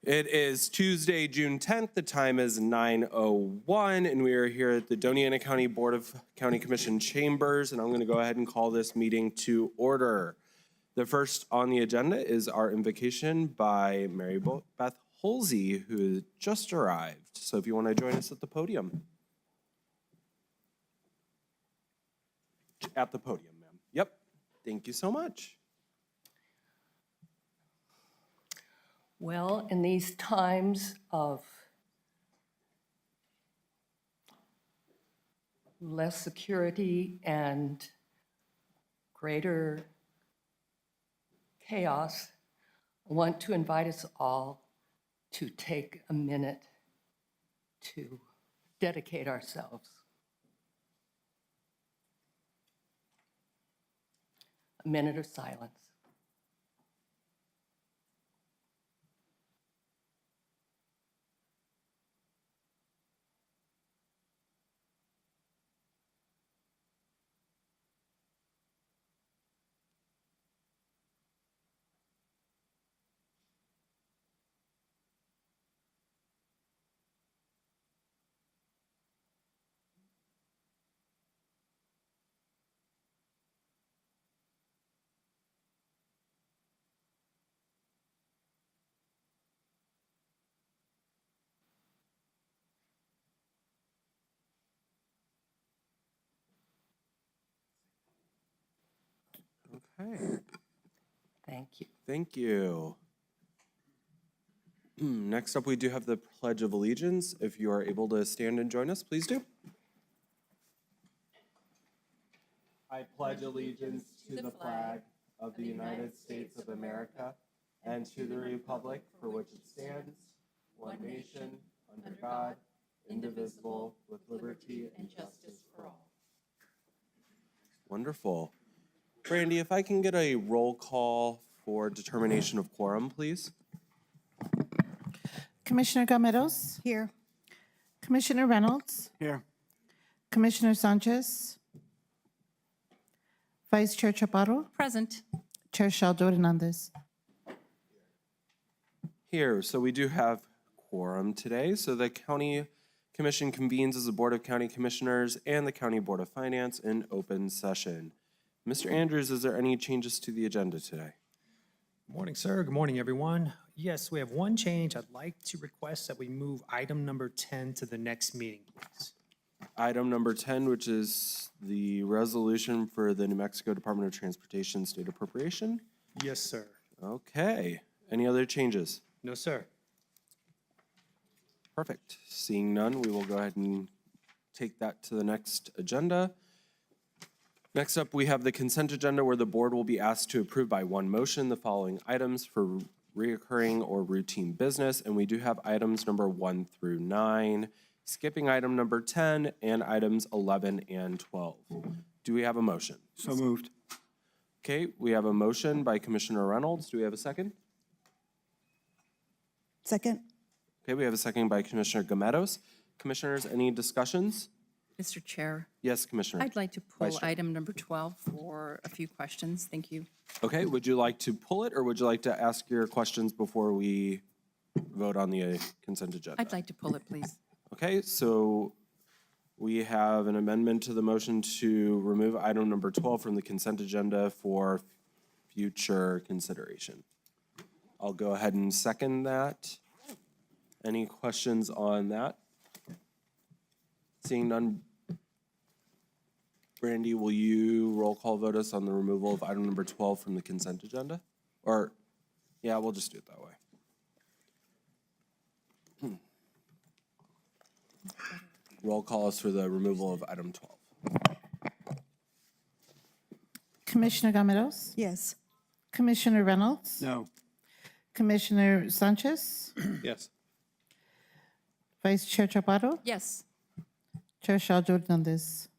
It is Tuesday, June 10th. The time is 9:01, and we are here at the Doña County Board of County Commission Chambers, and I'm going to go ahead and call this meeting to order. The first on the agenda is our invocation by Mary Beth Holsey, who just arrived. So if you want to join us at the podium. At the podium, ma'am. Yep. Thank you so much. Well, in these times of less security and greater chaos, I want to invite us all to take a minute to dedicate ourselves. A minute of silence. Okay. Thank you. Thank you. Next up, we do have the Pledge of Allegiance. If you are able to stand and join us, please do. I pledge allegiance to the flag of the United States of America and to the republic for which it stands, one nation, under God, indivisible, with liberty and justice for all. Wonderful. Brandy, if I can get a roll call for determination of quorum, please. Commissioner Gameros? Here. Commissioner Reynolds? Here. Commissioner Sanchez? Vice Chair Chaparro? Present. Chair Shaldo Hernandez? Here, so we do have quorum today. So the County Commission convenes as the Board of County Commissioners and the County Board of Finance in open session. Mr. Andrews, is there any changes to the agenda today? Good morning, sir. Good morning, everyone. Yes, we have one change. I'd like to request that we move item number 10 to the next meeting, please. Item number 10, which is the resolution for the New Mexico Department of Transportation state appropriation. Yes, sir. Okay. Any other changes? No, sir. Perfect. Seeing none, we will go ahead and take that to the next agenda. Next up, we have the consent agenda where the board will be asked to approve by one motion the following items for reoccurring or routine business. And we do have items number 1 through 9, skipping item number 10 and items 11 and 12. Do we have a motion? So moved. Okay, we have a motion by Commissioner Reynolds. Do we have a second? Second. Okay, we have a second by Commissioner Gameros. Commissioners, any discussions? Mr. Chair, Yes, Commissioner. I'd like to pull Vice Chair. item number 12 for a few questions. Thank you. Okay, would you like to pull it, or would you like to ask your questions before we vote on the consent agenda? I'd like to pull it, please. Okay, so we have an amendment to the motion to remove item number 12 from the consent agenda for future consideration. I'll go ahead and second that. Any questions on that? Seeing none, Brandy, will you roll call vote us on the removal of item number 12 from the consent agenda? Or, yeah, we'll just do it that way. Roll call us for the removal of item 12. Commissioner Gameros? Yes. Commissioner Reynolds? No. Commissioner Sanchez? Yes. Vice Chair Chaparro? Yes, Chair Shaldo Hernandez?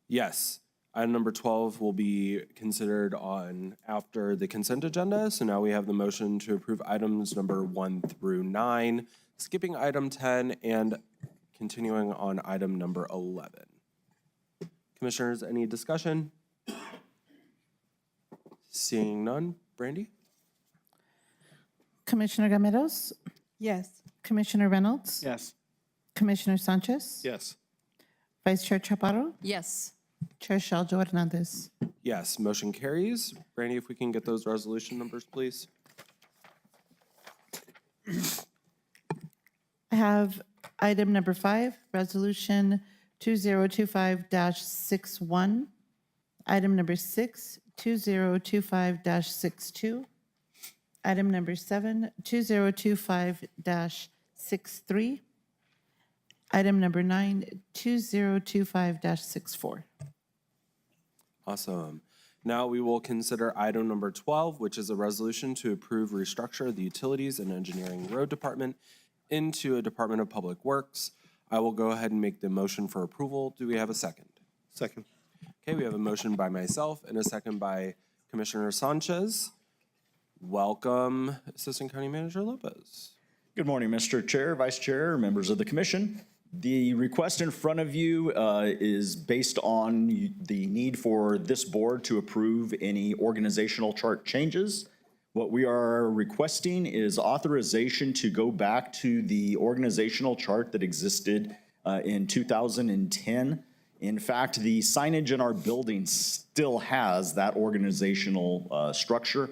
Yes, item number 12 will be considered on after the consent agenda. So now we have the motion to approve items number 1 through 9, skipping item 10 and continuing on item number 11. Commissioners, any discussion? Seeing none, Brandy? Commissioner Gamados, Yes. Commissioner Reynolds, Yes. Commissioner Sanchez, Yes. Vice Chair Chaparro, Yes. Chair Shaljo Hernandez. Yes, motion carries. Brandy, if we can get those resolution numbers, please. I have item number 5, Resolution 2025-61. Item number 6, 2025-62. Item number 7, 2025-63. Item number 9, 2025-64. Awesome. Now we will consider item number 12, which is a resolution to approve restructure of the Utilities and Engineering Road Department into a Department of Public Works. I will go ahead and make the motion for approval. Do we have a second? Second. Okay, we have a motion by myself and a second by Commissioner Sanchez. Welcome, Assistant County Manager Lopez. Good morning, Mr. Chair, Vice Chair, members of the commission. The request in front of you is based on the need for this board to approve any organizational chart changes. What we are requesting is authorization to go back to the organizational chart that existed in 2010. In fact, the signage in our building still has that organizational structure,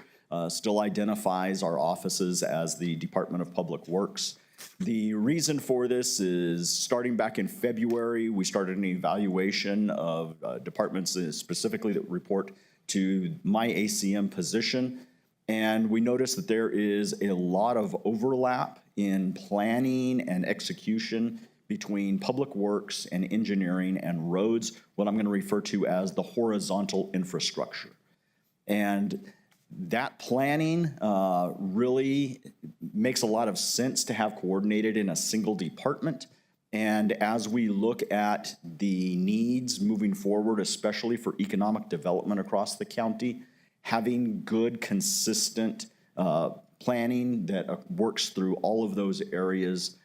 still identifies our offices as the Department of Public Works. The reason for this is starting back in February, we started an evaluation of departments specifically that report to my ACM position. And we noticed that there is a lot of overlap in planning and execution between public works and engineering and roads, what I'm going to refer to as the horizontal infrastructure. And that planning really makes a lot of sense to have coordinated in a single department. And as we look at the needs moving forward, especially for economic development across the county, having good, consistent planning that works through all of those areas,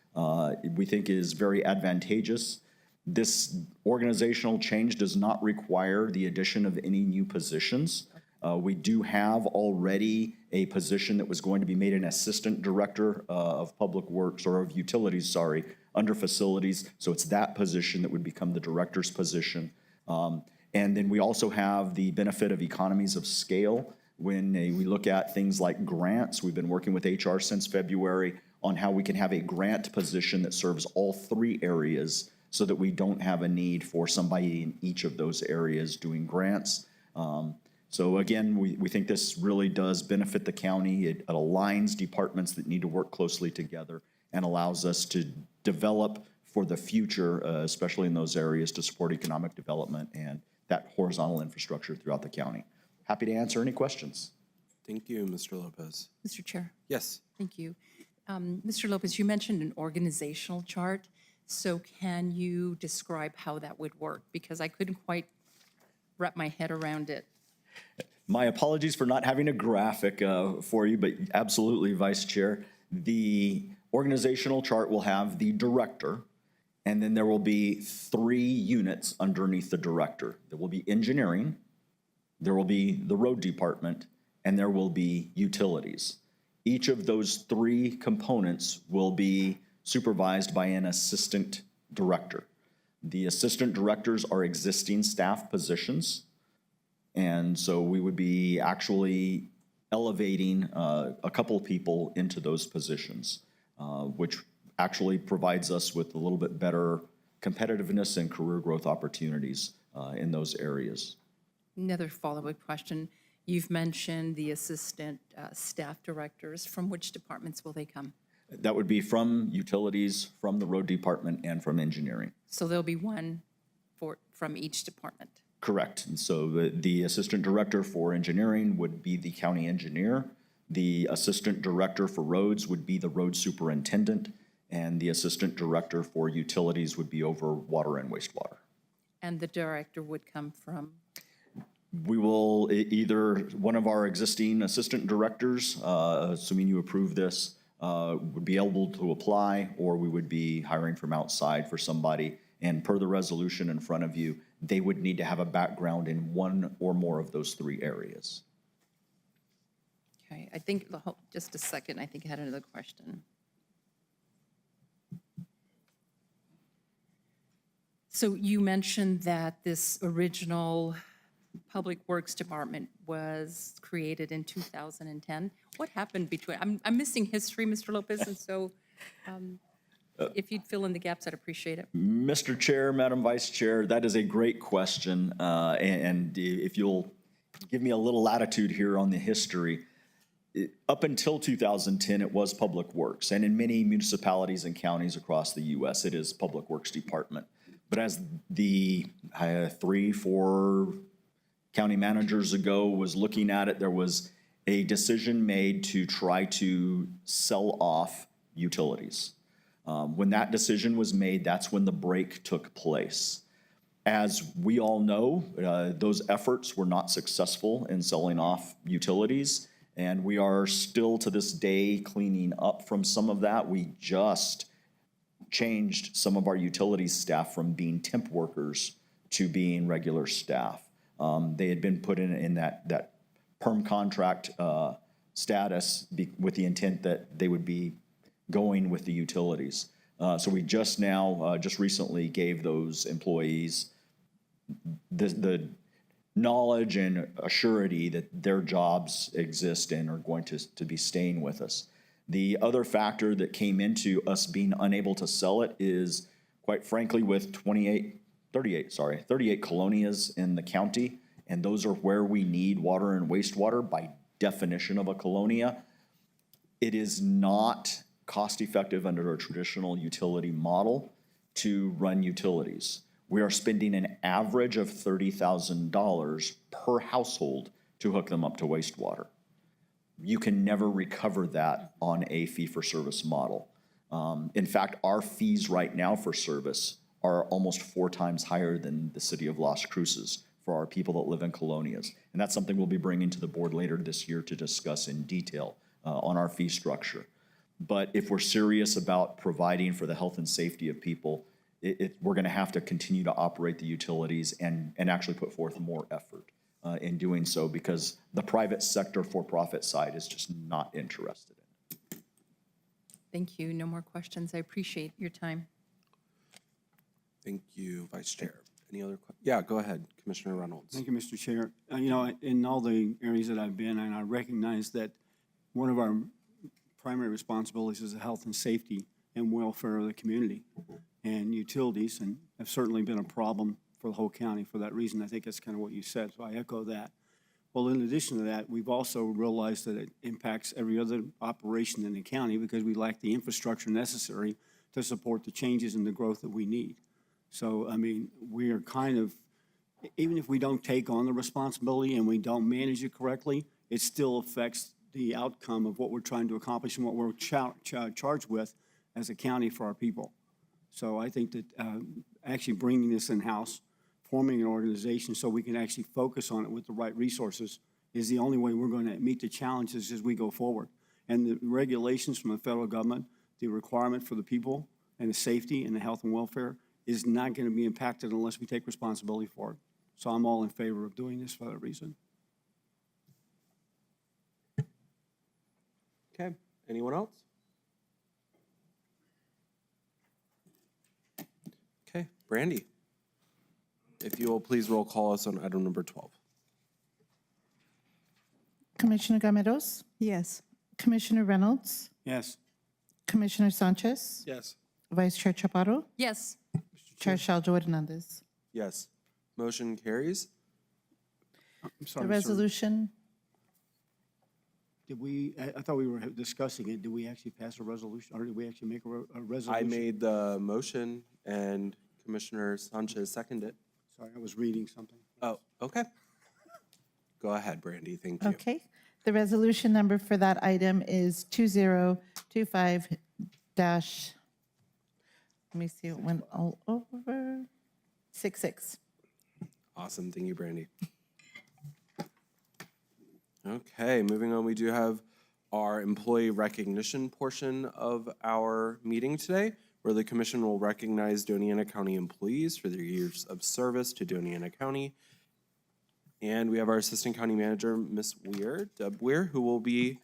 we think is very advantageous. This organizational change does not require the addition of any new positions. We do have already a position that was going to be made an assistant director of public works, or of utilities, sorry, under facilities. So it's that position that would become the director's position. And then we also have the benefit of economies of scale. When we look at things like grants, we've been working with HR since February on how we can have a grant position that serves all three areas so that we don't have a need for somebody in each of those areas doing grants. So again, we think this really does benefit the county. It aligns departments that need to work closely together and allows us to develop for the future, especially in those areas, to support economic development and that horizontal infrastructure throughout the county. Happy to answer any questions. Thank you, Mr. Lopez. Mr. Chair, Yes. thank you. Mr. Lopez, you mentioned an organizational chart. So can you describe how that would work? Because I couldn't quite wrap my head around it. My apologies for not having a graphic for you, but absolutely, Vice Chair. The organizational chart will have the director, and then there will be 3 units underneath the director. There will be engineering, there will be the road department, and there will be utilities. Each of those 3 components will be supervised by an assistant director. The assistant directors are existing staff positions. And so we would be actually elevating a couple people into those positions, which actually provides us with a little bit better competitiveness and career growth opportunities in those areas. Another follow-up question. You've mentioned the assistant staff directors. From which departments will they come? That would be from utilities, from the road department, and from engineering. So there'll be one from each department. Correct. And so the assistant director for engineering would be the county engineer. The assistant director for roads would be the road superintendent. And the assistant director for utilities would be over water and wastewater. And the director would come from? We will either one of our existing assistant directors, assuming you approve this, would be able to apply, or we would be hiring from outside for somebody. And per the resolution in front of you, they would need to have a background in one or more of those 3 areas. Okay, I think, just a second, I think I had another question. So you mentioned that this original Public Works Department was created in 2010. What happened between, I'm missing history, Mr. Lopez, and so if you'd fill in the gaps, I'd appreciate it. Mr. Chair, Madam Vice Chair, that is a great question. And if you'll give me a little latitude here on the history, up until 2010, it was Public Works. And in many municipalities and counties across the U.S., it is Public Works Department. But as the 3-4 county managers ago was looking at it, there was a decision made to try to sell off utilities. When that decision was made, that's when the break took place. As we all know, those efforts were not successful in selling off utilities, and we are still to this day cleaning up from some of that. We just changed some of our utilities staff from being temp workers to being regular staff. They had been put in that perm contract status with the intent that they would be going with the utilities. So we just recently gave those employees the knowledge and assurity that their jobs exist and are going to be staying with us. The other factor that came into us being unable to sell it is, quite frankly, with 38 colonias in the county, and those are where we need water and wastewater by definition of a colonia. It is not cost-effective under a traditional utility model to run utilities. We are spending an average of $30,000 per household to hook them up to wastewater. You can never recover that on a fee-for-service model. In fact, our fees right now for service are almost 4 times higher than the city of Las Cruces for our people that live in colonias. And that's something we'll be bringing to the board later this year to discuss in detail on our fee structure. But if we're serious about providing for the health and safety of people, we're going to have to continue to operate the utilities and actually put forth more effort in doing so, because the private sector for-profit side is just not interested in it. Thank you. No more questions. I appreciate your time. Thank you, Vice Chair. Any other questions? Yeah, go ahead, Commissioner Reynolds. Thank you, Mr. Chair. In all the areas that I've been, and I recognize that one of our primary responsibilities is the health and safety and welfare of the community. And utilities and have certainly been a problem for the whole county for that reason. I think that's kind of what you said, so I echo that. Well, in addition to that, we've also realized that it impacts every other operation in the county because we lack the infrastructure necessary to support the changes and the growth that we need. So, I mean, we are kind of, even if we don't take on the responsibility and we don't manage it correctly, it still affects the outcome of what we're trying to accomplish and what we're charged with as a county for our people. So I think that actually bringing this in-house, forming an organization so we can actually focus on it with the right resources is the only way we're going to meet the challenges as we go forward. And the regulations from the federal government, the requirement for the people and the safety and the health and welfare is not going to be impacted unless we take responsibility for it. So I'm all in favor of doing this for that reason. Okay, anyone else? Okay, Brandy, if you will please roll call us on item number 12. Commissioner Gameros? Yes. Commissioner Reynolds? Yes. Commissioner Sanchez? Yes. Vice Chair Chaparro? Yes. Chair Shaljo Hernandez? Yes, motion carries. I'm The sorry, sir. resolution, Did we, I thought we were discussing it. Did we actually pass a resolution or did we actually make a resolution? I made the motion and Commissioner Sanchez seconded it. Sorry, I was reading something. Oh, okay. Go ahead, Brandy, thank you. okay. The resolution number for that item is 2025 dash, let me see, it went all over, 66. Awesome, thank you, Brandy. Okay, moving on, we do have our employee recognition portion of our meeting today, where the commission will recognize Doña County employees for their years of service to Doña County. And we have our Assistant County Manager, Ms. Weir, Deb Weir, who will be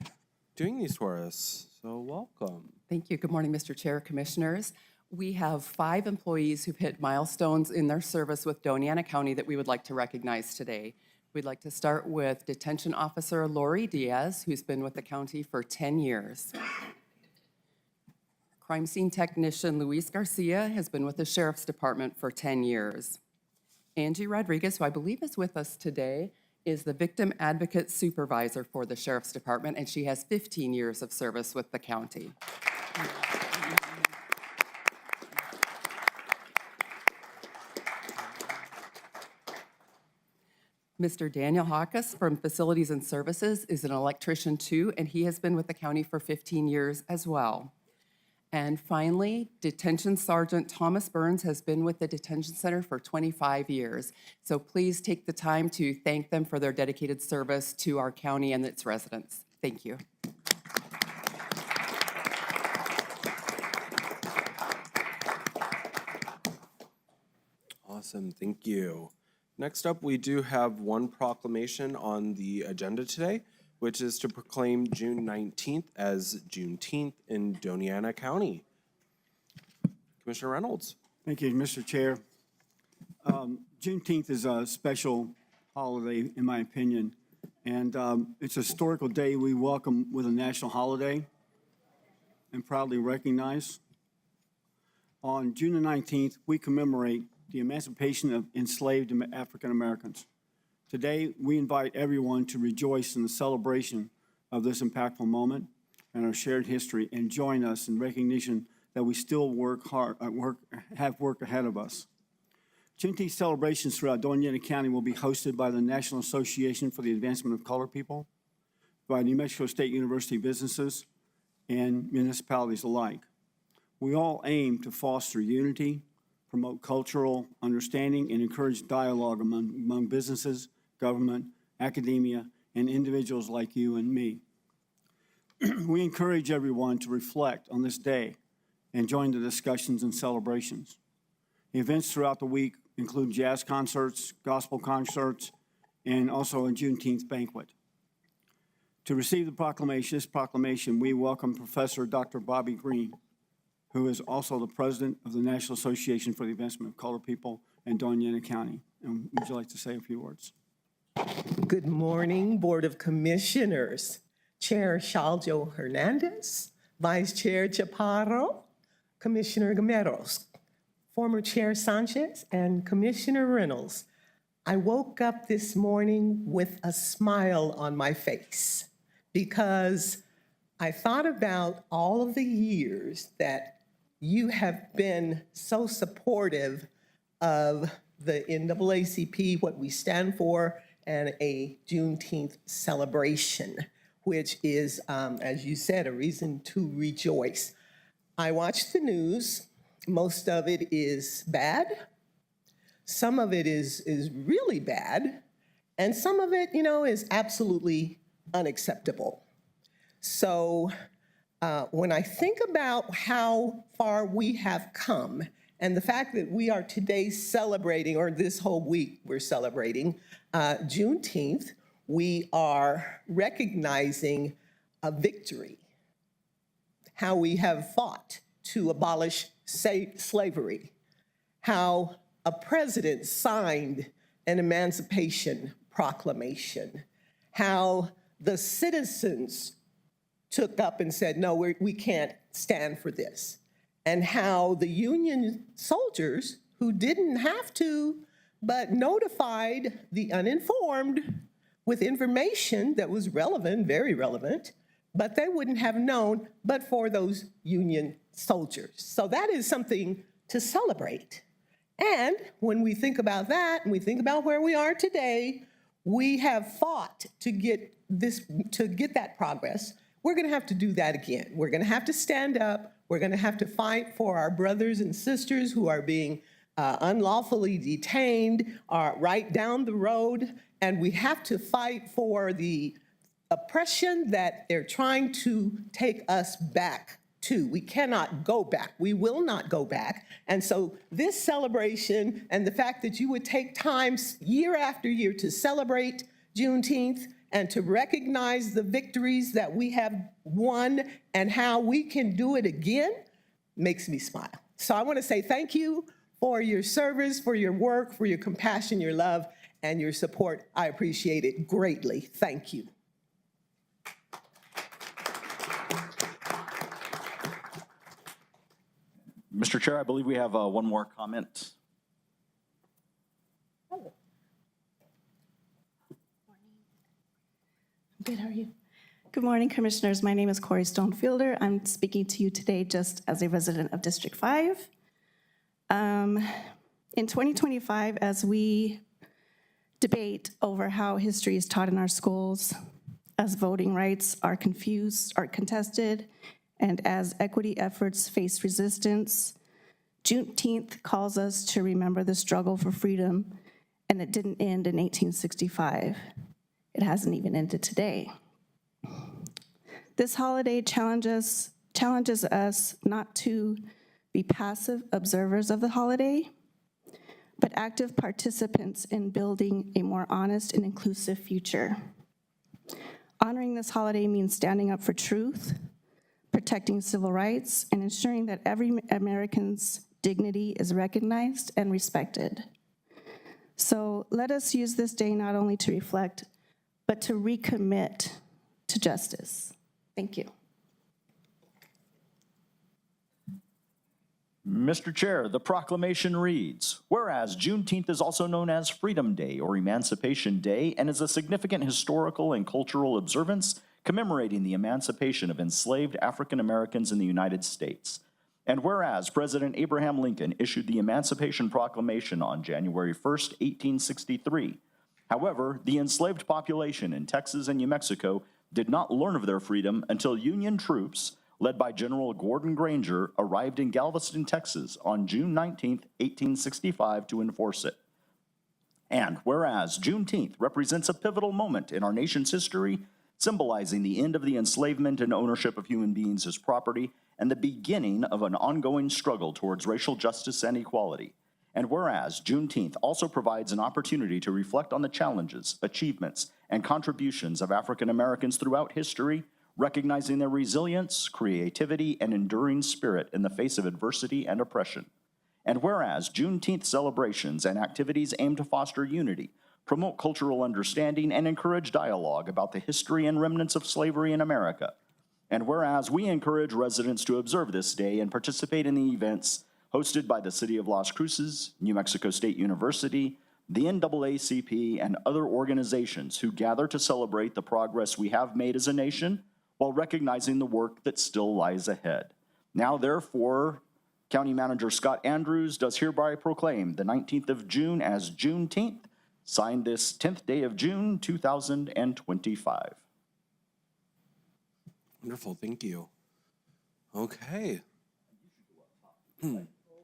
doing these for us. So welcome. Thank you. Good morning, Mr. Chair, Commissioners. We have 5 employees who've hit milestones in their service with Doña County that we would like to recognize today. We'd like to start with Detention Officer Lori Diaz, who's been with the county for 10 years. Crime Scene Technician Luis Garcia has been with the Sheriff's Department for 10 years. Angie Rodriguez, who I believe is with us today, is the Victim Advocate Supervisor for the Sheriff's Department, and she has 15 years of service with the county. Mr. Daniel Hawkes from Facilities and Services is an electrician too, and he has been with the county for 15 years as well. And finally, Detention Sergeant Thomas Burns has been with the detention center for 25 years. So please take the time to thank them for their dedicated service to our county and its residents. Thank you. Awesome, thank you. Next up, we do have one proclamation on the agenda today, which is to proclaim June 19th as Juneteenth in Doña County. Commissioner Reynolds. Thank you, Mr. Chair. Juneteenth is a special holiday, in my opinion, and it's a historical day we welcome with a national holiday and proudly recognize. On June the 19th, we commemorate the emancipation of enslaved African Americans. Today, we invite everyone to rejoice in the celebration of this impactful moment and our shared history, and join us in recognition that we still have work ahead of us. Juneteenth celebrations throughout Doña County will be hosted by the National Association for the Advancement of Colored People, by New Mexico State University businesses, and municipalities alike. We all aim to foster unity, promote cultural understanding, and encourage dialogue among businesses, government, academia, and individuals like you and me. We encourage everyone to reflect on this day and join the discussions and celebrations. Events throughout the week include jazz concerts, gospel concerts, and also a Juneteenth banquet. To receive this proclamation, we welcome Professor Dr. Bobby Green, who is also the president of the National Association for the Advancement of Colored People in Doña County. And would you like to say a few words? Good morning, Board of Commissioners. Chair Shaljo Hernandez, Vice Chair Chaparro, Commissioner Gameros, former Chair Sanchez, and Commissioner Reynolds. I woke up this morning with a smile on my face because I thought about all of the years that you have been so supportive of the NAACP, what we stand for, and a Juneteenth celebration, which is, as you said, a reason to rejoice. I watch the news. Most of it is bad. Some of it is really bad. And some of it, is absolutely unacceptable. So when I think about how far we have come and the fact that we are today celebrating, or this whole week we're celebrating Juneteenth, we are recognizing a victory, how we have fought to abolish slavery, how a president signed an emancipation proclamation, how the citizens took up and said, no, we can't stand for this, and how the Union soldiers who didn't have to, but notified the uninformed with information that was relevant, very relevant, but they wouldn't have known but for those Union soldiers. So that is something to celebrate. And when we think about that, and we think about where we are today, we have fought to get that progress. We're gonna have to do that again. We're gonna have to stand up. We're gonna have to fight for our brothers and sisters who are being unlawfully detained, right down the road. And we have to fight for the oppression that they're trying to take us back to. We cannot go back. We will not go back. And so this celebration and the fact that you would take time year after year to celebrate Juneteenth and to recognize the victories that we have won and how we can do it again makes me smile. So I want to say thank you for your service, for your work, for your compassion, your love, and your support. I appreciate it greatly. Thank you. Mr. Chair, I believe we have one more comment. Good, how are you? Good morning, Commissioners. My name is Corey Stonefielder. I'm speaking to you today just as a resident of District 5. In 2025, as we debate over how history is taught in our schools, as voting rights are contested, and as equity efforts face resistance, Juneteenth calls us to remember the struggle for freedom, and it didn't end in 1865. It hasn't even ended today. This holiday challenges us not to be passive observers of the holiday, but active participants in building a more honest and inclusive future. Honoring this holiday means standing up for truth, protecting civil rights, and ensuring that every American's dignity is recognized and respected. So let us use this day not only to reflect, but to recommit to justice. Thank you. Mr. Chair, the proclamation reads, whereas Juneteenth is also known as Freedom Day or Emancipation Day and is a significant historical and cultural observance commemorating the emancipation of enslaved African Americans in the United States. And whereas President Abraham Lincoln issued the Emancipation Proclamation on January 1st, 1863. However, the enslaved population in Texas and New Mexico did not learn of their freedom until Union troops, led by General Gordon Granger, arrived in Galveston, Texas on June 19, 1865 to enforce it. And whereas Juneteenth represents a pivotal moment in our nation's history, symbolizing the end of the enslavement and ownership of human beings as property and the beginning of an ongoing struggle towards racial justice and equality. And whereas Juneteenth also provides an opportunity to reflect on the challenges, achievements, and contributions of African Americans throughout history, recognizing their resilience, creativity, and enduring spirit in the face of adversity and oppression. And whereas Juneteenth celebrations and activities aim to foster unity, promote cultural understanding, and encourage dialogue about the history and remnants of slavery in America. And whereas we encourage residents to observe this day and participate in the events hosted by the City of Las Cruces, New Mexico State University, the NAACP, and other organizations who gather to celebrate the progress we have made as a nation while recognizing the work that still lies ahead. Now, therefore, County Manager Scott Andrews does hereby proclaim the 19th of June as Juneteenth, signed this 10th day of June, 2025. Wonderful, thank you. Okay.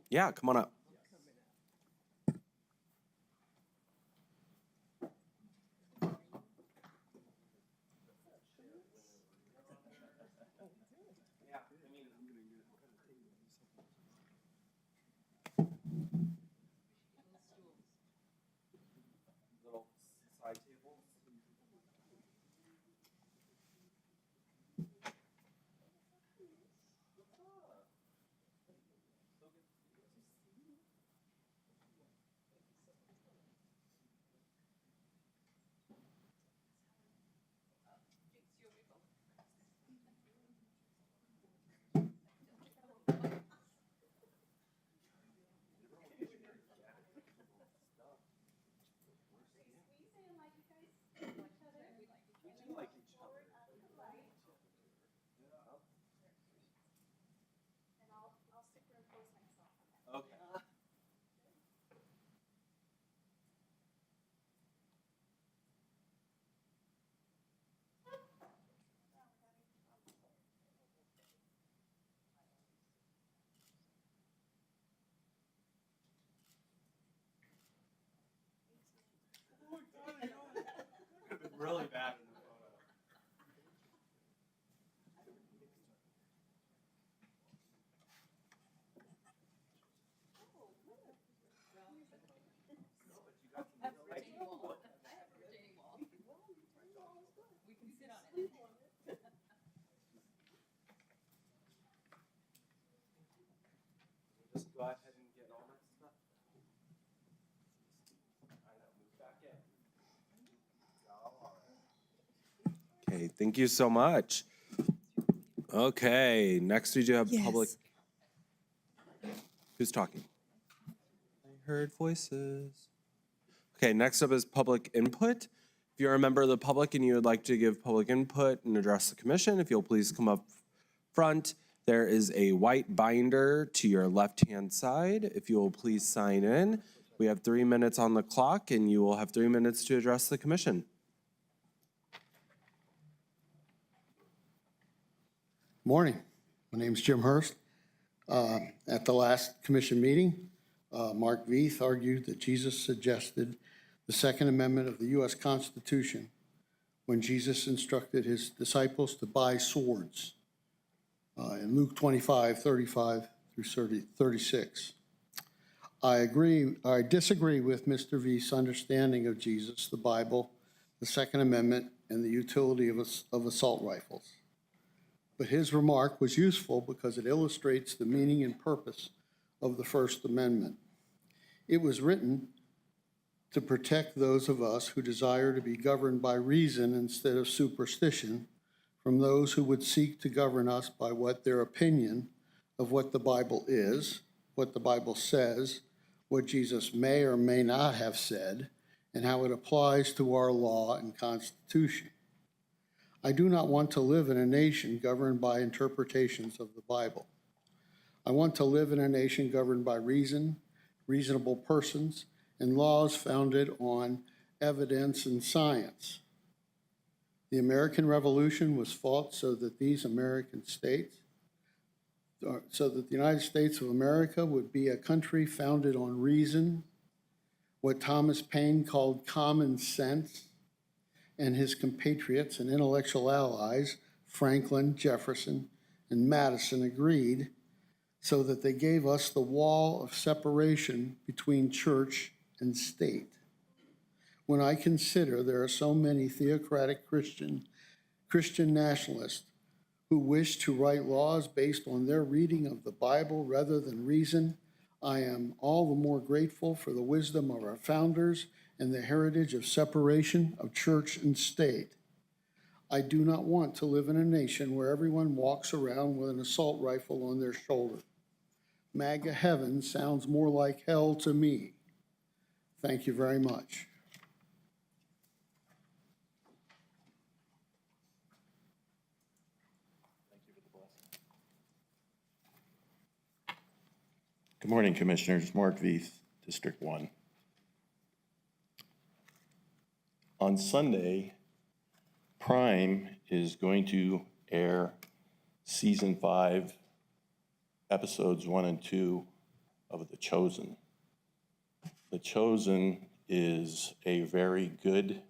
Yeah, come on up. Really bad. Just go ahead and get all that stuff. Okay, thank you so much. Okay, next we do have public. Who's talking? I heard voices. Okay, next up is public input. If you're a member of the public and you would like to give public input and address the commission, if you'll please come up front. There is a white binder to your left-hand side. If you will please sign in. We have 3 minutes on the clock and you will have 3 minutes to address the commission. Morning. My name's Jim Hurst. At the last commission meeting, Mark Veith argued that Jesus suggested the Second Amendment of the U.S. Constitution when Jesus instructed his disciples to buy swords in Luke 25:35 through 36. I disagree with Mr. Veith's understanding of Jesus, the Bible, the Second Amendment, and the utility of assault rifles. But his remark was useful because it illustrates the meaning and purpose of the First Amendment. It was written to protect those of us who desire to be governed by reason instead of superstition from those who would seek to govern us by what their opinion of what the Bible is, what the Bible says, what Jesus may or may not have said, and how it applies to our law and Constitution. I do not want to live in a nation governed by interpretations of the Bible. I want to live in a nation governed by reason, reasonable persons, and laws founded on evidence and science. The American Revolution was fought so that the United States of America would be a country founded on reason, what Thomas Paine called common sense, and his compatriots and intellectual allies, Franklin, Jefferson, and Madison, agreed, so that they gave us the wall of separation between church and state. When I consider there are so many theocratic Christian nationalists who wish to write laws based on their reading of the Bible rather than reason, I am all the more grateful for the wisdom of our founders and the heritage of separation of church and state. I do not want to live in a nation where everyone walks around with an assault rifle on their shoulder. MAGA heaven sounds more like hell to me. Thank you very much. Good morning, Commissioners. Mark Veith, District 1. On Sunday, Prime is going to air Season 5, Episodes 1 and 2 of The Chosen. The Chosen is a very good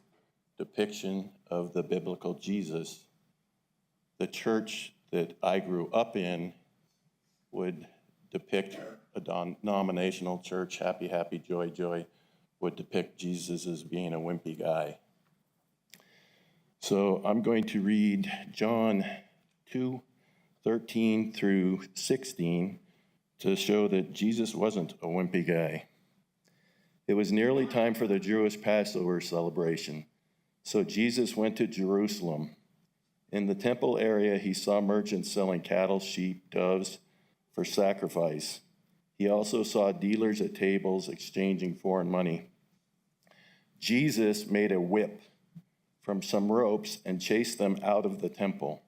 depiction of the biblical Jesus. The church that I grew up in would depict a denominational church, happy, happy, joy, joy, would depict Jesus as being a wimpy guy. So I'm going to read John 2:13 through 16 to show that Jesus wasn't a wimpy guy. It was nearly time for the Jewish Passover celebration, so Jesus went to Jerusalem. In the temple area, he saw merchants selling cattle, sheep, doves for sacrifice. He also saw dealers at tables exchanging foreign money. Jesus made a whip from some ropes and chased them out of the temple.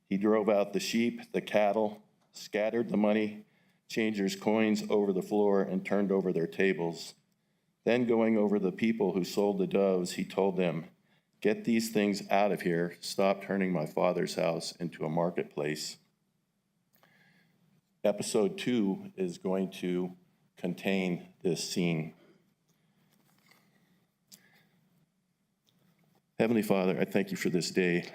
He drove out the sheep, the cattle, scattered the money changers' coins over the floor, and turned over their tables. Then going over the people who sold the doves, he told them, "Get these things out of here. Stop turning my Father's house into a marketplace." Episode 2 is going to contain this scene. Heavenly Father, I thank you for this day.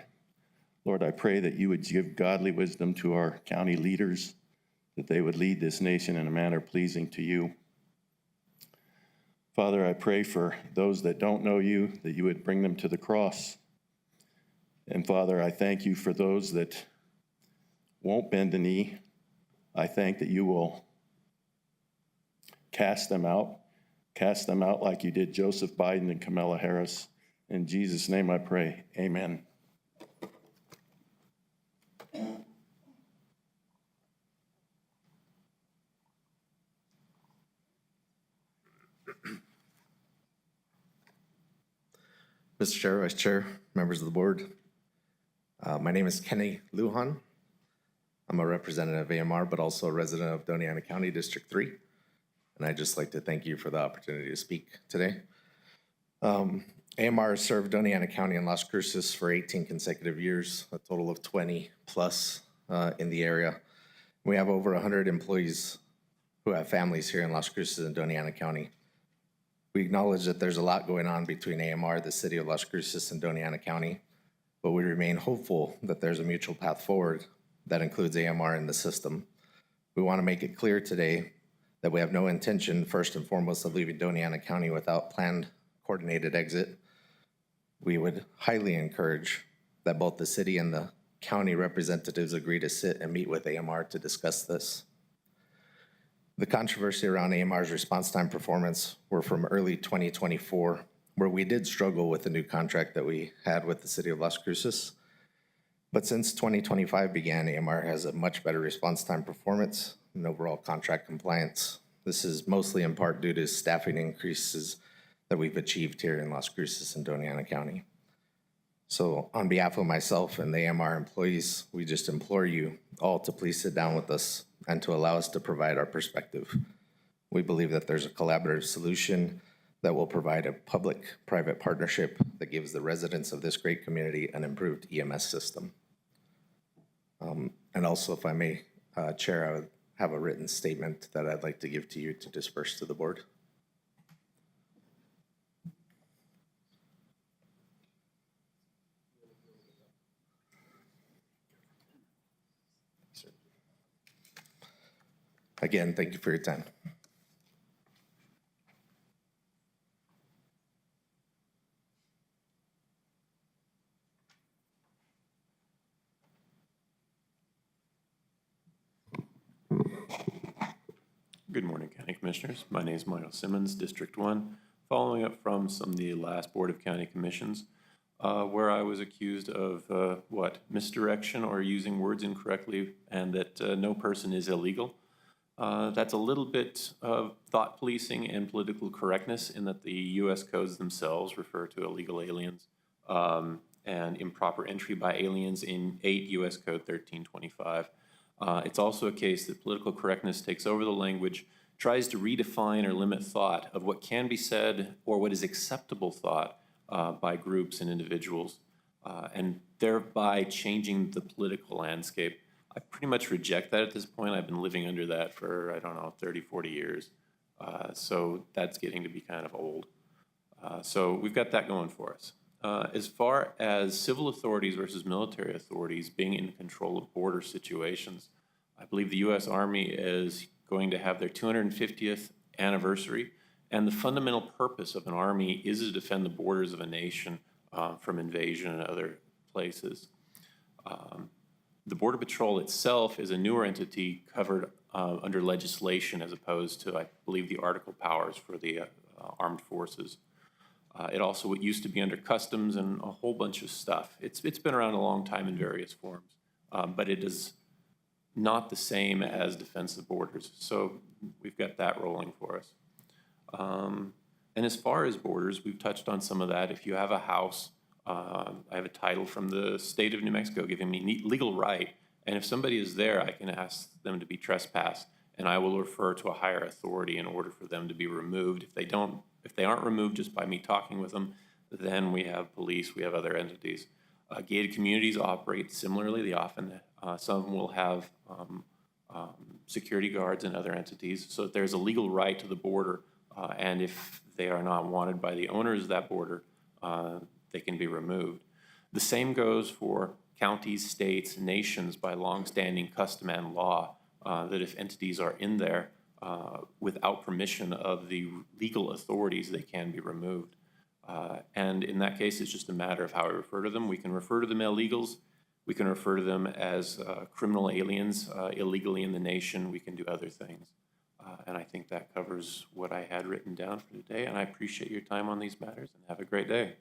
Lord, I pray that you would give godly wisdom to our county leaders, that they would lead this nation in a manner pleasing to you. Father, I pray for those that don't know you, that you would bring them to the cross. And Father, I thank you for those that won't bend the knee. I thank that you will cast them out. Cast them out like you did Joseph Biden and Kamala Harris. In Jesus' name I pray, amen. Mr. Chair, Vice Chair, members of the board. My name is Kenny Lujan. I'm a representative of AMR, but also a resident of Doña County, District 3. And I'd just like to thank you for the opportunity to speak today. AMR has served Doña County and Las Cruces for 18 consecutive years, a total of 20 plus in the area. We have over 100 employees who have families here in Las Cruces and Doña County. We acknowledge that there's a lot going on between AMR, the city of Las Cruces, and Doña County, but we remain hopeful that there's a mutual path forward that includes AMR in the system. We want to make it clear today that we have no intention, first and foremost, of leaving Doña County without planned coordinated exit. We would highly encourage that both the city and the county representatives agree to sit and meet with AMR to discuss this. The controversy around AMR's response time performance were from early 2024, where we did struggle with the new contract that we had with the city of Las Cruces. But since 2025 began, AMR has a much better response time performance and overall contract compliance. This is mostly in part due to staffing increases that we've achieved here in Las Cruces and Doña County. So on behalf of myself and the AMR employees, we just implore you all to please sit down with us and to allow us to provide our perspective. We believe that there's a collaborative solution that will provide a public-private partnership that gives the residents of this great community an improved EMS system. And also, if I may, Chair, I would have a written statement that I'd like to give to you to disperse to the board. Again, thank you for your time. Good morning, County Commissioners. My name is Michael Simmons, District 1. Following up from some of the last Board of County Commissions, where I was accused of, misdirection or using words incorrectly, and that no person is illegal. That's a little bit of thought policing and political correctness in that the U.S. codes themselves refer to illegal aliens and improper entry by aliens in 8 U.S. Code 1325. It's also a case that political correctness takes over the language, tries to redefine or limit thought of what can be said or what is acceptable thought by groups and individuals, and thereby changing the political landscape. I pretty much reject that at this point. I've been living under that for, 30, 40 years. So that's getting to be kind of old. So we've got that going for us. As far as civil authorities versus military authorities being in control of border situations, I believe the U.S. Army is going to have their 250th anniversary, and the fundamental purpose of an army is to defend the borders of a nation from invasion and other places. The Border Patrol itself is a newer entity covered under legislation as opposed to, I believe, the article powers for the armed forces. It also used to be under customs and a whole bunch of stuff. It's been around a long time in various forms, but it is not the same as defense of borders. So we've got that rolling for us. And as far as borders, we've touched on some of that. If you have a house, I have a title from the state of New Mexico giving me legal right, and if somebody is there, I can ask them to be trespassed, and I will refer to a higher authority in order for them to be removed. If they aren't removed just by me talking with them, then we have police, we have other entities. Gated communities operate similarly. They often, some of them will have security guards and other entities, so that there's a legal right to the border, and if they are not wanted by the owners of that border, they can be removed. The same goes for counties, states, nations by longstanding custom and law, that if entities are in there without permission of the legal authorities, they can be removed. And in that case, it's just a matter of how we refer to them. We can refer to them illegals. We can refer to them as criminal aliens illegally in the nation. We can do other things. And I think that covers what I had written down for today, and I appreciate your time on these matters, and have a great day.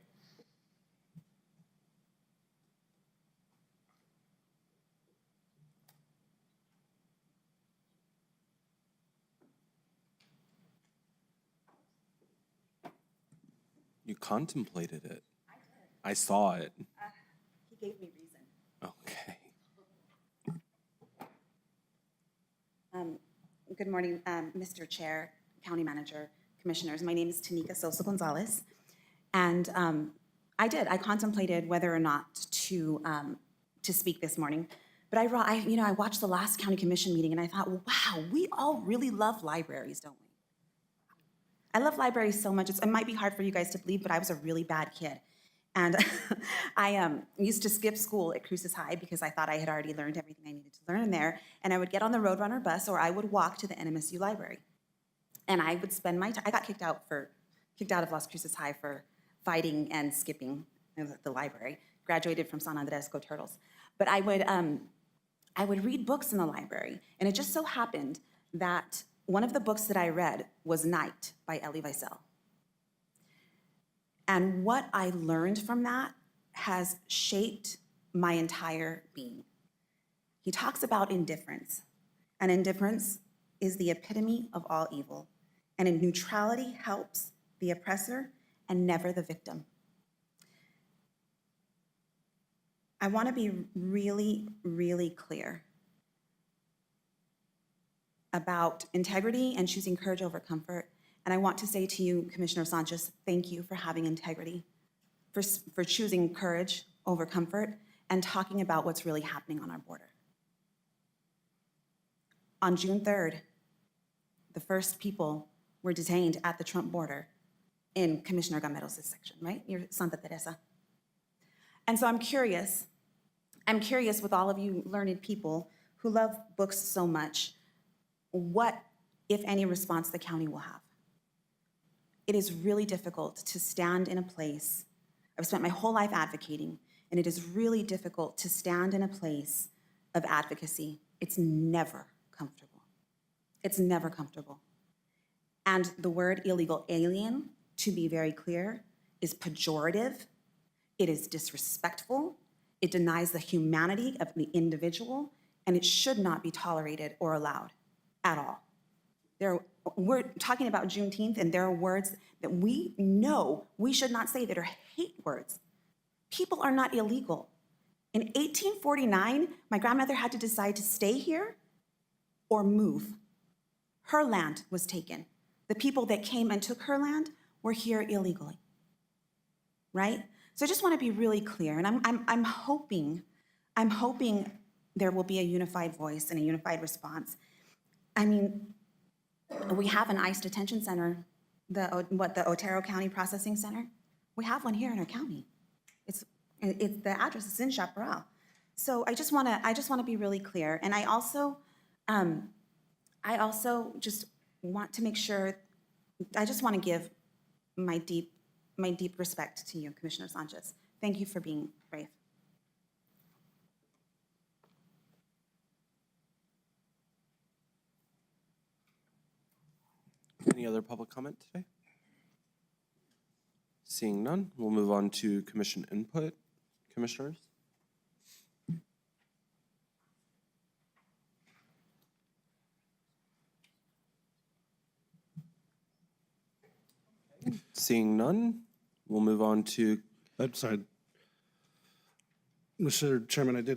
You contemplated it. I saw it. He gave me reason. Okay. Good morning, Mr. Chair, County Manager, Commissioners. My name is Tanika Sosa Gonzalez. And I contemplated whether or not to speak this morning. But I watched the last County Commission meeting and I thought, wow, we all really love libraries, don't we? I love libraries so much. It might be hard for you guys to believe, but I was a really bad kid. And I used to skip school at Cruces High because I thought I had already learned everything I needed to learn there. And I would get on the Roadrunner bus or I would walk to the NMSU library. And I would spend my time, I got kicked out of Las Cruces High for fighting and skipping the library. Graduated from San Andres Go Turtles. But I would read books in the library. And it just so happened that one of the books that I read was Night by Elie Wiesel. And what I learned from that has shaped my entire being. He talks about indifference, and indifference is the epitome of all evil. And in neutrality helps the oppressor and never the victim. I want to be really, really clear about integrity and choosing courage over comfort. And I want to say to you, Commissioner Sanchez, thank you for having integrity, for choosing courage over comfort, and talking about what's really happening on our border. On June 3rd, the first people were detained at the Trump border in Commissioner Gameros' section, right? You're Santa Teresa. And so I'm curious with all of you learned people who love books so much, what, if any, response the county will have. It is really difficult to stand in a place, I've spent my whole life advocating, and it is really difficult to stand in a place of advocacy. It's never comfortable. It's never comfortable. And the word illegal alien, to be very clear, is pejorative, it is disrespectful, it denies the humanity of the individual, and it should not be tolerated or allowed at all. We're talking about Juneteenth, and there are words that we know we should not say that are hate words. People are not illegal. In 1849, my grandmother had to decide to stay here or move. Her land was taken. The people that came and took her land were here illegally, right? So I just want to be really clear, and I'm hoping there will be a unified voice and a unified response. I mean, we have an ICE detention center, the Otero County Processing Center. We have one here in our county. The address is in Chaparral. So I just want to be really clear, and I also just want to make sure. I just want to give my deep respect to you, Commissioner Sanchez. Thank you for being brave. Any other public comment today? Seeing none, we'll move on to commission input. Commissioners? Seeing none, we'll move on to. I'm sorry. Mr. Chairman, I got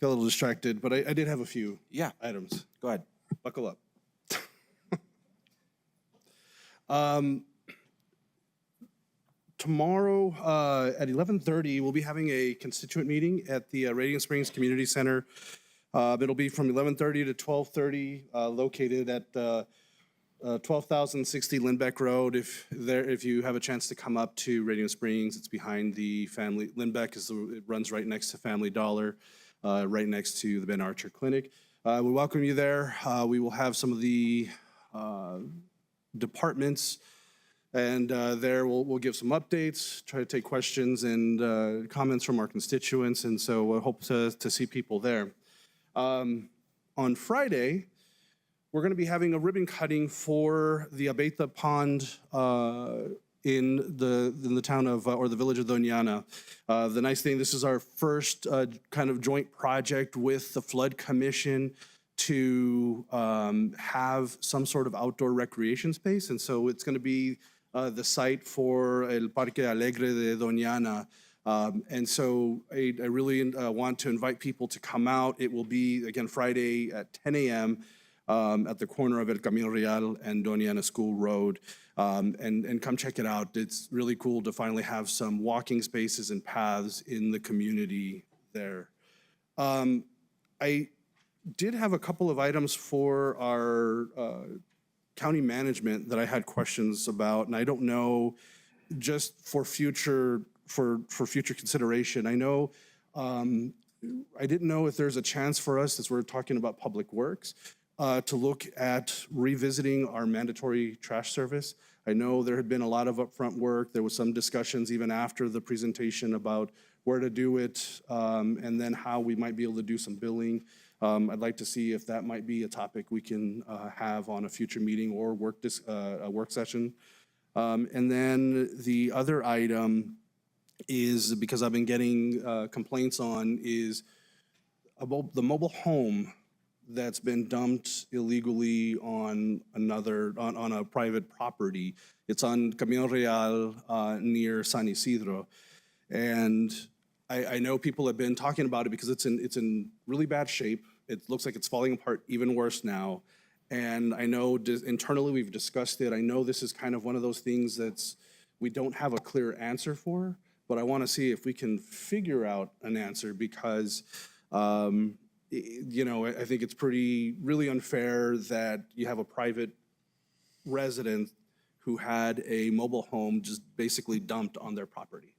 a little distracted, but I did have a few items. Go ahead. Buckle up. Tomorrow at 11:30, we'll be having a constituent meeting at the Radiant Springs Community Center. It'll be from 11:30 to 12:30, located at 12,060 Lindbeck Road. If you have a chance to come up to Radiant Springs, it's behind the family. Lindbeck it runs right next to Family Dollar, right next to the Ben Archer Clinic. We welcome you there. We will have some of the departments, and there we'll give some updates, try to take questions and comments from our constituents, and so I hope to see people there. On Friday, we're going to be having a ribbon cutting for the Abeta Pond in the town of, or the village of Doña. The nice thing, this is our first kind of joint project with the Flood Commission to have some sort of outdoor recreation space. And so it's going to be the site for El Parque Alegre de Doña. And so I really want to invite people to come out. It will be, again, Friday at 10 a.m. At the corner of El Camino Real and Doña School Road. And come check it out. It's really cool to finally have some walking spaces and paths in the community there. I did have a couple of items for our county management that I had questions about, and I don't know, just for future consideration. I know I didn't know if there's a chance for us, as we're talking about public works, to look at revisiting our mandatory trash service. I know there had been a lot of upfront work. There was some discussions even after the presentation about where to do it, and then how we might be able to do some billing. I'd like to see if that might be a topic we can have on a future meeting or a work session. And then the other item is, because I've been getting complaints on, is about the mobile home that's been dumped illegally on a private property. It's on Camino Real near San Isidro. And I know people have been talking about it because it's in really bad shape. It looks like it's falling apart even worse now. And I know internally we've discussed it. I know this is kind of one of those things we don't have a clear answer for, but I want to see if we can figure out an answer, because you know, I think it's really unfair that you have a private resident who had a mobile home just basically dumped on their property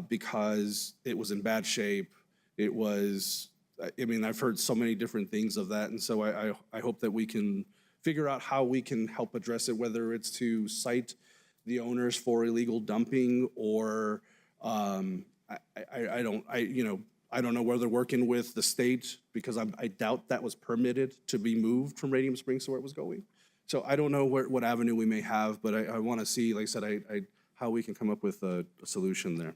because it was in bad shape. It was, I mean, I've heard so many different things of that. And so I hope that we can figure out how we can help address it, whether it's to cite the owners for illegal dumping, or I don't know where they're working with the state, because I doubt that was permitted to be moved from Radium Springs to where it was going. So I don't know what avenue we may have, but I want to see, like I said, how we can come up with a solution there.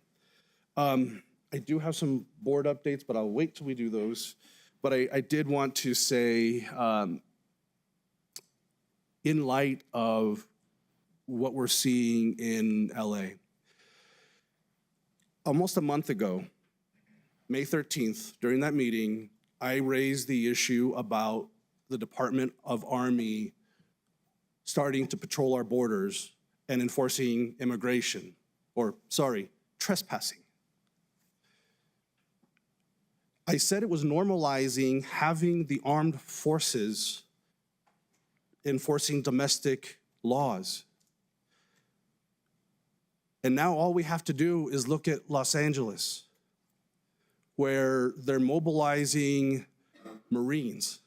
I do have some board updates, but I'll wait till we do those. But I did want to say, in light of what we're seeing in LA, almost a month ago, May 13th, during that meeting, I raised the issue about the Department of Army starting to patrol our borders and enforcing immigration, trespassing. I said it was normalizing having the armed forces enforcing domestic laws. And now all we have to do is look at Los Angeles, where they're mobilizing Marines.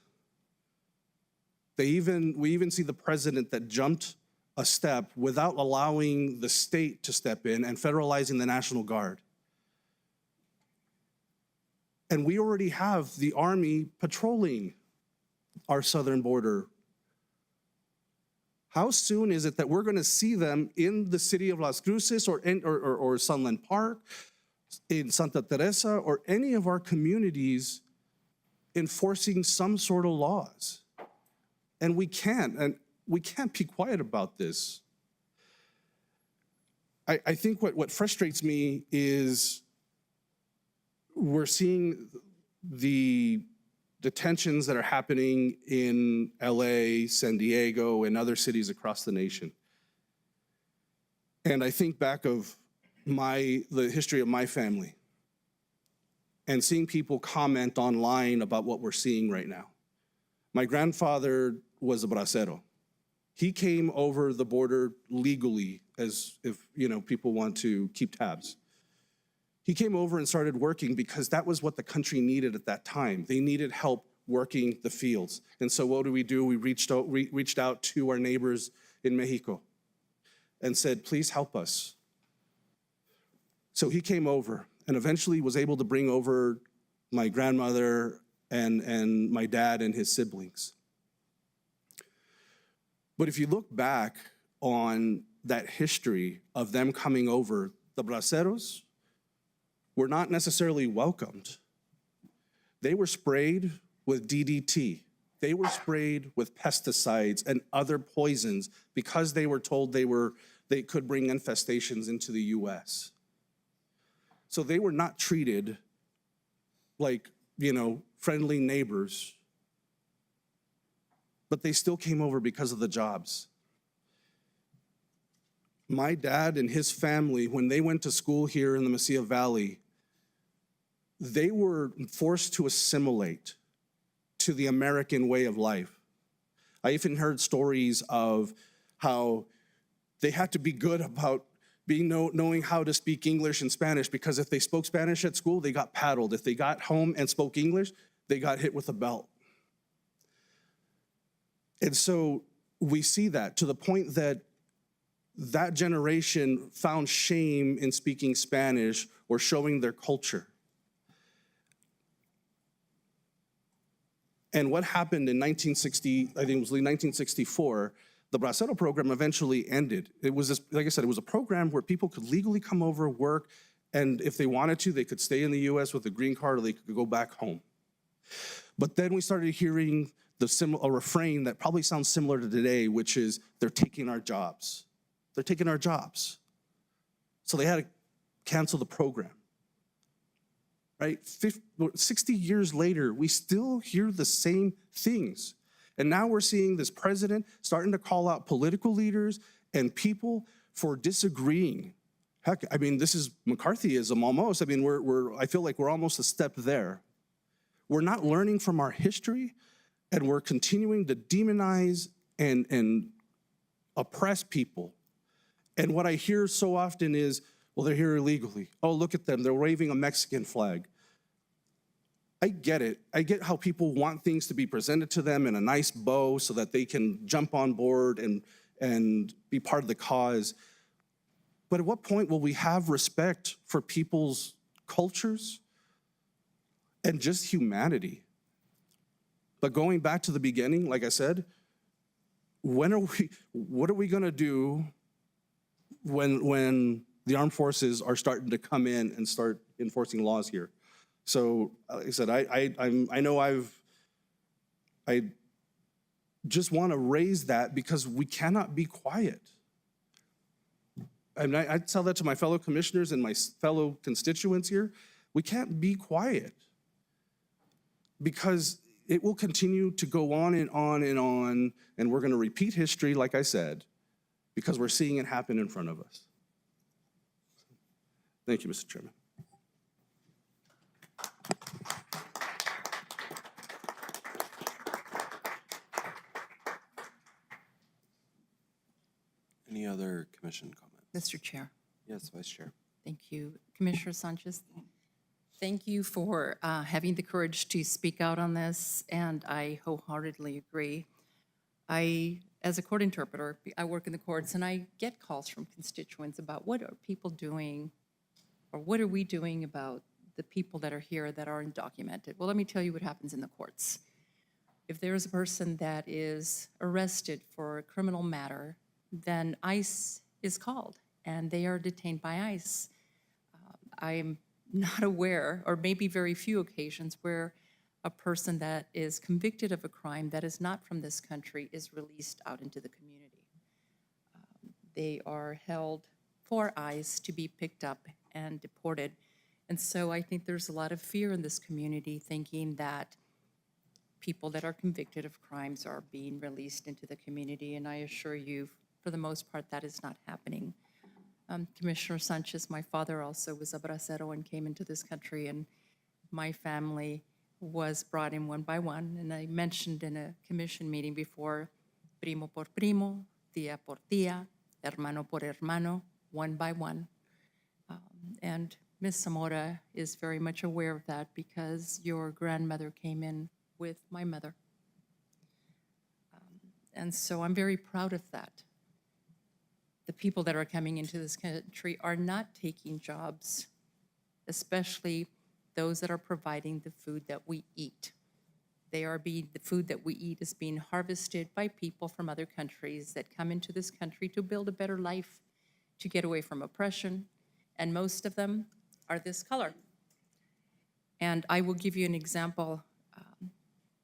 We even see the president that jumped a step without allowing the state to step in and federalizing the National Guard. And we already have the Army patrolling our southern border. How soon is it that we're going to see them in the city of Las Cruces or Sunland Park, in Santa Teresa, or any of our communities enforcing some sort of laws? And we can't be quiet about this. I think what frustrates me is we're seeing the detentions that are happening in LA, San Diego, and other cities across the nation. And I think back of the history of my family and seeing people comment online about what we're seeing right now. My grandfather was a bracero. He came over the border legally, as if, people want to keep tabs. He came over and started working because that was what the country needed at that time. They needed help working the fields. And so what do? We reached out to our neighbors in Mexico and said, please help us. So he came over and eventually was able to bring over my grandmother and my dad and his siblings. But if you look back on that history of them coming over, the braceros were not necessarily welcomed. They were sprayed with DDT. They were sprayed with pesticides and other poisons because they were told they could bring infestations into the US. So they were not treated like, friendly neighbors, but they still came over because of the jobs. My dad and his family, when they went to school here in the Mesilla Valley, they were forced to assimilate to the American way of life. I even heard stories of how they had to be good about knowing how to speak English and Spanish, because if they spoke Spanish at school, they got paddled. If they got home and spoke English, they got hit with a belt. And so we see that to the point that that generation found shame in speaking Spanish or showing their culture. And what happened in 1960, I think it was 1964, the Bracero program eventually ended. It was, like I said, it was a program where people could legally come over, work, and if they wanted to, they could stay in the US with a green card or they could go back home. But then we started hearing a refrain that probably sounds similar to today, which is, they're taking our jobs. They're taking our jobs. So they had to cancel the program. Right? 60 years later, we still hear the same things. And now we're seeing this president starting to call out political leaders and people for disagreeing. Heck, I mean, this is McCarthyism almost. I mean, I feel like we're almost a step there. We're not learning from our history, and we're continuing to demonize and oppress people. And what I hear so often is, well, they're here illegally. Oh, look at them, they're waving a Mexican flag. I get it. I get how people want things to be presented to them in a nice bow so that they can jump on board and be part of the cause. But at what point will we have respect for people's cultures and just humanity? But going back to the beginning, like I said, what are we gonna do when the armed forces are starting to come in and start enforcing laws here? So, like I said, I know I just want to raise that because we cannot be quiet. I mean, I tell that to my fellow commissioners and my fellow constituents here. We can't be quiet because it will continue to go on and on and on, and we're going to repeat history, like I said, because we're seeing it happen in front of us. Thank you, Mr. Chairman. Any other commission comments? Mr. Chair. Yes, Vice Chair. Thank you. Commissioner Sanchez, thank you for having the courage to speak out on this, and I wholeheartedly agree. As a court interpreter, I work in the courts, and I get calls from constituents about what are people doing, or what are we doing about the people that are here that are undocumented. Well, let me tell you what happens in the courts. If there is a person that is arrested for a criminal matter, then ICE is called, and they are detained by ICE. I'm not aware, or maybe very few occasions, where a person that is convicted of a crime that is not from this country is released out into the community. They are held for ICE to be picked up and deported. And so I think there's a lot of fear in this community, thinking that people that are convicted of crimes are being released into the community. And I assure you, for the most part, that is not happening. Commissioner Sanchez, my father also was a bracero and came into this country, and my family was brought in one by one. And I mentioned in a commission meeting before, primo por primo, tía por tía, hermano por hermano, one by one. And Ms. Zamora is very much aware of that because your grandmother came in with my mother. And so I'm very proud of that. The people that are coming into this country are not taking jobs, especially those that are providing the food that we eat. the food that we eat is being harvested by people from other countries that come into this country to build a better life, to get away from oppression, and most of them are this color. And I will give you an example,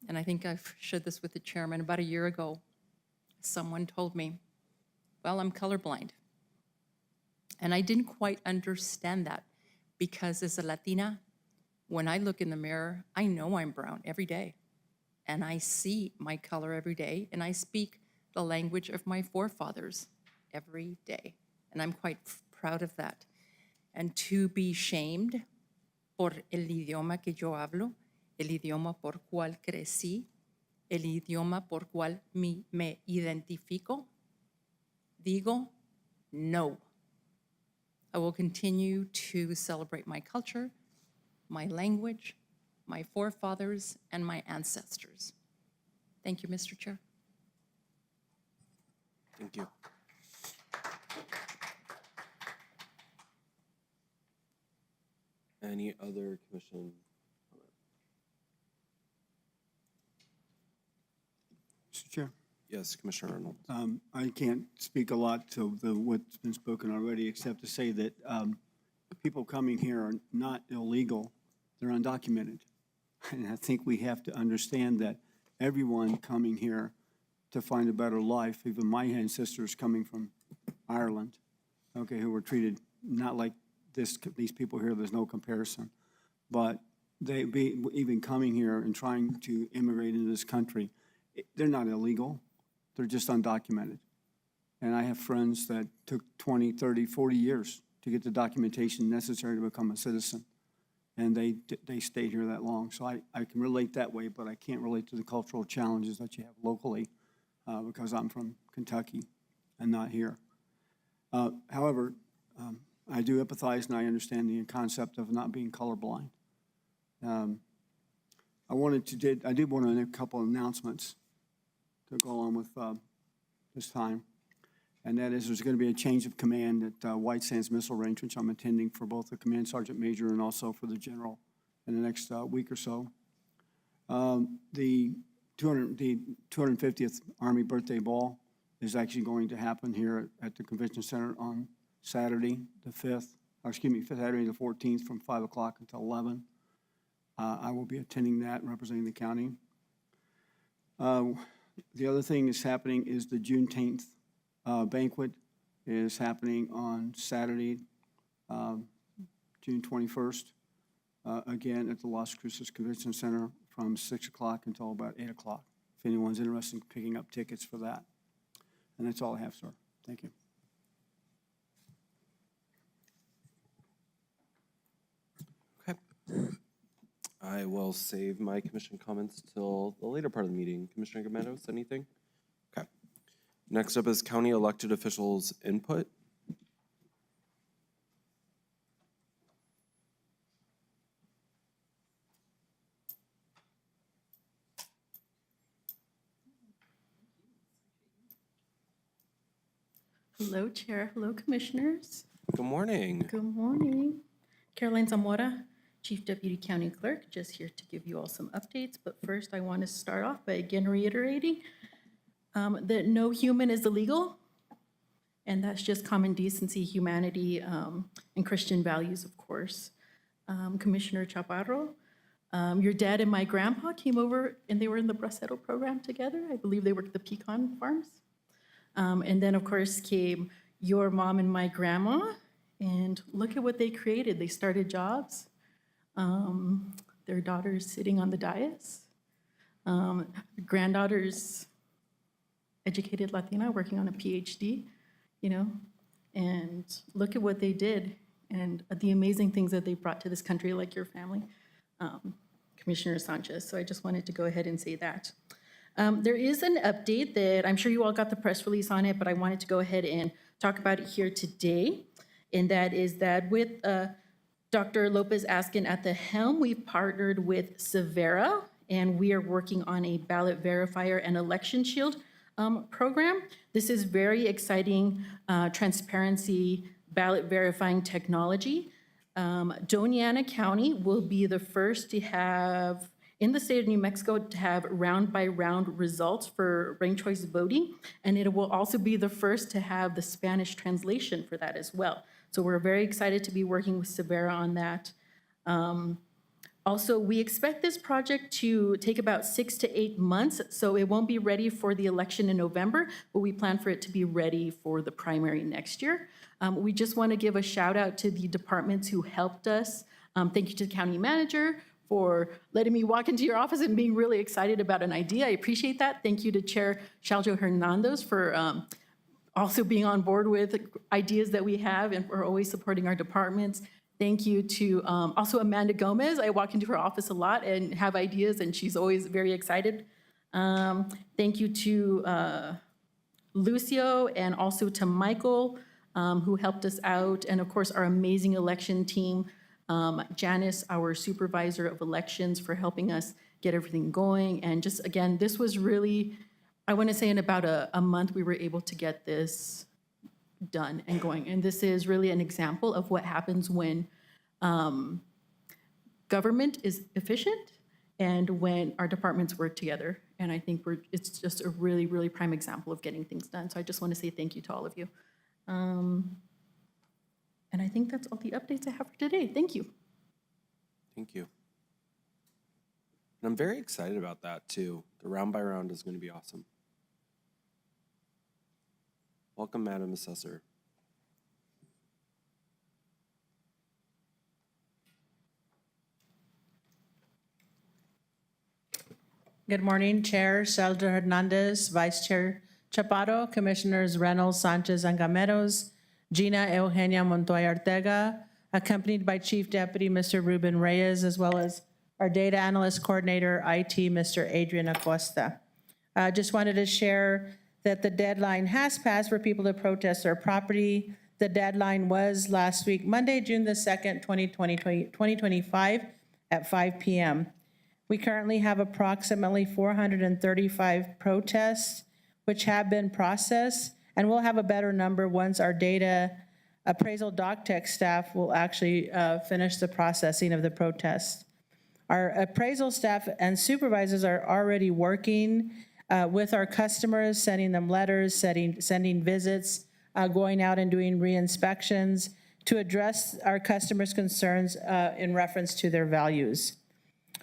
and I think I've shared this with the chairman. About a year ago, someone told me, well, I'm colorblind. And I didn't quite understand that because as a Latina, when I look in the mirror, I know I'm brown every day. And I see my color every day, and I speak the language of my forefathers every day. And I'm quite proud of that. And to be shamed por el idioma que yo hablo, el idioma por cual crecí, el idioma por cual me identifico, digo, no. I will continue to celebrate my culture, my language, my forefathers, and my ancestors. Thank you, Mr. Chair. Thank you. Any other commission? Mr. Chair. Yes, Commissioner Arnold. I can't speak a lot to what's been spoken already, except to say that people coming here are not illegal, they're undocumented. And I think we have to understand that everyone coming here to find a better life, even my ancestors coming from Ireland, okay, who were treated not like these people here, there's no comparison. But even coming here and trying to immigrate into this country, they're not illegal. They're just undocumented. And I have friends that took 20, 30, 40 years to get the documentation necessary to become a citizen. And they stayed here that long. So I can relate that way, but I can't relate to the cultural challenges that you have locally because I'm from Kentucky and not here. However, I do empathize and I understand the concept of not being colorblind. I did want to make a couple of announcements to go along with this time. And that is there's going to be a change of command at White Sands Missile Range, which I'm attending for both the Command Sergeant Major and also for the General in the next week or so. The 250th Army Birthday Ball is actually going to happen here at the Convention Center on Saturday, Saturday the 14th from 5 o'clock until 11. I will be attending that and representing the county. The other thing that's happening is the Juneteenth banquet is happening on Saturday, June 21st, again at the Las Cruces Convention Center from 6 o'clock until about 8 o'clock, if anyone's interested in picking up tickets for that. And that's all I have, sir. Thank you. Okay. I will save my commission comments till the later part of the meeting. Commissioner Gomeros, anything? Okay. Next up is county elected officials' input. Hello, Chair. Hello, Commissioners. Good morning. Good morning. Caroline Zamora, Chief Deputy County Clerk, just here to give you all some updates. But first, I want to start off by again reiterating that no human is illegal, and that's just common decency, humanity, and Christian values, of course. Commissioner Chaparro, your dad and my grandpa came over, and they were in the Bracero program together. I believe they worked at the pecan farms. And then, of course, came your mom and my grandma, and look at what they created. They started jobs. Their daughter's sitting on the dais. Granddaughter's educated Latina working on a PhD, you know, and look at what they did and the amazing things that they brought to this country, like your family, Commissioner Sanchez. So I just wanted to go ahead and say that. There is an update that I'm sure you all got the press release on it, but I wanted to go ahead and talk about it here today. And that is that with Dr. Lopez Askin at the helm, we've partnered with Severa, and we are working on a ballot verifier and election shield program. This is very exciting transparency ballot verifying technology. Doña County will be the first to have in the state of New Mexico to have round-by-round results for ranked choice voting, and it will also be the first to have the Spanish translation for that as well. So we're very excited to be working with Severa on that. Also, we expect this project to take about 6 to 8 months, so it won't be ready for the election in November, but we plan for it to be ready for the primary next year. We just want to give a shout out to the departments who helped us. Thank you to the county manager for letting me walk into your office and being really excited about an idea. I appreciate that. Thank you to Chair Shaljo Hernandez for also being on board with ideas that we have and for always supporting our departments. Thank you to also Amanda Gomez. I walk into her office a lot and have ideas, and she's always very excited. Thank you to Lucio and also to Michael, who helped us out, and of course our amazing election team, Janice, our supervisor of elections, for helping us get everything going. And just again, this was really, I want to say in about a month we were able to get this done and going. And this is really an example of what happens when government is efficient and when our departments work together. And I think it's just a really, really prime example of getting things done. So I just want to say thank you to all of you. And I think that's all the updates I have for today. Thank you. Thank you. And I'm very excited about that too. The round by round is going to be awesome. Welcome, Madam Assessor. Good morning, Chair Shelter Hernandez, Vice Chair Chaparro, Commissioners Reynolds, Sanchez, and Gameros, Gina Eugenia Montoya Ortega, accompanied by Chief Deputy Mr. Ruben Reyes, as well as our Data Analyst Coordinator, IT, Mr. Adrian Acosta. Just wanted to share that the deadline has passed for people to protest their property. The deadline was last week, Monday, June the 2nd, 2025 at 5 p.m. We currently have approximately 435 protests which have been processed, and we'll have a better number once our data appraisal doc tech staff will actually finish the processing of the protest. Our appraisal staff and supervisors are already working with our customers, sending them letters, sending visits, going out and doing re-inspections to address our customers' concerns in reference to their values.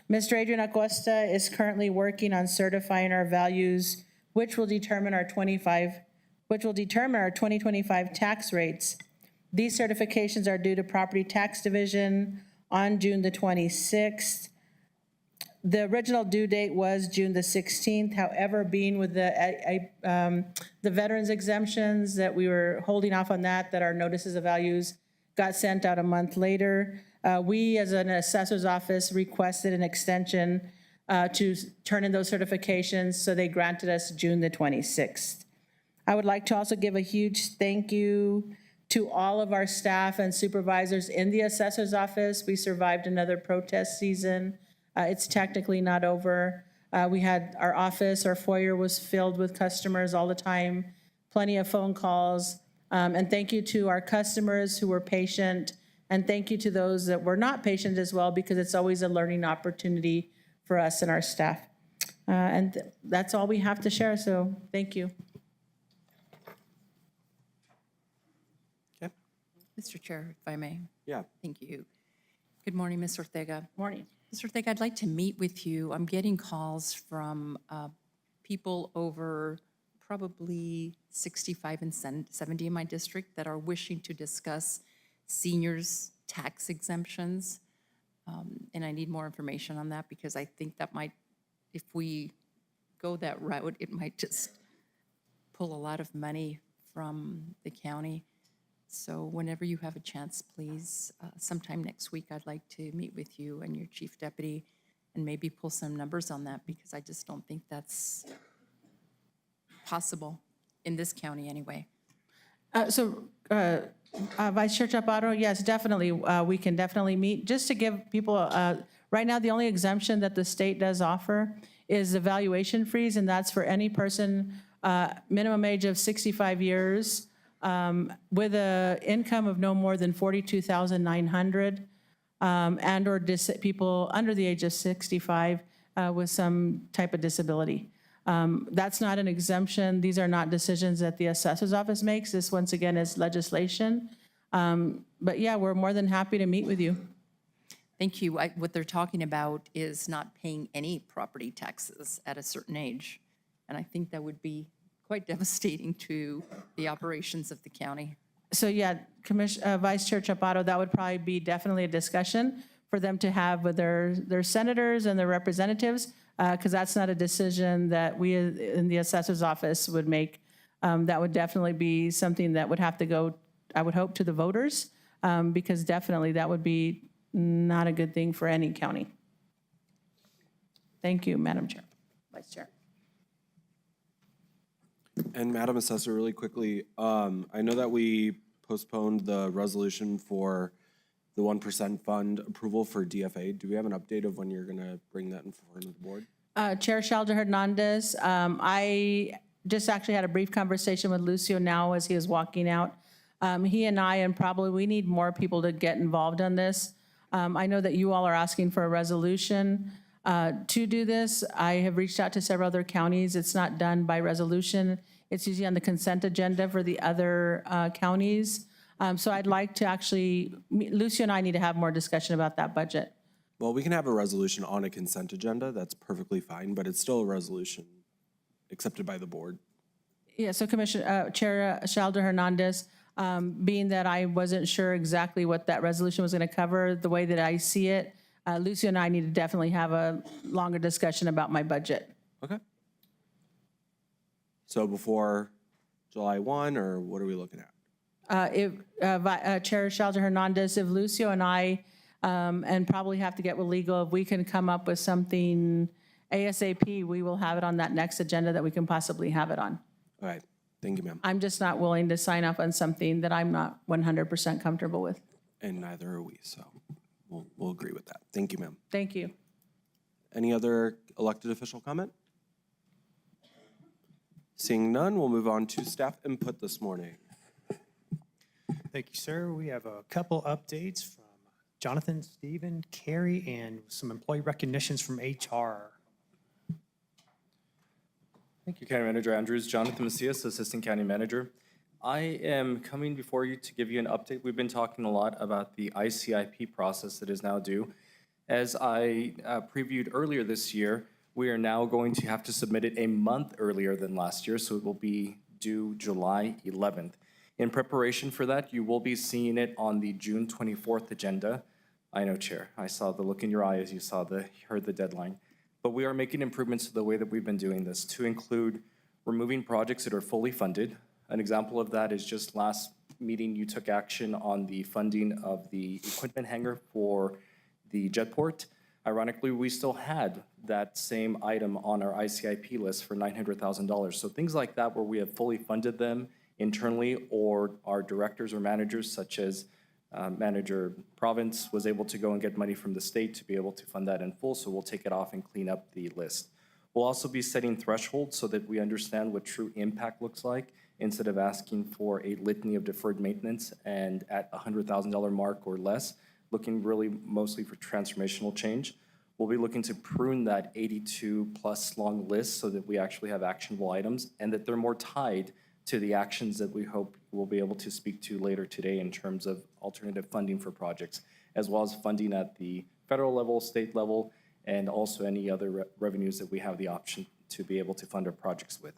Mr. Adrian Acosta is currently working on certifying our values, which will determine our 2025 tax rates. These certifications are due to Property Tax Division on June the 26th. The original due date was June the 16th. However, being with the veterans exemptions that we were holding off on that our notices of values got sent out a month later. We, as an assessor's office, requested an extension to turn in those certifications, so they granted us June the 26th. I would like to also give a huge thank you to all of our staff and supervisors in the assessor's office. We survived another protest season. It's technically not over. We had our office, our foyer was filled with customers all the time, plenty of phone calls. And thank you to our customers who were patient, and thank you to those that were not patient as well, because it's always a learning opportunity for us and our staff. And that's all we have to share, so thank you. Okay. Mr. Chair, if I may. Yeah. Thank you. Good morning, Ms. Ortega. Morning. Mr. Ortega, I'd like to meet with you. I'm getting calls from people over probably 65 and 70 in my district that are wishing to discuss seniors' tax exemptions. And I need more information on that, because I think that might, if we go that route, it might just pull a lot of money from the county. So whenever you have a chance, please, sometime next week, I'd like to meet with you and your chief deputy and maybe pull some numbers on that, because I just don't think that's possible in this county anyway. Vice Chair Chaparro, yes, definitely, we can definitely meet. Just to give people, right now, the only exemption that the state does offer is the valuation freeze, and that's for any person, minimum age of 65 years, with an income of no more than $42,900, and or people under the age of 65. with some type of disability. That's not an exemption. These are not decisions that the assessor's office makes. This, once again, is legislation. But yeah, we're more than happy to meet with you. Thank you. What they're talking about is not paying any property taxes at a certain age. And I think that would be quite devastating to the operations of the county. So yeah, Vice Chair Chaparro, that would probably be definitely a discussion for them to have with their senators and their representatives, because that's not a decision that we in the assessor's office would make. That would definitely be something that would have to go, I would hope, to the voters, because definitely that would be not a good thing for any county. Thank you, Madam Chair, Vice Chair. And Madam Assessor, really quickly, I know that we postponed the resolution for the 1% fund approval for DFA. Do we have an update of when you're going to bring that in front of the board? Chair Shalder Hernandez, I just actually had a brief conversation with Lucio now as he was walking out. He and I, and probably we need more people to get involved on this. I know that you all are asking for a resolution to do this. I have reached out to several other counties. It's not done by resolution. It's usually on the consent agenda for the other counties. So I'd like to actually, Lucio and I need to have more discussion about that budget. Well, we can have a resolution on a consent agenda. That's perfectly fine, but it's still a resolution accepted by the board. Yeah, so Chair Shalder Hernandez, being that I wasn't sure exactly what that resolution was going to cover, the way that I see it, Lucio and I need to definitely have a longer discussion about my budget. Okay. So before July 1, or what are we looking at? Chair Shalder Hernandez, if Lucio and I, and probably have to get with legal, if we can come up with something ASAP, we will have it on that next agenda that we can possibly have it on. All right. Thank you, ma'am. I'm just not willing to sign up on something that I'm not 100% comfortable with. And neither are we, so we'll agree with that. Thank you, ma'am. Thank you. Any other elected official comment? Seeing none, we'll move on to staff input this morning. Thank you, sir. We have a couple updates from Jonathan, Stephen, Carrie, and some employee recognitions from HR. Thank you, County Manager Andrews. Jonathan Macias, Assistant County Manager. I am coming before you to give you an update. We've been talking a lot about the ICIP process that is now due. As I previewed earlier this year, we are now going to have to submit it a month earlier than last year, so it will be due July 11th. In preparation for that, you will be seeing it on the June 24th agenda. I know, Chair, I saw the look in your eye as you heard the deadline. But we are making improvements to the way that we've been doing this to include removing projects that are fully funded. An example of that is just last meeting, you took action on the funding of the equipment hangar for the jetport. Ironically, we still had that same item on our ICIP list for $900,000. So things like that where we have fully funded them internally, or our directors or managers, such as Manager Province was able to go and get money from the state to be able to fund that in full, so we'll take it off and clean up the list. We'll also be setting thresholds so that we understand what true impact looks like, instead of asking for a litany of deferred maintenance and at $100,000 mark or less, looking really mostly for transformational change. We'll be looking to prune that 82+ long list so that we actually have actionable items and that they're more tied to the actions that we hope we'll be able to speak to later today in terms of alternative funding for projects, as well as funding at the federal level, state level, and also any other revenues that we have the option to be able to fund our projects with.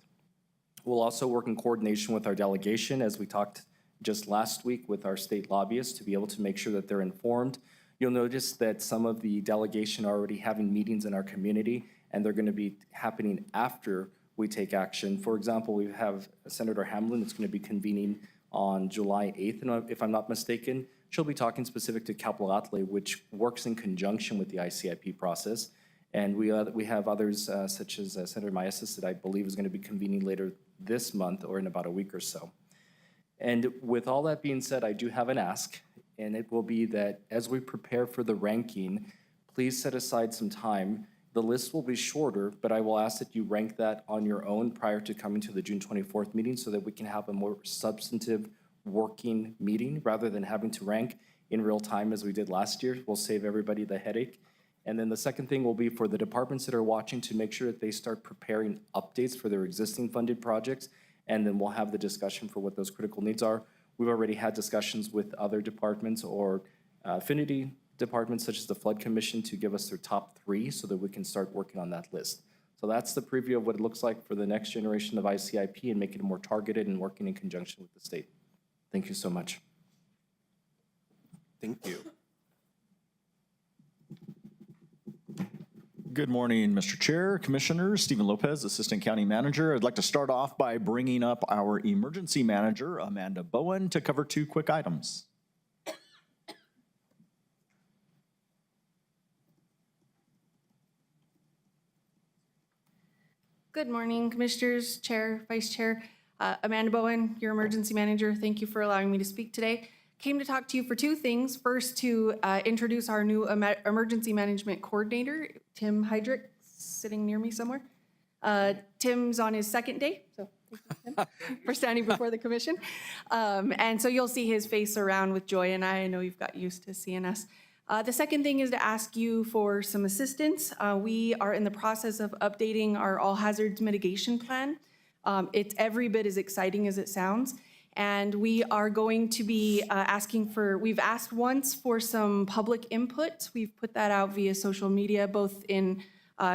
We'll also work in coordination with our delegation, as we talked just last week with our state lobbyists, to be able to make sure that they're informed. You'll notice that some of the delegation are already having meetings in our community, and they're going to be happening after we take action. For example, we have Senator Hamlin that's going to be convening on July 8th, and if I'm not mistaken, she'll be talking specific to Capulatle, which works in conjunction with the ICIP process. And we have others such as Senator Maestas that I believe is going to be convening later this month or in about a week or so. And with all that being said, I do have an ask, and it will be that as we prepare for the ranking, please set aside some time. The list will be shorter, but I will ask that you rank that on your own prior to coming to the June 24th meeting so that we can have a more substantive working meeting rather than having to rank in real time as we did last year. We'll save everybody the headache. And then the second thing will be for the departments that are watching to make sure that they start preparing updates for their existing funded projects. And then we'll have the discussion for what those critical needs are. We've already had discussions with other departments or affinity departments such as the Flood Commission to give us their top 3 so that we can start working on that list. So that's the preview of what it looks like for the next generation of ICIP and make it more targeted and working in conjunction with the state. Thank you so much. Thank you. Good morning, Mr. Chair, Commissioners. Stephen Lopez, Assistant County Manager. I'd like to start off by bringing up our Emergency Manager, Amanda Bowen, to cover 2 quick items. Good morning, Commissioners, Chair, Vice Chair. Amanda Bowen, your Emergency Manager. Thank you for allowing me to speak today. Came to talk to you for 2 things. First, to introduce our new Emergency Management Coordinator, Tim Heydrich, sitting near me somewhere. Tim's on his 2nd day, so thank you, Tim, for standing before the Commission. And so you'll see his face around with Joy and I know you've got used to seeing us. The second thing is to ask you for some assistance. We are in the process of updating our all hazards mitigation plan. It's every bit as exciting as it sounds. And we are going to be we've asked once for some public input. We've put that out via social media, both in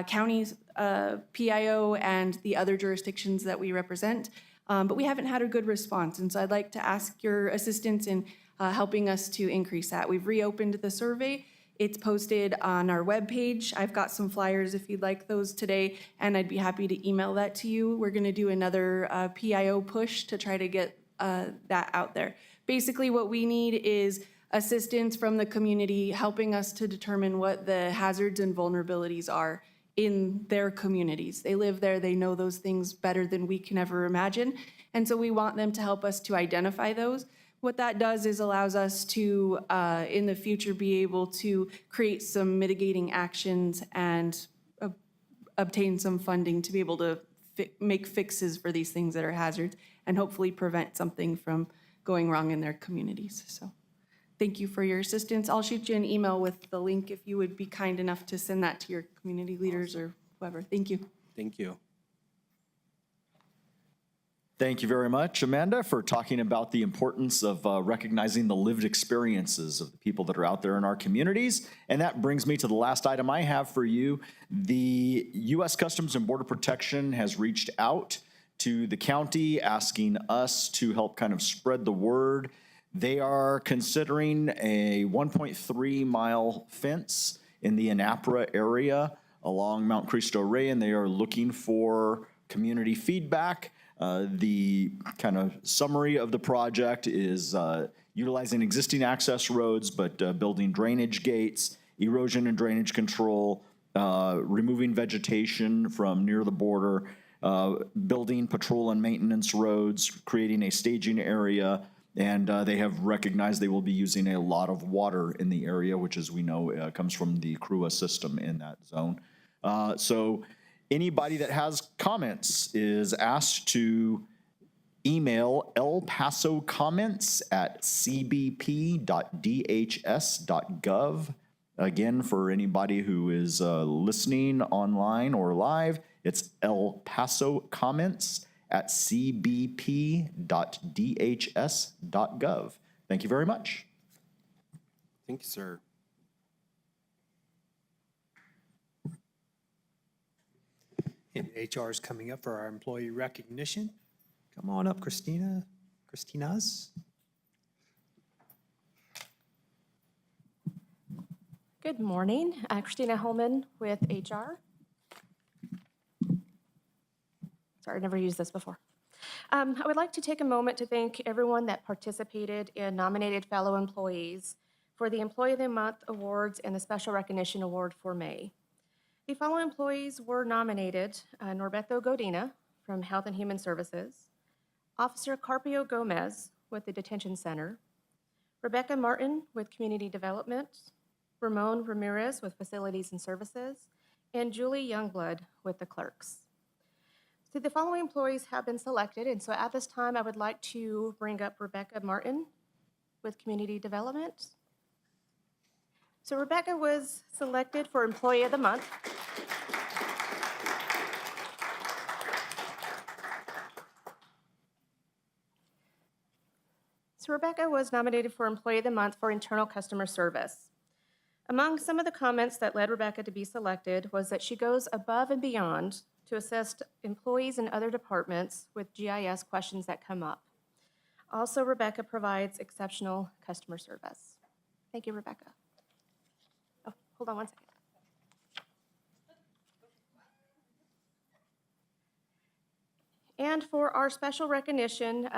counties, PIO, and the other jurisdictions that we represent. But we haven't had a good response. And so I'd like to ask your assistance in helping us to increase that. We've reopened the survey. It's posted on our webpage. I've got some flyers if you'd like those today, and I'd be happy to email that to you. We're going to do another PIO push to try to get that out there. Basically, what we need is assistance from the community helping us to determine what the hazards and vulnerabilities are in their communities. They live there, they know those things better than we can ever imagine. And so we want them to help us to identify those. What that does is allows us to, in the future, be able to create some mitigating actions and obtain some funding to be able to make fixes for these things that are hazards and hopefully prevent something from going wrong in their communities. So thank you for your assistance. I'll shoot you an email with the link if you would be kind enough to send that to your community leaders or whoever. Thank you. Thank you. Thank you very much, Amanda, for talking about the importance of recognizing the lived experiences of the people that are out there in our communities. And that brings me to the last item I have for you. The U.S. Customs and Border Protection has reached out to the county asking us to help kind of spread the word. They are considering a 1.3-mile fence in the Anapra area along Mount Cristo Rey, and they are looking for community feedback. The kind of summary of the project is utilizing existing access roads, but building drainage gates, erosion and drainage control, removing vegetation from near the border, building patrol and maintenance roads, creating a staging area, and they have recognized they will be using a lot of water in the area, which, as we know, comes from the CRUA system in that zone. So anybody that has comments is asked to email elpasocomments@cbp.dhs.gov. Again, for anybody who is listening online or live, it's elpasocomments@cbp.dhs.gov. Thank you very much. Thank you, sir. And HR is coming up for our employee recognition. Come on up, Christina's. Good morning. Christina Holman with HR. Sorry, I never used this before. I would like to take a moment to thank everyone that participated in nominated fellow employees for the Employee of the Month Awards and the Special Recognition Award for May. The following employees were nominated: Norberto Godina from Health and Human Services, Officer Carpio Gomez with the Detention Center, Rebecca Martin with Community Development, Ramon Ramirez with Facilities and Services, and Julie Youngblood with the Clerks. So the following employees have been selected, and so at this time I would like to bring up Rebecca Martin with Community Development. So Rebecca was selected for Employee of the Month. So Rebecca was nominated for Employee of the Month for internal customer service. Among some of the comments that led Rebecca to be selected was that she goes above and beyond to assist employees in other departments with GIS questions that come up. Also, Rebecca provides exceptional customer service. Thank you, Rebecca. Oh, hold on one second. And for our special recognition,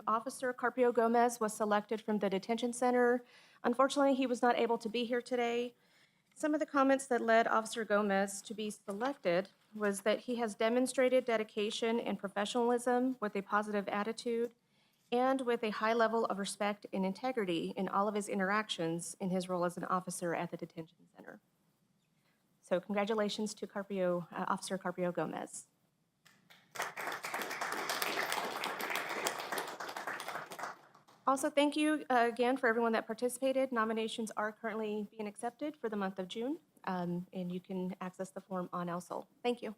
Officer Carpio Gomez was selected from the detention center. Unfortunately, he was not able to be here today. Some of the comments that led Officer Gomez to be selected was that he has demonstrated dedication and professionalism with a positive attitude and with a high level of respect and integrity in all of his interactions in his role as an officer at the detention center. So congratulations to Officer Carpio Gomez. Also, thank you again for everyone that participated. Nominations are currently being accepted for the month of June, and you can access the form on ELSOL. Thank you.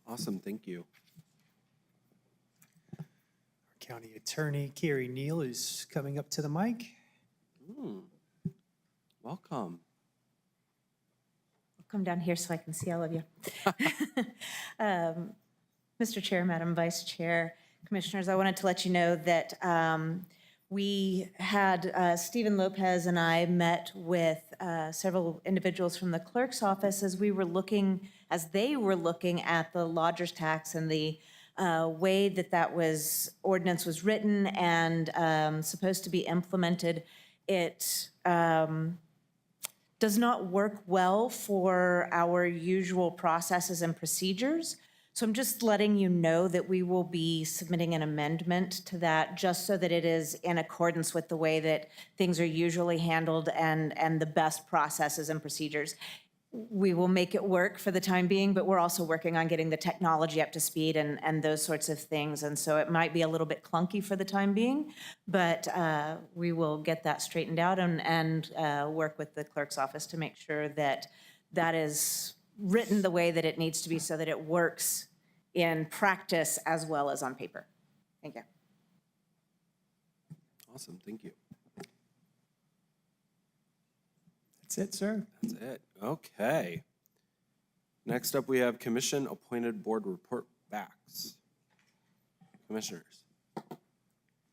Awesome, thank you. Our County Attorney Carrie Neal is coming up to the mic. Welcome. Come down here so I can see all of you. Mr. Chair, Madam Vice Chair, Commissioners, I wanted to let you know that we had, Stephen Lopez and I met with several individuals from the clerk's office as they were looking at the lodger's tax and the way that ordinance was written and supposed to be implemented. It does not work well for our usual processes and procedures. So I'm just letting you know that we will be submitting an amendment to that just so that it is in accordance with the way that things are usually handled and the best processes and procedures. We will make it work for the time being, but we're also working on getting the technology up to speed and those sorts of things. And so it might be a little bit clunky for the time being, but we will get that straightened out and work with the clerk's office to make sure that that is written the way that it needs to be so that it works in practice as well as on paper. Thank you. Awesome, thank you. That's it, sir. That's it. Okay. Next up, we have Commission Appointed Board Report backs. Commissioners.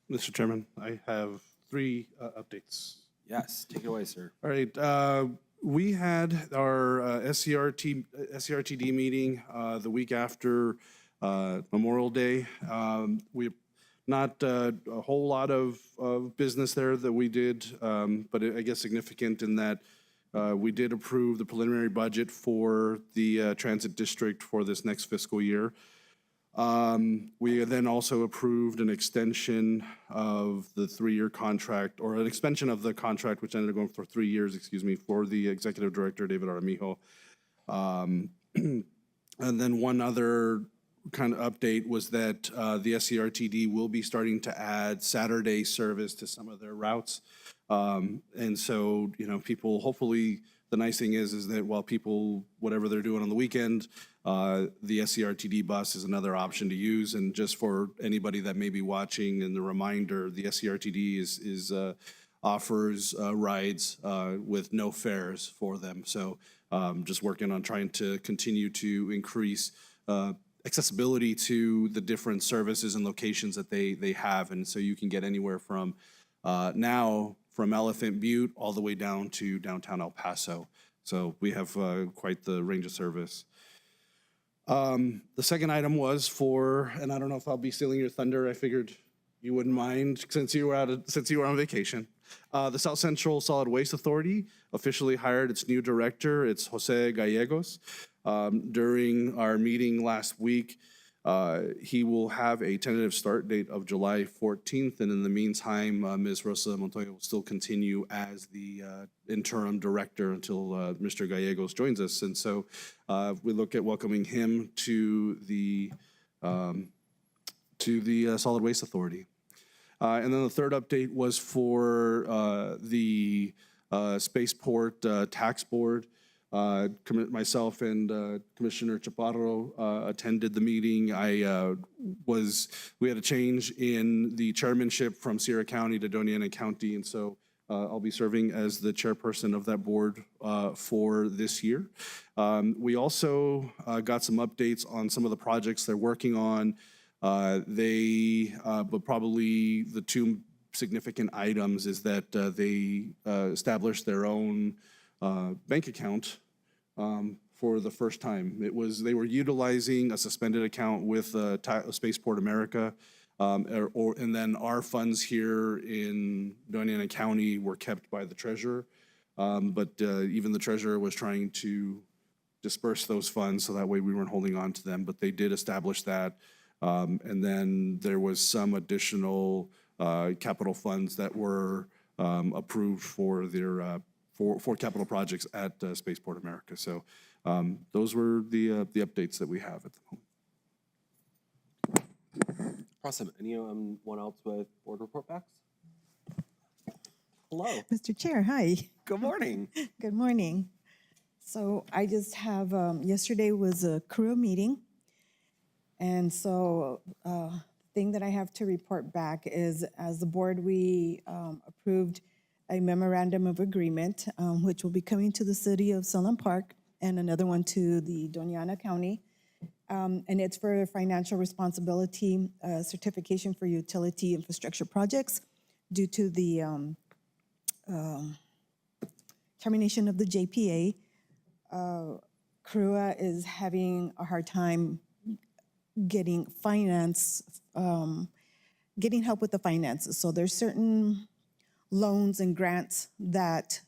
Mr. Chairman, I have 3 updates. Yes, take it away, sir. All right. We had our SCRTD meeting the week after Memorial Day. We not a whole lot of business there that we did, but I guess significant in that we did approve the preliminary budget for the transit district for this next fiscal year. We then also approved an extension of the 3-year contract, or an extension of the contract, which ended up going for 3 years, for the executive director, David Aramijo. And then one other kind of update was that the SCRTD will be starting to add Saturday service to some of their routes. And so, people, hopefully, the nice thing is that while people, whatever they're doing on the weekend, the SCRTD bus is another option to use. And just for anybody that may be watching, and the reminder, the SCRTD offers rides with no fares for them. So just working on trying to continue to increase accessibility to the different services and locations that they have. And so you can get anywhere from now from Elephant Butte all the way down to downtown El Paso. So we have quite the range of service. The second item was and I don't know if I'll be stealing your thunder, I figured you wouldn't mind since you were on vacation. The South Central Solid Waste Authority officially hired its new director. It's Jose Gallegos. During our meeting last week, he will have a tentative start date of July 14th. And in the meantime, Ms. Rosa Montoya will still continue as the interim director until Mr. Gallegos joins us. And so we look at welcoming him to the Solid Waste Authority. And then the third update was for the Spaceport Tax Board. Myself and Commissioner Chaparro attended the meeting. We had a change in the chairmanship from Sierra County to Doña County, and so I'll be serving as the chairperson of that board for this year. We also got some updates on some of the projects they're working on. But probably the two significant items is that they established their own bank account for the first time. They were utilizing a suspended account with Spaceport America, and then our funds here in Doña County were kept by the treasurer. But even the treasurer was trying to disperse those funds so that way we weren't holding on to them. But they did establish that. And then there was some additional capital funds that were approved for their for capital projects at Spaceport America. So those were the updates that we have at the moment. Awesome. Anyone else with board report backs? Hello. Mr. Chair, hi. Good morning. Good morning. So I just have, yesterday was a crew meeting. And so the thing that I have to report back is, as the board, we approved a memorandum of agreement, which will be coming to the city of Sunland Park and another one to the Doña County. And it's for financial responsibility certification for utility infrastructure projects due to the termination of the JPA. CRUA is having a hard time getting getting help with the finances. So there's certain loans and grants that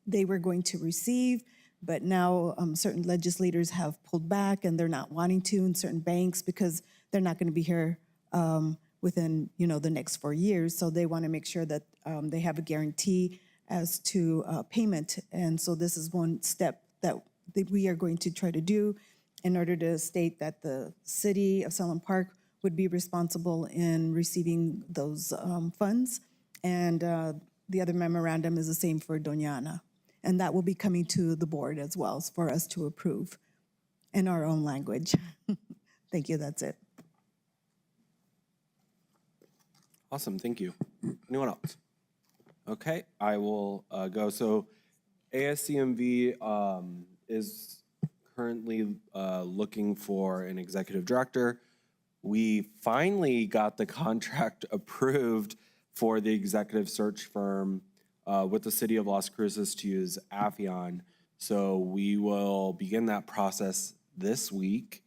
they were going to receive, but now certain legislators have pulled back and they're not wanting to in certain banks because they're not going to be here within, the next 4 years. So they want to make sure that they have a guarantee as to payment. And so this is one step that we are going to try to do in order to state that the city of Sunland Park would be responsible in receiving those funds. And the other memorandum is the same for Doña. And that will be coming to the board as well for us to approve in our own language. Thank you, that's it. Awesome, thank you. Anyone else? Okay, I will go. So ASCMV is currently looking for an executive director. We finally got the contract approved for the executive search firm with the city of Las Cruces to use Affion. So we will begin that process this week,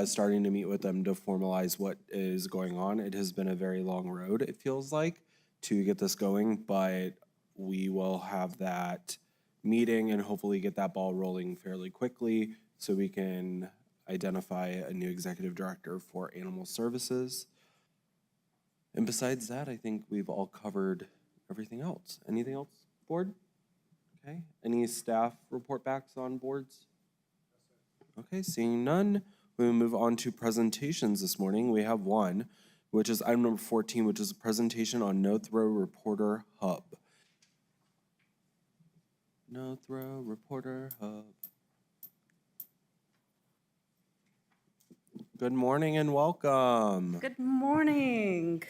starting to meet with them to formalize what is going on. It has been a very long road, it feels like, to get this going, but we will have that meeting and hopefully get that ball rolling fairly quickly so we can identify a new executive director for animal services. And besides that, I think we've all covered everything else. Anything else, board? Okay, any staff report backs on boards? Okay, seeing none, we will move on to presentations this morning. We have one, which is item number 14, which is a presentation on No Throw Reporter Hub. No Throw Reporter Hub. Good morning and welcome. Good morning.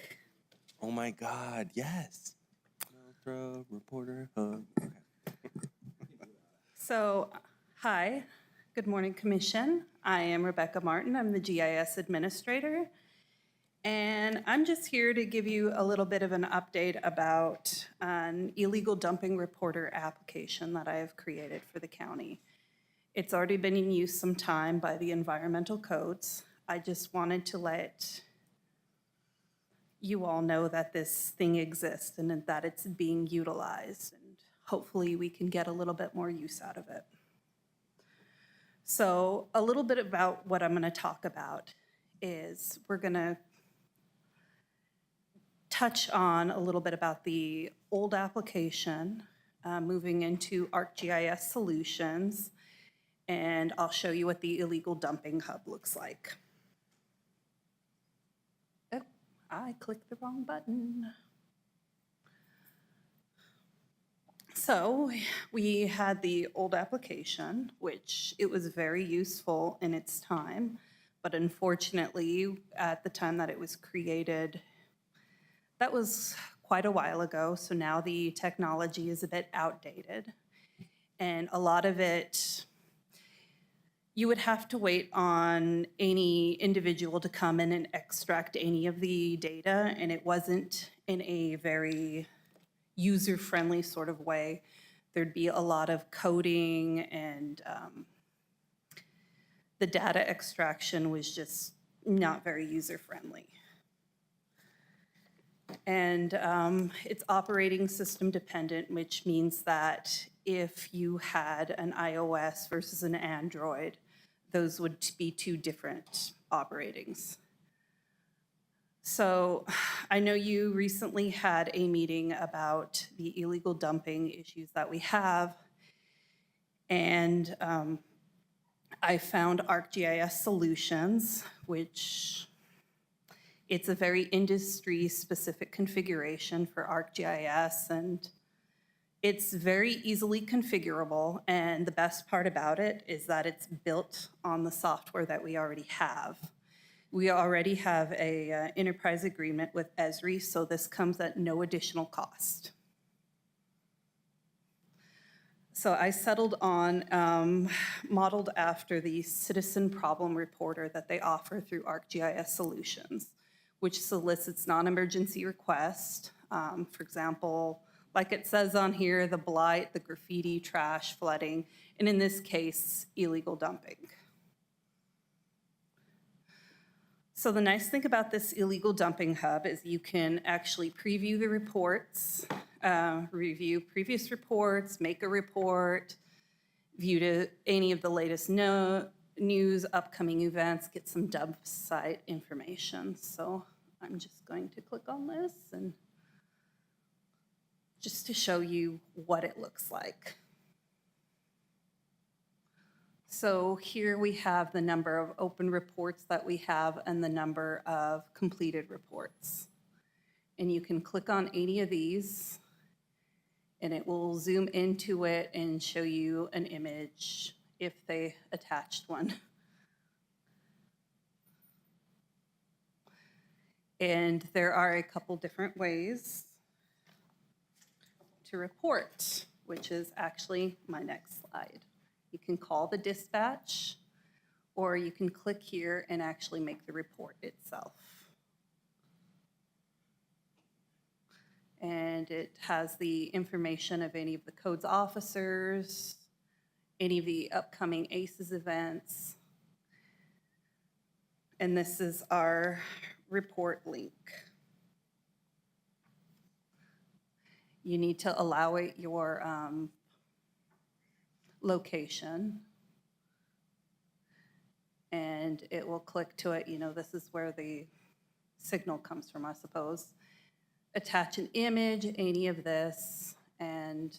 Oh my God, yes. No Throw Reporter Hub. Okay. So, hi, good morning, Commission. I am Rebecca Martin. I'm the GIS Administrator. And I'm just here to give you a little bit of an update about an illegal dumping reporter application that I have created for the county. It's already been in use some time by the environmental codes. I just wanted to let you all know that this thing exists and that it's being utilized. And hopefully we can get a little bit more use out of it. So a little bit about what I'm going to talk about is we're going to touch on a little bit about the old application, moving into ArcGIS Solutions, and I'll show you what the illegal dumping hub looks like. Oh, I clicked the wrong button. So we had the old application, which it was very useful in its time, but unfortunately, at the time that it was created, that was quite a while ago, so now the technology is a bit outdated. And a lot of it, you would have to wait on any individual to come in and extract any of the data, and it wasn't in a very user-friendly sort of way. There'd be a lot of coding, and the data extraction was just not very user-friendly. And it's operating system dependent, which means that if you had an iOS versus an Android, those would be two different operatings. So I know you recently had a meeting about the illegal dumping issues that we have. And I found ArcGIS Solutions, which it's a very industry-specific configuration for ArcGIS, and it's very easily configurable. And the best part about it is that it's built on the software that we already have. We already have a enterprise agreement with Esri, so this comes at no additional cost. So I settled on, modeled after the citizen problem reporter that they offer through ArcGIS Solutions, which solicits non-emergency requests. For example, like it says on here, the blight, the graffiti, trash, flooding, and in this case, illegal dumping. So the nice thing about this illegal dumping hub is you can actually preview the reports, review previous reports, make a report, view to any of the latest news, upcoming events, get some dump site information. So I'm just going to click on this and just to show you what it looks like. So here we have the number of open reports that we have and the number of completed reports. And you can click on any of these and it will zoom into it and show you an image if they attached one. And there are a couple different ways to report, which is actually my next slide. You can call the dispatch, or you can click here and actually make the report itself. And it has the information of any of the codes officers, any of the upcoming ACES events. And this is our report link. You need to allow it your location, and it will click to it. You know, this is where the signal comes from, I suppose. Attach an image, any of this, and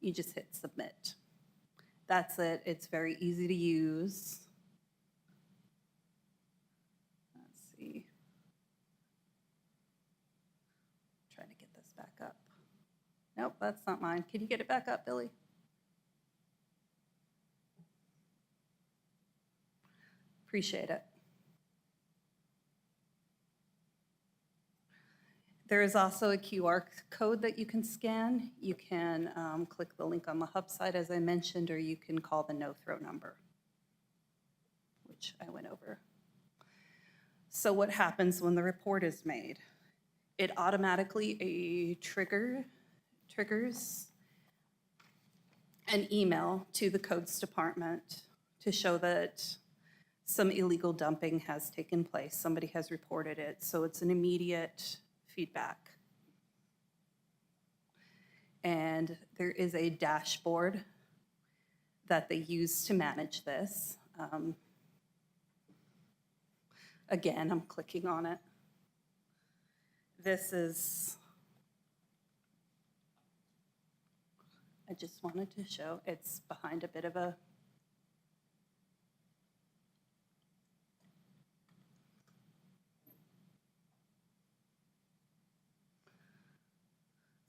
you just hit submit. That's it. It's very easy to use. Let's see. Trying to get this back up. Nope, that's not mine. Can you get it back up, Billy? Appreciate it. There is also a QR code that you can scan. You can click the link on the hub site, as I mentioned, or you can call the no-throw number, which I went over. So what happens when the report is made? It automatically triggers an email to the codes department to show that some illegal dumping has taken place. Somebody has reported it, so it's an immediate feedback. And there is a dashboard that they use to manage this. Again, I'm clicking on it. This is, I just wanted to show, it's behind a bit of a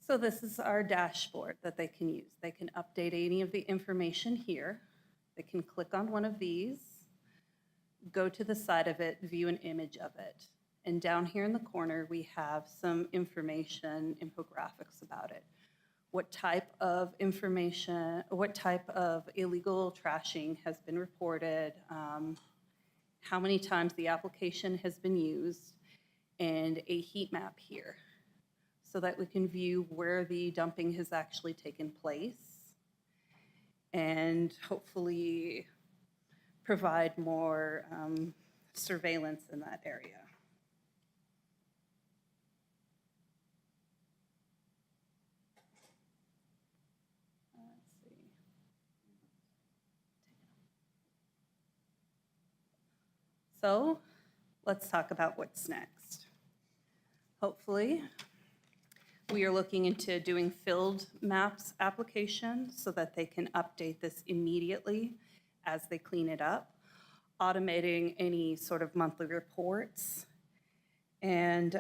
So this is our dashboard that they can use. They can update any of the information here. They can click on one of these, go to the side of it, view an image of it. And down here in the corner, we have some information, infographics about it. What type of information, what type of illegal trashing has been reported, how many times the application has been used, and a heat map here so that we can view where the dumping has actually taken place and hopefully provide more surveillance in that area. So let's talk about what's next. Hopefully, we are looking into doing field maps application so that they can update this immediately as they clean it up, automating any sort of monthly reports, and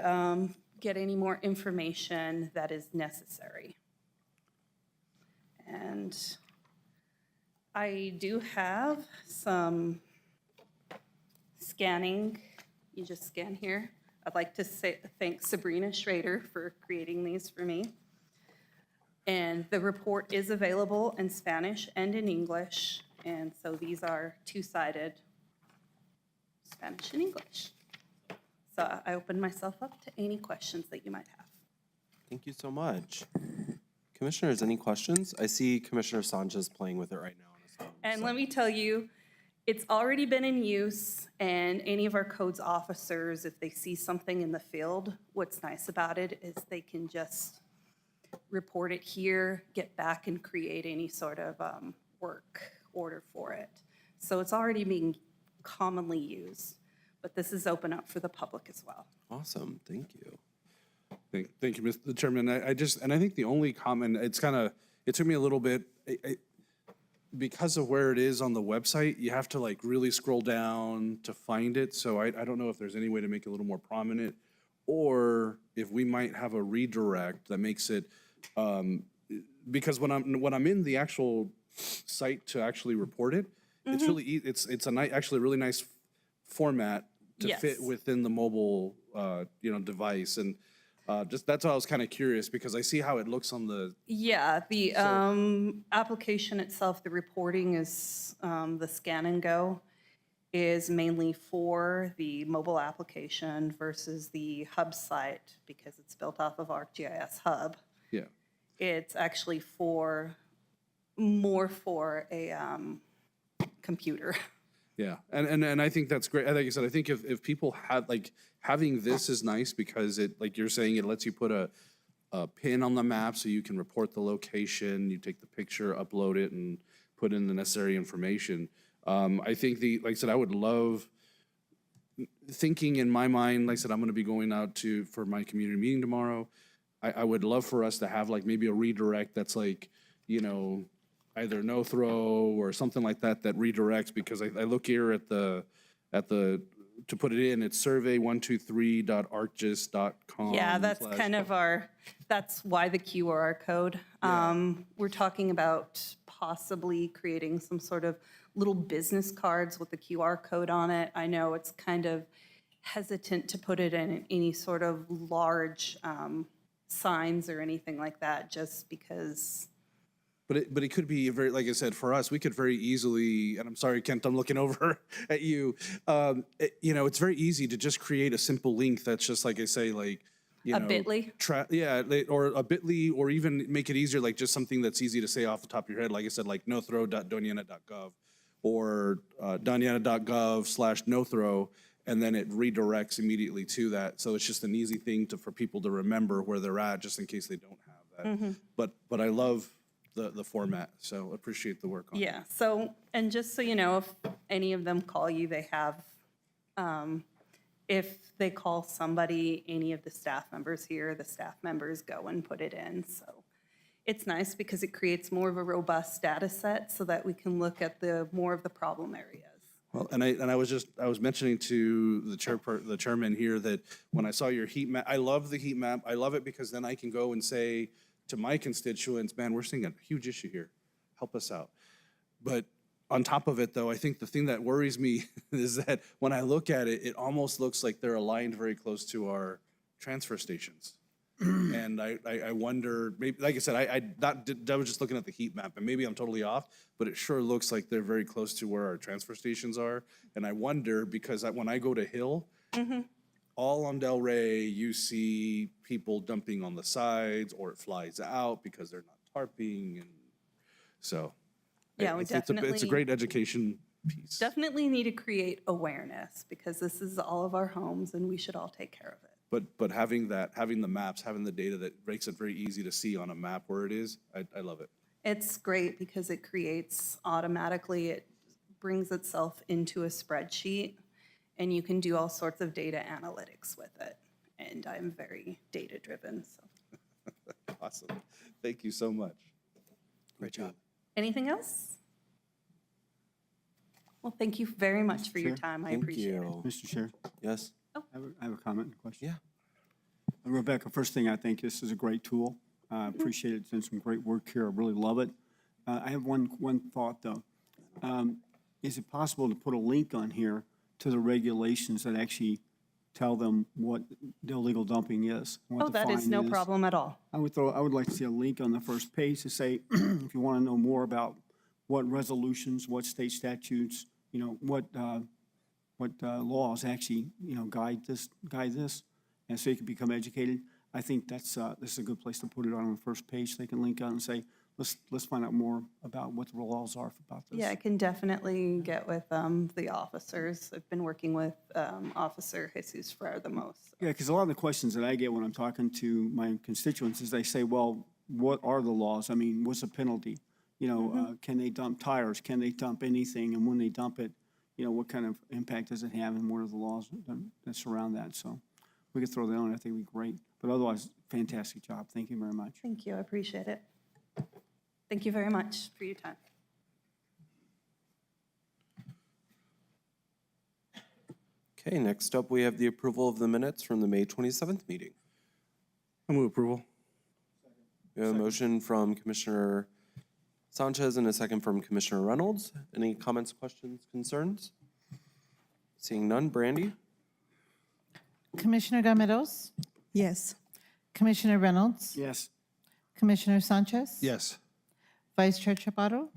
get any more information that is necessary. And I do have some scanning. You just scan here. I'd like to thank Sabrina Schrader for creating these for me. And the report is available in Spanish and in English. And so these are two-sided, Spanish and English. So I open myself up to any questions that you might have. Thank you so much. Commissioners, any questions? I see Commissioner Sanchez playing with it right now on his phone. And let me tell you, it's already been in use, and any of our codes officers, if they see something in the field, what's nice about it is they can just report it here, get back and create any sort of work order for it. So it's already being commonly used, but this is open up for the public as well. Awesome, thank you. Thank you, Mr. Chairman. I think the only comment, it took me a little bit, because of where it is on the website, you have to like really scroll down to find it. So I don't know if there's any way to make it a little more prominent, or if we might have a redirect that makes it, because when I'm in the actual site to actually report it, it's really, it's actually a really nice format to fit within the mobile, device. And just that's why I was kind of curious, because I see how it looks on the. Yeah, the application itself, the reporting is, the scan and go is mainly for the mobile application versus the hub site, because it's built off of ArcGIS Hub. Yeah. It's actually more for a computer. Yeah, and I think that's great. Like I said, I think if people had, like, having this is nice because it, like you're saying, it lets you put a pin on the map so you can report the location, you take the picture, upload it, and put in the necessary information. I think like I said, I would love, thinking in my mind, like I said, I'm gonna be going out for my community meeting tomorrow. I would love for us to have like maybe a redirect that's like, either no throw or something like that redirects, because I look here at the to put it in, it's survey123.arcgis.com. Yeah, that's kind of that's why the QR code. We're talking about possibly creating some sort of little business cards with the QR code on it. I know it's kind of hesitant to put it in any sort of large signs or anything like that, just because. But it could be very, like I said, for us, we could very easily, and I'm sorry, Kent, I'm looking over at you. It's very easy to just create a simple link that's just, like I say, like, A bit.ly? Or a bit.ly, or even make it easier, like just something that's easy to say off the top of your head. Like I said, like nothrow.doñana.gov or doñana.gov/nothrow, and then it redirects immediately to that. So it's just an easy thing for people to remember where they're at, just in case they don't have that. But I love the format, so appreciate the work on it. Yeah, so, and just so you know, if any of them call you, they have, if they call somebody, any of the staff members here, the staff members go and put it in, so. It's nice because it creates more of a robust data set so that we can look at more of the problem areas. Well, and I was mentioning to the chairman here that when I saw your heat map, I love the heat map. I love it because then I can go and say, to my constituents, man, we're seeing a huge issue here. Help us out. But on top of it, though, I think the thing that worries me is that when I look at it, it almost looks like they're aligned very close to our transfer stations. And I wonder, maybe, like I said, I was just looking at the heat map, and maybe I'm totally off, but it sure looks like they're very close to where our transfer stations are. And I wonder, because when I go to Hill, all on Del Rey, you see people dumping on the sides, or it flies out because they're not tarping, and so. Yeah, we it's a definitely- great education piece. Definitely need to create awareness because this is all of our homes and we should all take care of it. But having the maps, having the data that makes it very easy to see on a map where it is, I love it. It's great because it creates automatically, it brings itself into a spreadsheet and you can do all sorts of data analytics with it. And I'm very data driven, so. Awesome. Thank you so much. Great job. Anything else? Well, thank you very much for your Sure. time. I Thank appreciate it. you. Mr. Chair, Yes? I have a comment and question. Yeah. Rebecca, first thing, I think this is a great tool. I appreciate it. It's done some great work here. I really love it. I have one thought, though. Is it possible to put a link on here to the regulations that actually tell them what illegal dumping is? what Oh, the that is fine no problem at all. I would like to see a link on the first page to say, if you want to know more about what resolutions, what state statutes, what laws actually, guide this, and so you can become educated. I think this is a good place to put it on the first page. They can link out and say, let's find out more about what the laws are about this. Yeah, I can definitely get with the officers. I've been working with Officer Jesus Frere the most. Yeah, because a lot of the questions that I get when I'm talking to my constituents is they say, well, what are the laws? I mean, what's the penalty? Can they dump tires? Can they dump anything? And when they dump it, what kind of impact does it have, and what are the laws that surround that? So we could throw that on. I think it'd be great. But otherwise, fantastic job. Thank you very much. Thank you, I appreciate it. Thank you very much for your time. Okay, next up, we have the approval of the minutes from the May 27th meeting. I move approval. We have a motion from Commissioner Sanchez and a second from Commissioner Reynolds. Any comments, questions, concerns? Seeing none, Brandy? Commissioner Gameros, Yes. Commissioner Reynolds, Yes. Commissioner Sanchez. Yes. Vice Chair Chaparro,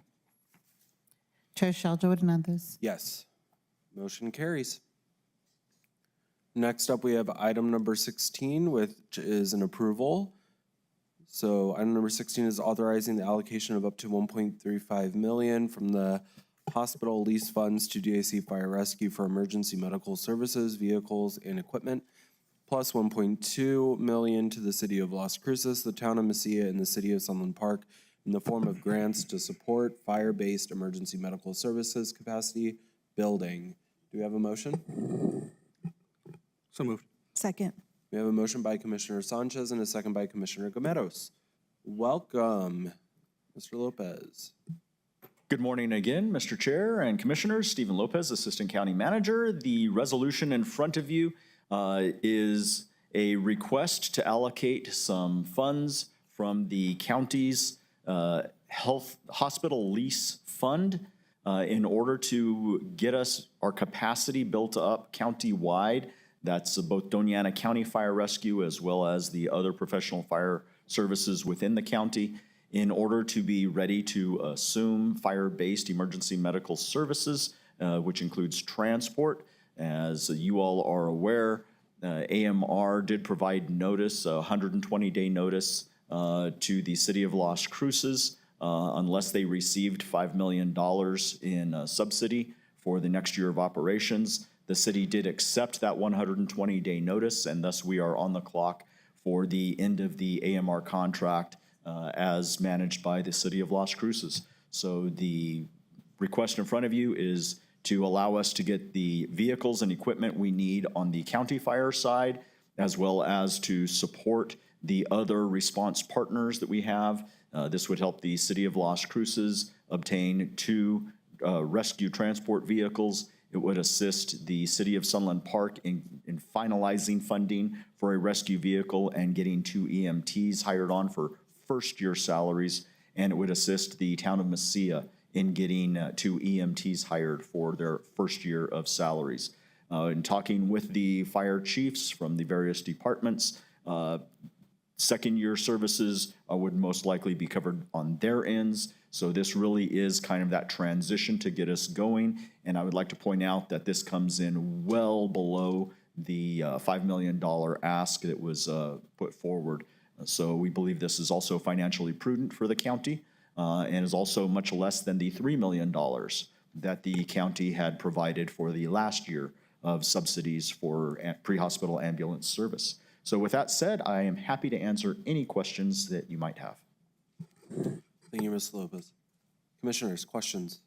Chair Shaljo Hernandez. Yes. Motion carries. Next up, we have item number 16, which is an approval. So item number 16 is authorizing the allocation of up to $1.35 million from the hospital lease funds to DAC Fire Rescue for emergency medical services, vehicles, and equipment, plus $1.2 million to the city of Las Cruces, the town of Mesilla, and the city of Sunland Park in the form of grants to support fire-based emergency medical services capacity building. Do we have a motion? So moved. Second. We have a motion by Commissioner Sanchez and a second by Commissioner Gameros. Welcome, Mr. Lopez. Good morning again, Mr. Chair and Commissioners. Stephen Lopez, Assistant County Manager. The resolution in front of you is a request to allocate some funds from the county's health hospital lease fund in order to get us our capacity built up county-wide. That's both Doña County Fire Rescue as well as the other professional fire services within the county in order to be ready to assume fire-based emergency medical services, which includes transport. As you all are aware, AMR did provide notice, a 120-day notice to the city of Las Cruces unless they received $5 million in subsidy for the next year of operations. The city did accept that 120-day notice, and thus we are on the clock for the end of the AMR contract as managed by the city of Las Cruces. So the request in front of you is to allow us to get the vehicles and equipment we need on the county fire side, as well as to support the other response partners that we have. This would help the city of Las Cruces obtain 2 rescue transport vehicles. It would assist the city of Sunland Park in finalizing funding for a rescue vehicle and getting 2 EMTs hired on for first-year salaries, and it would assist the town of Mesilla in getting 2 EMTs hired for their first year of salaries. In talking with the fire chiefs from the various departments, second-year services would most likely be covered on their ends. So this really is kind of that transition to get us going. And I would like to point out that this comes in well below the $5 million ask that was put forward. So we believe this is also financially prudent for the county and is also much less than the $3 million that the county had provided for the last year of subsidies for pre-hospital ambulance service. So with that said, I am happy to answer any questions that you might have. Thank you, Mr. Lopez. Commissioners, questions?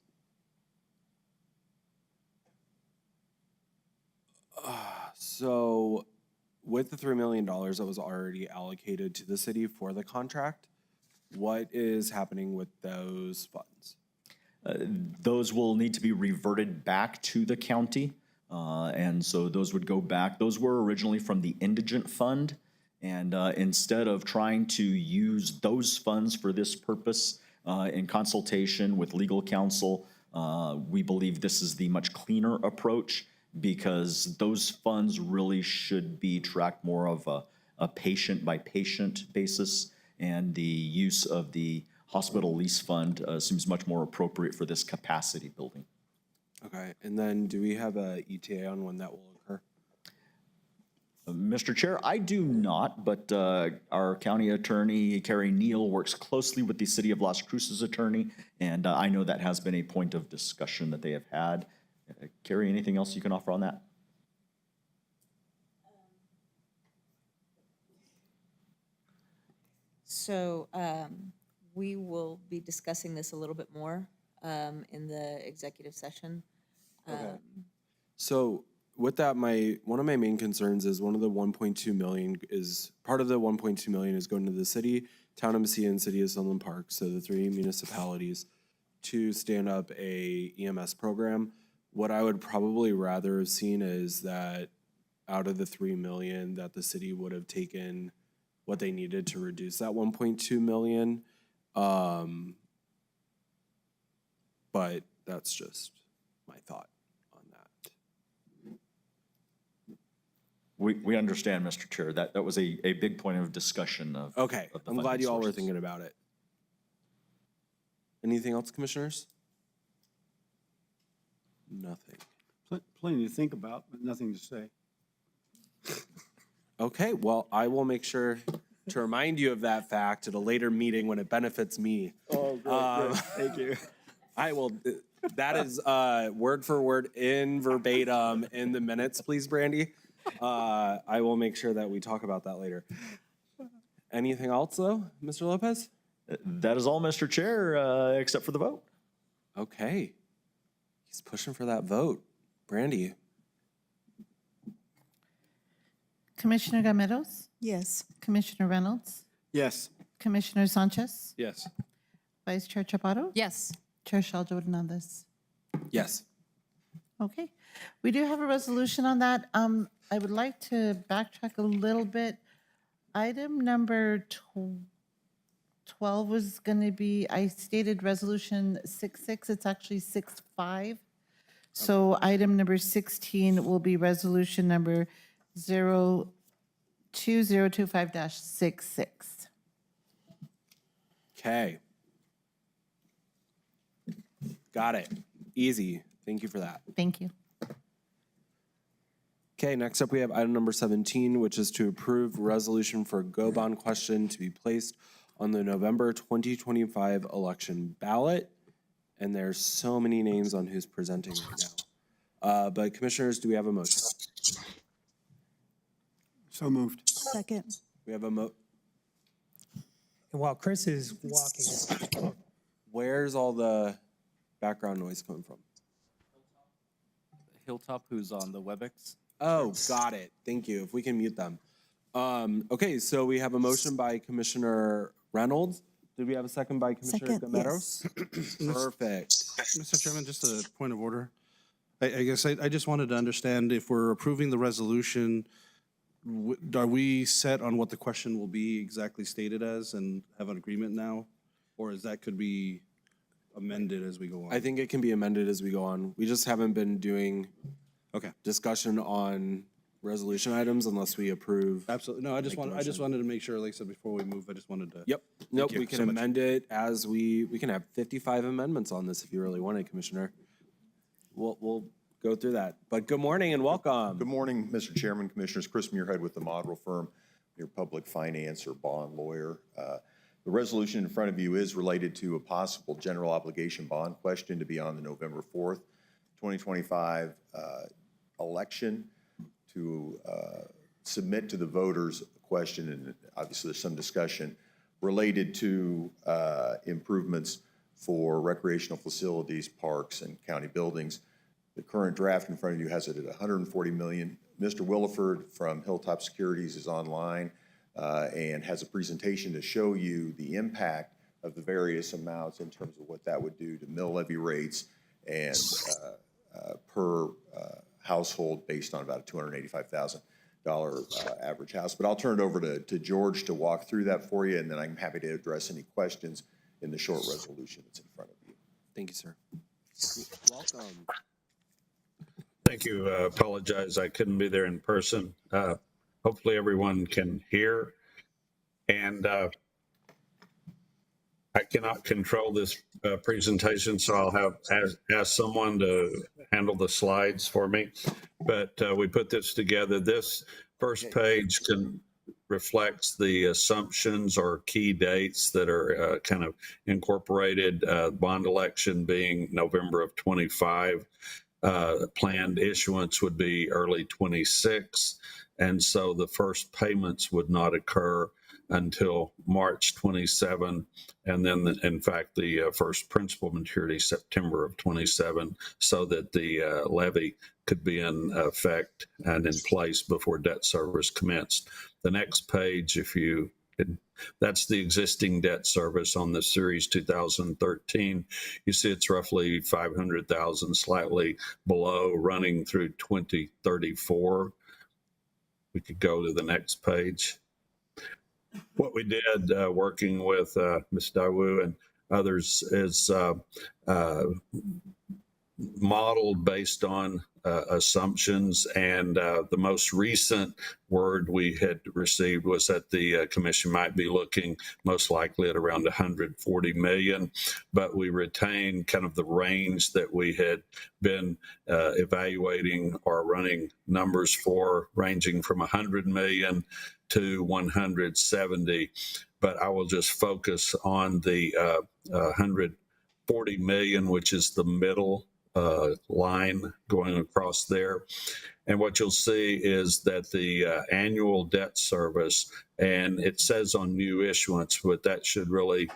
So with the $3 million that was already allocated to the city for the contract, what is happening with those funds? Those will need to be reverted back to the county. And so those would go back. Those were originally from the indigent fund. And instead of trying to use those funds for this purpose in consultation with legal counsel, we believe this is the much cleaner approach because those funds really should be tracked more of a patient-by-patient basis. And the use of the hospital lease fund seems much more appropriate for this capacity building. Okay, and then do we have a ETA on when that will occur? Mr. Chair, I do not, but our county attorney, Carrie Neal, works closely with the City of Las Cruces attorney, and I know that has been a point of discussion that they have had. Carrie, anything else you can offer on that? So we will be discussing this a little bit more in the executive session. Okay. So with that, one of my main concerns is one of the 1.2 million is, part of the 1.2 million is going to the city, town of Mesilla, and city of Sunland Park, so the 3 municipalities, to stand up a EMS program. What I would probably rather have seen is that out of the 3 million that the city would have taken what they needed to reduce that 1.2 million. But that's just my thought on that. We understand, Mr. Chair. That was a big point of discussion of. Okay, of the I'm glad funding you all were sources. thinking about it. Anything else, commissioners? Nothing. Plenty to think about, but nothing to say. Okay, well, I will make sure to remind you of that fact at a later meeting when it benefits me. Oh, great. Thank you. I will, that is word for word in verbatim in the minutes, please, Brandy. I will make sure that we talk about that later. Anything else, though, Mr. Lopez? That is all, Mr. Chair, except for the vote. Okay. He's pushing for that vote. Brandy? Commissioner Gameros? Yes. Commissioner Reynolds? Yes. Commissioner Sanchez? Yes. Vice Chair Chaparro? Yes. Chair Shaljo Hernandez? Yes. Okay. We do have a resolution on that. I would like to backtrack a little bit. Item number 12 was going to be, I stated resolution 6.6, it's actually 6.5. So item number 16 will be resolution number 02025-66. Okay. Got it. Easy. Thank you for that. Thank you. Okay, next up we have item number 17, which is to approve resolution for go bond question to be placed on the November 2025 election ballot. And there's so many names on who's presenting right now. But commissioners, do we have a motion? So moved. Second. We have a And while Chris is walking, Where's all the background noise coming from? Hilltop, who's on the WebEx. Oh, got it. Thank you. If we can mute them. Okay, so we have a motion by Commissioner Reynolds. Did we have a second by Commissioner Second, Gameros? Perfect. Mr. Chairman, just a point of order. I guess I just wanted to understand if we're approving the resolution are we set on what the question will be exactly stated as and have an agreement now? Or is that could be amended as we go on? I think it can be amended as we go on. We just haven't been doing discussion on resolution items unless we approve. Absolutely. No, I just wanted to make sure, like I said, before we move, I just wanted to. Yep. Nope, you we can so much. amend it as we can have 55 amendments on this if you really wanted, Commissioner. We'll go through that. But good morning and welcome. Good morning, Mr. Chairman, Commissioners. Chris Muirhead with the Model Firm, your public finance or bond lawyer. The resolution in front of you is related to a possible general obligation bond question to be on the November 4th, 2025 election, to submit to the voters a question, and obviously there's some discussion related to improvements for recreational facilities, parks, and county buildings. The current draft in front of you has it at $140 million. Mr. Williford from Hilltop Securities is online and has a presentation to show you the impact of the various amounts in terms of what that would do to mill levy rates and per household based on about a $285,000 average house. But I'll turn it over to George to walk through that for you, and then I'm happy to address any questions in the short resolution that's in front of you. Thank you, sir. Welcome. Thank you. Apologize, I couldn't be there in person. Hopefully everyone can hear. And I cannot control this presentation, so I'll have ask someone to handle the slides for me. But we put this together. This first page reflects the assumptions or key dates that are kind of incorporated. Bond election being November of 25. Planned issuance would be early 26. And so the first payments would not occur until March 27, and then, in fact, the first principal maturity September of 27, so that the levy could be in effect and in place before debt service commenced. The next page, if you could, that's the existing debt service on the Series 2013. You see it's roughly 500,000, slightly below, running through 2034. We could go to the next page. What we did working with Ms. Dawu and others is modeled based on assumptions, and the most recent word we had received was that the commission might be looking most likely at around 140 million, but we retained kind of the range that we had been evaluating or running numbers for, ranging from 100 million to 170, but I will just focus on the 140 million, which is the middle line going across there. And what you'll see is that the annual debt service, and it says on new issuance, but that should really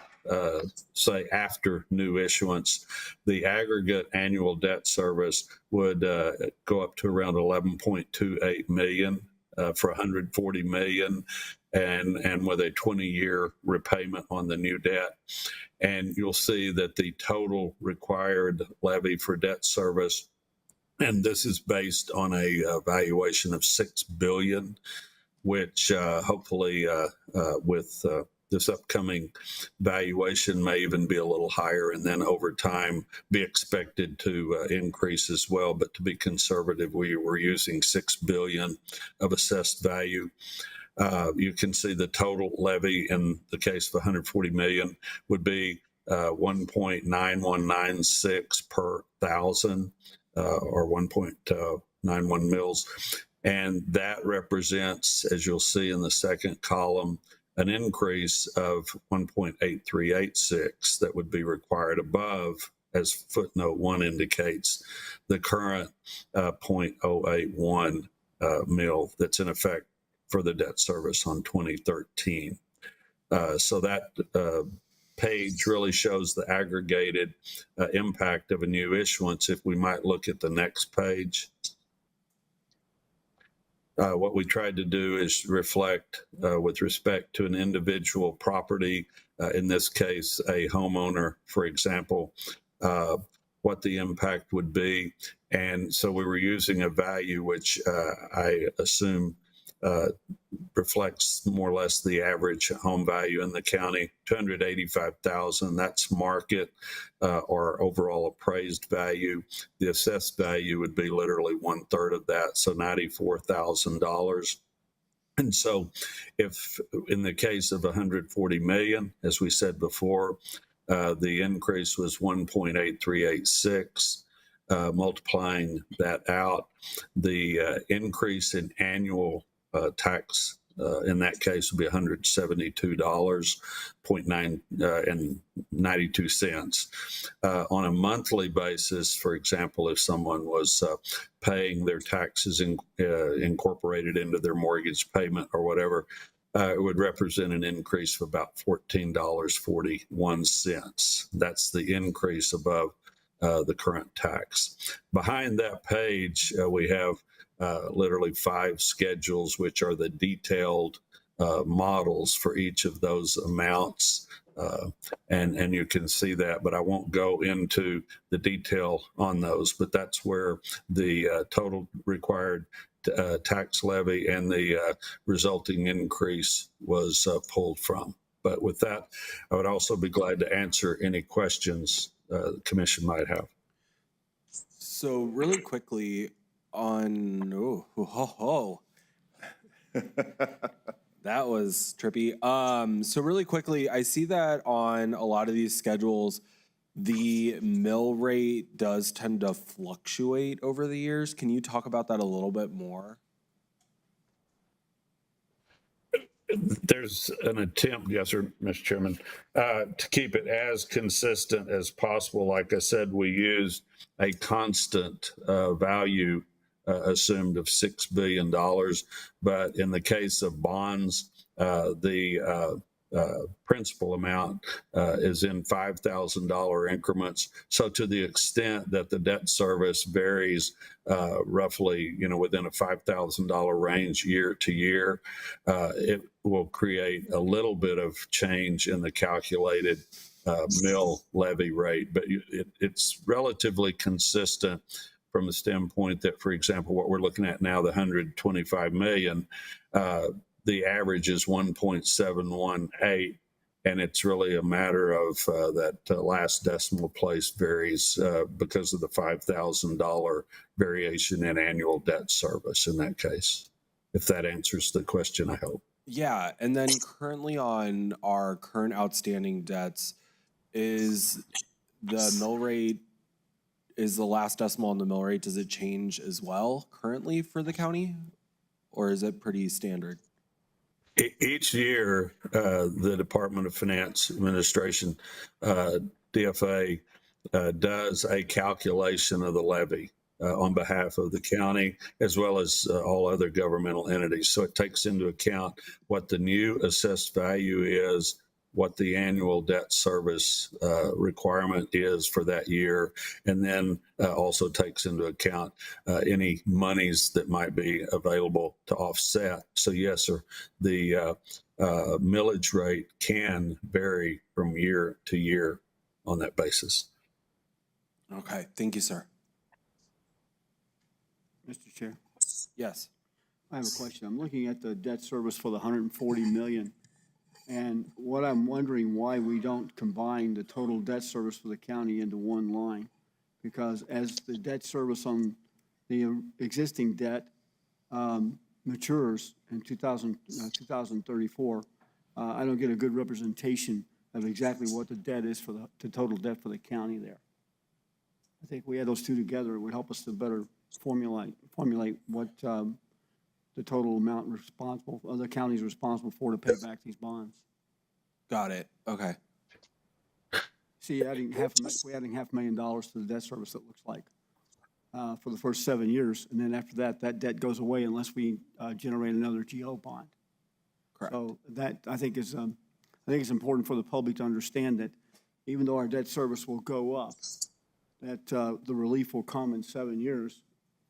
say after new issuance, the aggregate annual debt service would go up to around 11.28 million for 140 million, and with a 20-year repayment on the new debt. And you'll see that the total required levy for debt service, and this is based on a valuation of $6 billion, which hopefully with this upcoming valuation may even be a little higher, and then over time be expected to increase as well. But to be conservative, we were using $6 billion of assessed value. You can see the total levy in the case of 140 million would be 1.9196 per thousand, or 1.91 mils. And that represents, as you'll see in the second column, an increase of 1.8386 that would be required above, as footnote 1 indicates, the current 0.081 mil that's in effect for the debt service on 2013. So that page really shows the aggregated impact of a new issuance. If we might look at the next page. What we tried to do is reflect with respect to an individual property, in this case, a homeowner, for example, what the impact would be. And so we were using a value which I assume reflects more or less the average home value in the county, $285,000. That's market or overall appraised value. The assessed value would be literally 1/3 of that, so $94,000. And so if in the case of 140 million, as we said before, the increase was 1.8386. Multiplying that out, the increase in annual tax in that case would be $172.92. On a monthly basis, for example, if someone was paying their taxes incorporated into their mortgage payment or whatever, it would represent an increase of about $14.41. That's the increase above the current tax. Behind that page, we have literally 5 schedules, which are the detailed models for each of those amounts. And you can see that, but I won't go into the detail on those, but that's where the total required tax levy and the resulting increase was pulled from. But with that, I would also be glad to answer any questions the commission might have. So really quickly on, that was trippy. So really quickly, I see that on a lot of these schedules, the mill rate does tend to fluctuate over the years. Can you talk about that a little bit more? There's an attempt, yes, sir, Mr. Chairman, to keep it as consistent as possible. Like I said, we used a constant value assumed of $6 billion. But in the case of bonds, the principal amount is in $5,000 increments. So to the extent that the debt service varies roughly, within a $5,000 range year to year, it will create a little bit of change in the calculated mill levy rate. But it's relatively consistent from the standpoint that, for example, what we're looking at now, the 125 million, the average is 1.718, and it's really a matter of that last decimal place varies because of the $5,000 variation in annual debt service in that case. If that answers the question, I hope. Yeah, and then currently on our current outstanding debts, is the mill rate, is the last decimal on the mill rate, does it change as well currently for the county? Or is it pretty standard? Each year, the Department of Finance Administration, DFA, does a calculation of the levy on behalf of the county, as well as all other governmental entities. So it takes into account what the new assessed value is, what the annual debt service requirement is for that year, and then also takes into account any monies that might be available to offset. So yes, sir, the millage rate can vary from year to year on that basis. Okay, thank you, sir. Mr. Chair, Yes. I have a question. I'm looking at the debt service for the 140 million. And what I'm wondering why we don't combine the total debt service for the county into one line. Because as the debt service on the existing debt matures in 2034, I don't get a good representation of exactly what the debt is for the total debt for the county there. I think we add those two together, it would help us to better formulate what the total amount responsible, other counties responsible for to pay back these bonds. Got it. Okay. See, we're adding $500,000 to the debt service, it looks like, for the first 7 years. And then after that, that debt goes away unless we generate another GO bond. Correct. So that, I think it's important for the public to understand that even though our debt service will go up, that the relief will come in 7 years,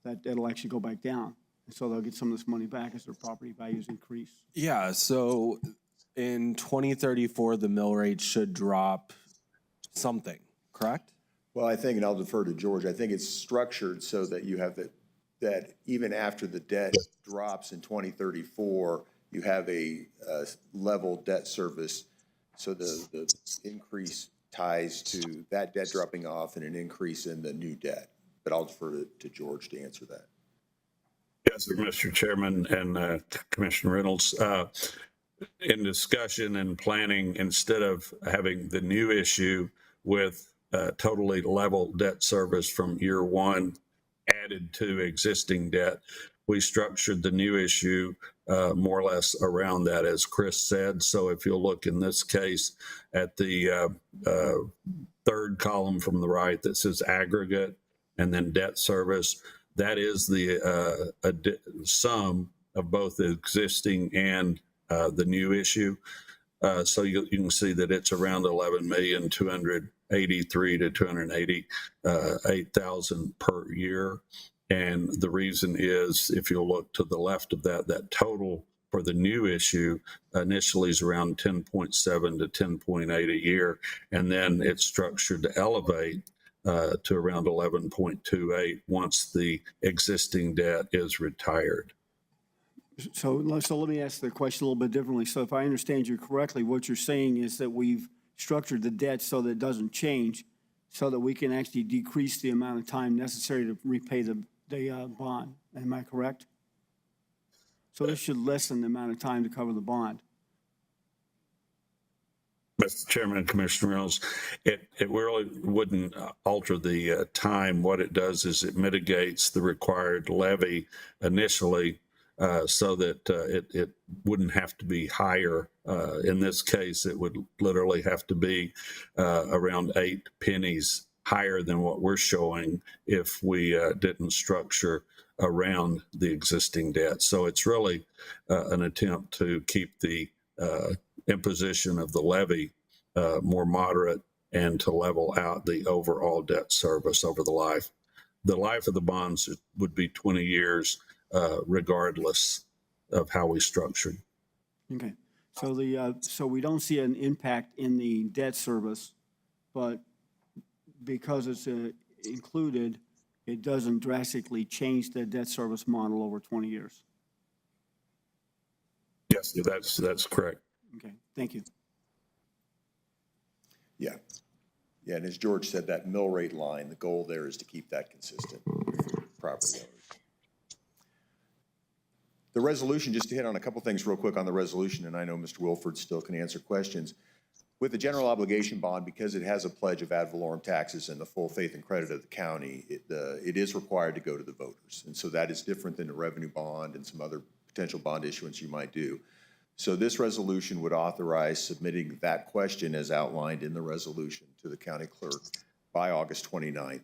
that it'll actually go back down. And so they'll get some of this money back as their property values increase. Yeah, so in 2034, the mill rate should drop something, correct? Well, I think, and I'll defer to George, I think it's structured so that you have that even after the debt drops in 2034, you have a level debt service. So the increase ties to that debt dropping off and an increase in the new debt. But I'll defer to George to answer that. Yes, sir, Mr. Chairman and Commissioner Reynolds. In discussion and planning, instead of having the new issue with totally level debt service from year one added to existing debt, we structured the new issue more or less around that, as Chris said. So if you'll look in this case at the third column from the right that says aggregate and then debt service, that is the sum of both the existing and the new issue. So you can see that it's around 11,283,000 to 288,000 per year. And the reason is, if you'll look to the left of that, that total for the new issue initially is around 10.7 to 10.8 a year. And then it's structured to elevate to around 11.28 once the existing debt is retired. So let me ask the question a little bit differently. So if I understand you correctly, what you're saying is that we've structured the debt so that it doesn't change, so that we can actually decrease the amount of time necessary to repay the bond. Am I correct? So this should lessen the amount of time to cover the bond. Mr. Chairman and Commissioner Reynolds, it really wouldn't alter the time. What it does is it mitigates the required levy initially so that it wouldn't have to be higher. In this case, it would literally have to be around 8 pennies higher than what we're showing if we didn't structure around the existing debt. So it's really an attempt to keep the imposition of the levy more moderate and to level out the overall debt service over the life. The life of the bonds would be 20 years regardless of how we structured. Okay. So so we don't see an impact in the debt service, but because it's included, it doesn't drastically change the debt service model over 20 years. Yes, that's correct. Okay, thank you. Yeah. Yeah, and as George said, that mill rate line, the goal there is to keep that consistent for property owners. The resolution, just to hit on a couple things real quick on the resolution, and I know Mr. Wilford still can answer questions. With the general obligation bond, because it has a pledge of ad valorem taxes and the full faith and credit of the county, it is required to go to the voters. And so that is different than a revenue bond and some other potential bond issuance you might do. So this resolution would authorize submitting that question as outlined in the resolution to the county clerk by August 29th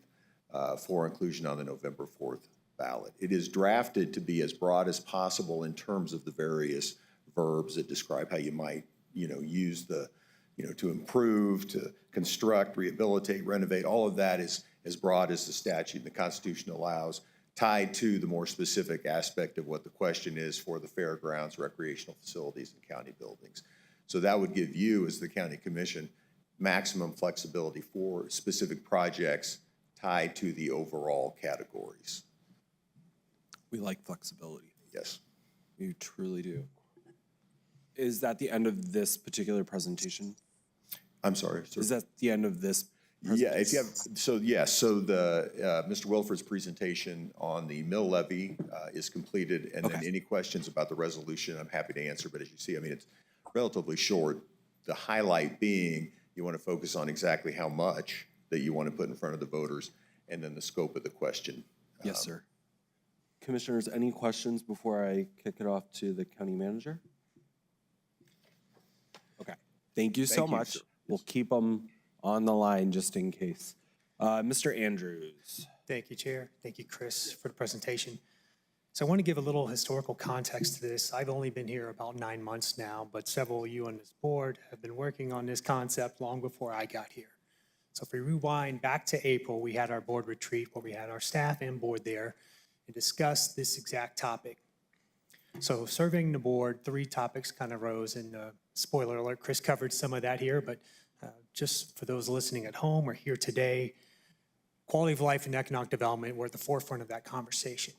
for inclusion on the November 4th ballot. It is drafted to be as broad as possible in terms of the various verbs that describe how you might, use the, to improve, to construct, rehabilitate, renovate. All of that is as broad as the statute and the Constitution allows, tied to the more specific aspect of what the question is for the fairgrounds, recreational facilities, and county buildings. So that would give you, as the county commission, maximum flexibility for specific projects tied to the overall categories. We like flexibility. Yes. We truly do. Is that the end of this particular presentation? I'm sorry, sir. Is that the end of this? Yeah, if you have, so yes, so the Mr. Wilford's presentation on the mill levy is completed, and then any questions about the resolution, I'm happy to answer. But as you see, I mean, it's relatively short. The highlight being you want to focus on exactly how much that you want to put in front of the voters, and then the scope of the question. Yes, sir. Commissioners, any questions before I kick it off to the county manager? Okay, thank you so much. We'll keep them on the line just in case. Mr. Andrews. Thank you, Chair. Thank you, Chris, for the presentation. So I want to give a little historical context to this. I've only been here about 9 months now, but several of you on this board have been working on this concept long before I got here. So if we rewind back to April, we had our board retreat where we had our staff and board there and discussed this exact topic. So serving the board, 3 topics kind of rose, and spoiler alert, Chris covered some of that here, but just for those listening at home or here today, quality of life and economic development were at the forefront of that conversation.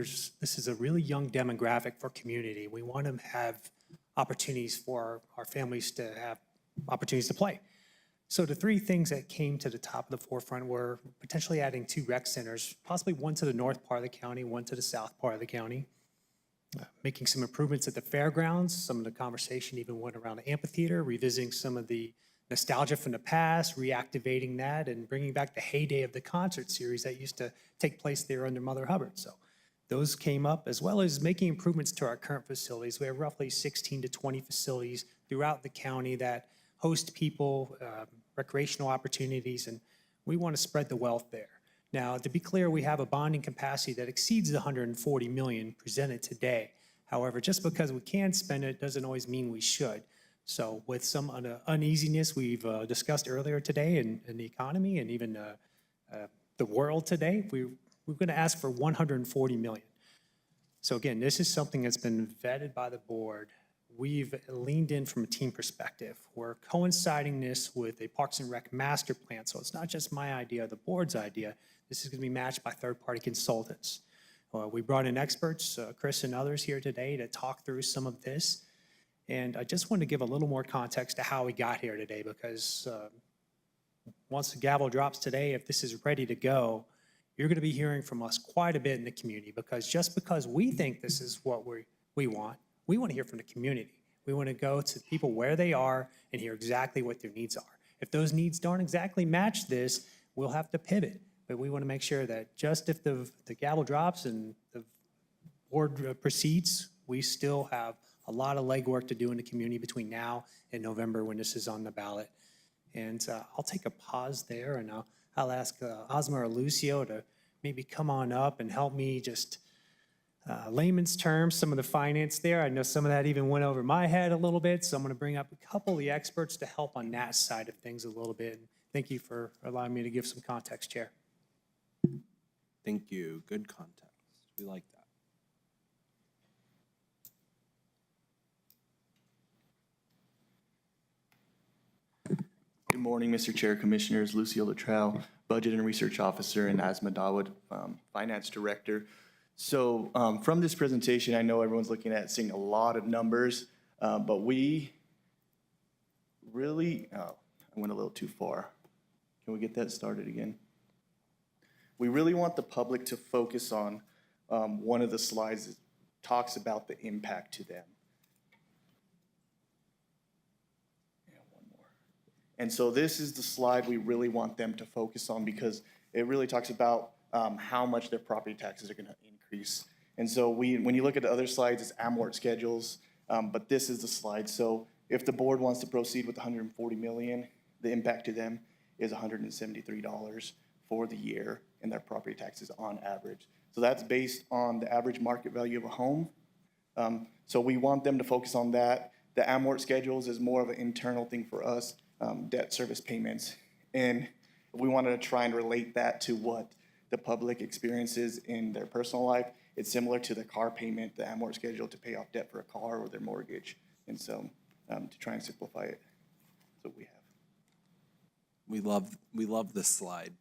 this is a really young demographic for community. We want to have opportunities for our families to have opportunities to play. So the three things that came to the top of the forefront were potentially adding 2 rec centers, possibly one to the north part of the county, one to the south part of the county. Making some improvements at the fairgrounds. Some of the conversation even went around the amphitheater, revisiting some of the nostalgia from the past, reactivating that, and bringing back the heyday of the concert series that used to take place there under Mother Hubbard. So those came up, as well as making improvements to our current facilities. We have roughly 16 to 20 facilities throughout the county that host people, recreational opportunities, and we want to spread the wealth there. Now, to be clear, we have a bonding capacity that exceeds the $140 million presented today. However, just because we can spend it doesn't always mean we should. So with some uneasiness we've discussed earlier today in the economy and even the world today, we're going to ask for $140 million. So again, this is something that's been vetted by the board. We've leaned in from a team perspective. We're coinciding this with a Parks and Rec master plan. So it's not just my idea, the board's idea. This is going to be matched by third-party consultants. We brought in experts, Chris and others here today, to talk through some of this. And I just wanted to give a little more context to how we got here today, because once the gavel drops today, if this is ready to go, you're going to be hearing from us quite a bit in the community, because just because we think this is what we want to hear from the community. We want to go to people where they are and hear exactly what their needs are. If those needs don't exactly match this, we'll have to pivot. But we want to make sure that just if the gavel drops and the board proceeds, we still have a lot of legwork to do in the community between now and November when this is on the ballot. And I'll take a pause there, and I'll ask Ozma or Lucio to maybe come on up and help me just layman's terms, some of the finance there. I know some of that even went over my head a little bit, so I'm going to bring up a couple of the experts to help on that side of things a little bit. Thank you for allowing me to give some context, Chair. Thank you. Good context. We like that. Good morning, Mr. Chair, Commissioners. Lucio Luttrell, Budget and Research Officer, and Asma Dawood, Finance Director. So from this presentation, I know everyone's looking at seeing a lot of numbers, but we really, I went a little too far. Can we get that started again? We really want the public to focus on one of the slides that talks about the impact to them. And one more. And so this is the slide we really want them to focus on, because it really talks about how much their property taxes are going to increase. And so when you look at the other slides, it's amort schedules, but this is the slide. So if the board wants to proceed with $140 million, the impact to them is $173 for the year in their property taxes on average. So that's based on the average market value of a home. So we want them to focus on that. The amort schedules is more of an internal thing for us, debt service payments. And we wanted to try and relate that to what the public experiences in their personal life. It's similar to the car payment, the amort schedule to pay off debt for a car or their mortgage. And so to try and simplify it, that's what we have. We love this slide.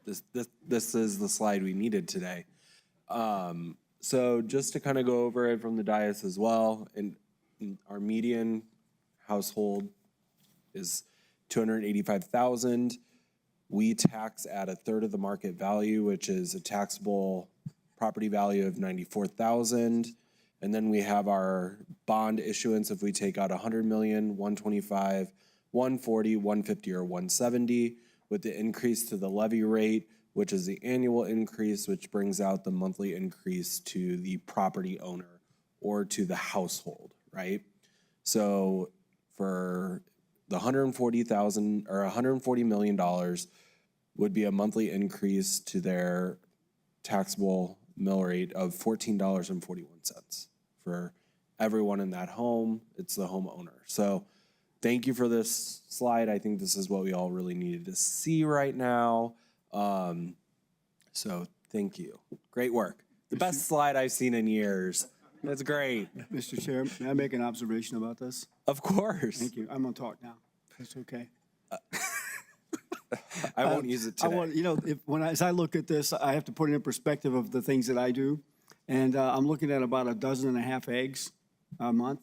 This is the slide we needed today. So just to kind of go over it from the dais as well, and our median household is $285,000. We tax at a third of the market value, which is a taxable property value of $94,000. And then we have our bond issuance. If we take out $100 million, $125, $140, $150, or $170, with the increase to the levy rate, which is the annual increase, which brings out the monthly increase to the property owner or to the household, right? So for the $140,000 or $140 million would be a monthly increase to their taxable mill rate of $14.41 for everyone in that home. It's the homeowner. So thank you for this slide. I think this is what we all really needed to see right now. So thank you. Great work. The best slide I've seen in years. That's great. Mr. Chair, may I make an observation about this? Of course. Thank you. I'm going to talk now. That's okay. I won't use it today. As I look at this, I have to put it in perspective of the things that I do. And I'm looking at about 12.5 eggs a month,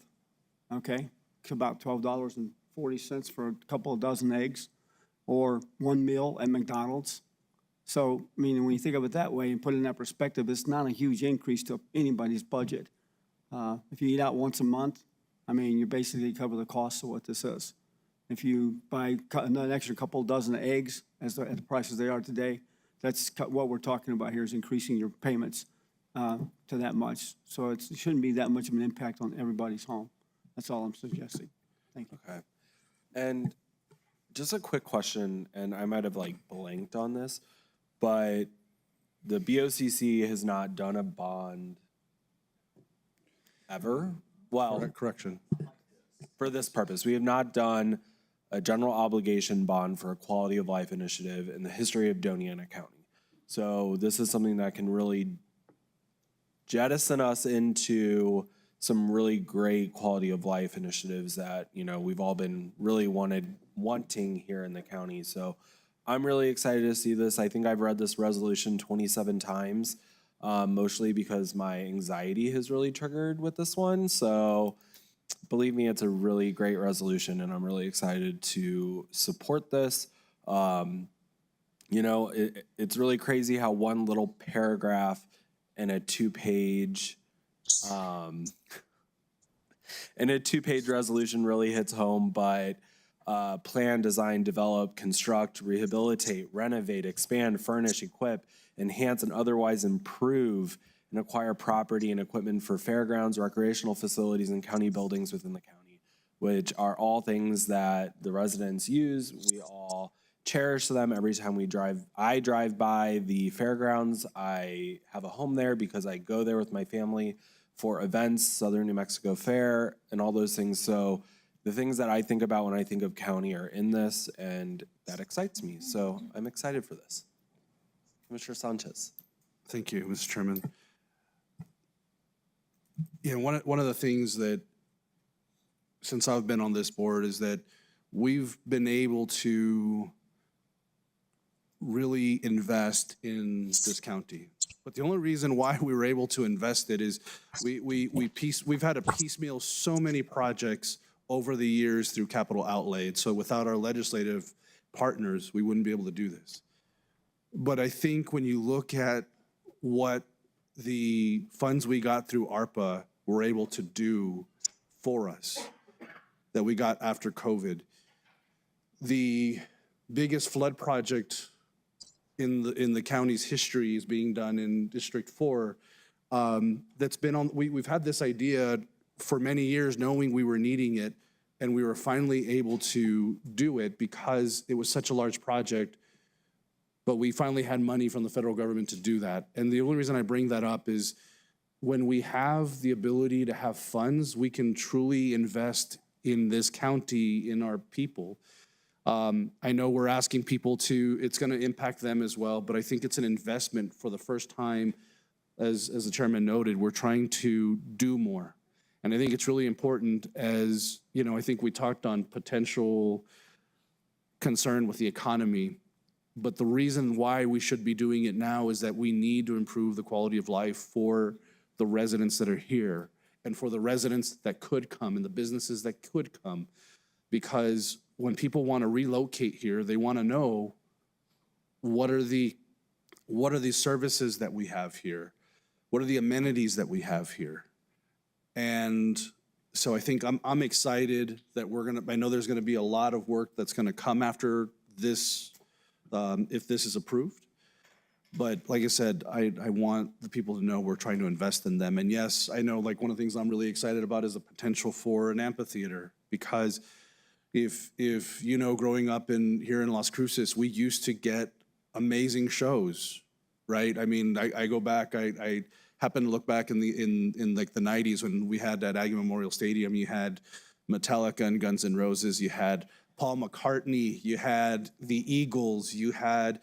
okay? It's about $12.40 for a couple of dozen eggs, or one meal at McDonald's. So, I mean, when you think of it that way and put it in that perspective, it's not a huge increase to anybody's budget. If you eat out once a month, I mean, you basically cover the cost of what this is. If you buy an extra couple dozen of eggs at the prices they are today, that's what we're talking about here, is increasing your payments to that much. So it shouldn't be that much of an impact on everybody's home. That's all I'm suggesting. Thank you. Okay. And just a quick question, and I might have like blanked on this, but the BOCC has not done a bond ever? Well, Correction. for this purpose, we have not done a general obligation bond for a quality of life initiative in the history of Doña County. So this is something that can really jettison us into some really great quality of life initiatives that, you know, we've all been really wanting here in the county. So I'm really excited to see this. I think I've read this resolution 27 times, mostly because my anxiety has really triggered with this one. So believe me, it's a really great resolution, and I'm really excited to support this. You know, it's really crazy how one little paragraph in a two-page resolution really hits home, but plan, design, develop, construct, rehabilitate, renovate, expand, furnish, equip, enhance, and otherwise improve and acquire property and equipment for fairgrounds, recreational facilities, and county buildings within the county, which are all things that the residents use. We all cherish them every time I drive by the fairgrounds. I have a home there because I go there with my family for events, Southern New Mexico Fair, and all those things. So the things that I think about when I think of county are in this, and that excites me. So I'm excited for this. Commissioner Sanchez. Thank you, Mr. Chairman. You know, one of the things that, since I've been on this board, is that we've been able to really invest in this county. But the only reason why we were able to invest it is we've had to piecemeal so many projects over the years through capital outlay. So without our legislative partners, we wouldn't be able to do this. But I think when you look at what the funds we got through ARPA were able to do for us, that we got after COVID, the biggest flood project in the county's history is being done in District 4. That's been on. We've had this idea for many years, knowing we were needing it, and we were finally able to do it because it was such a large project. But we finally had money from the federal government to do that. And the only reason I bring that up is when we have the ability to have funds, we can truly invest in this county, in our people. I know we're asking people to, it's going to impact them as well, but I think it's an investment for the first time. As the chairman noted, we're trying to do more. And I think it's really important, as, you know, I think we talked on potential concern with the economy, but the reason why we should be doing it now is that we need to improve the quality of life for the residents that are here and for the residents that could come and the businesses that could come. Because when people want to relocate here, they want to know what are the services that we have here? What are the amenities that we have here? And so I think I'm excited that I know there's gonna be a lot of work that's gonna come after this, if this is approved. But like I said, I want the people to know we're trying to invest in them. And yes, I know, like, one of the things I'm really excited about is the potential for an amphitheater, because if you know, growing up here in Las Cruces, we used to get amazing shows, right? I mean, I go back, I happen to look back in like the 90s when we had at Aggie Memorial Stadium. You had Metallica and Guns N' Roses, you had Paul McCartney, you had the Eagles, you had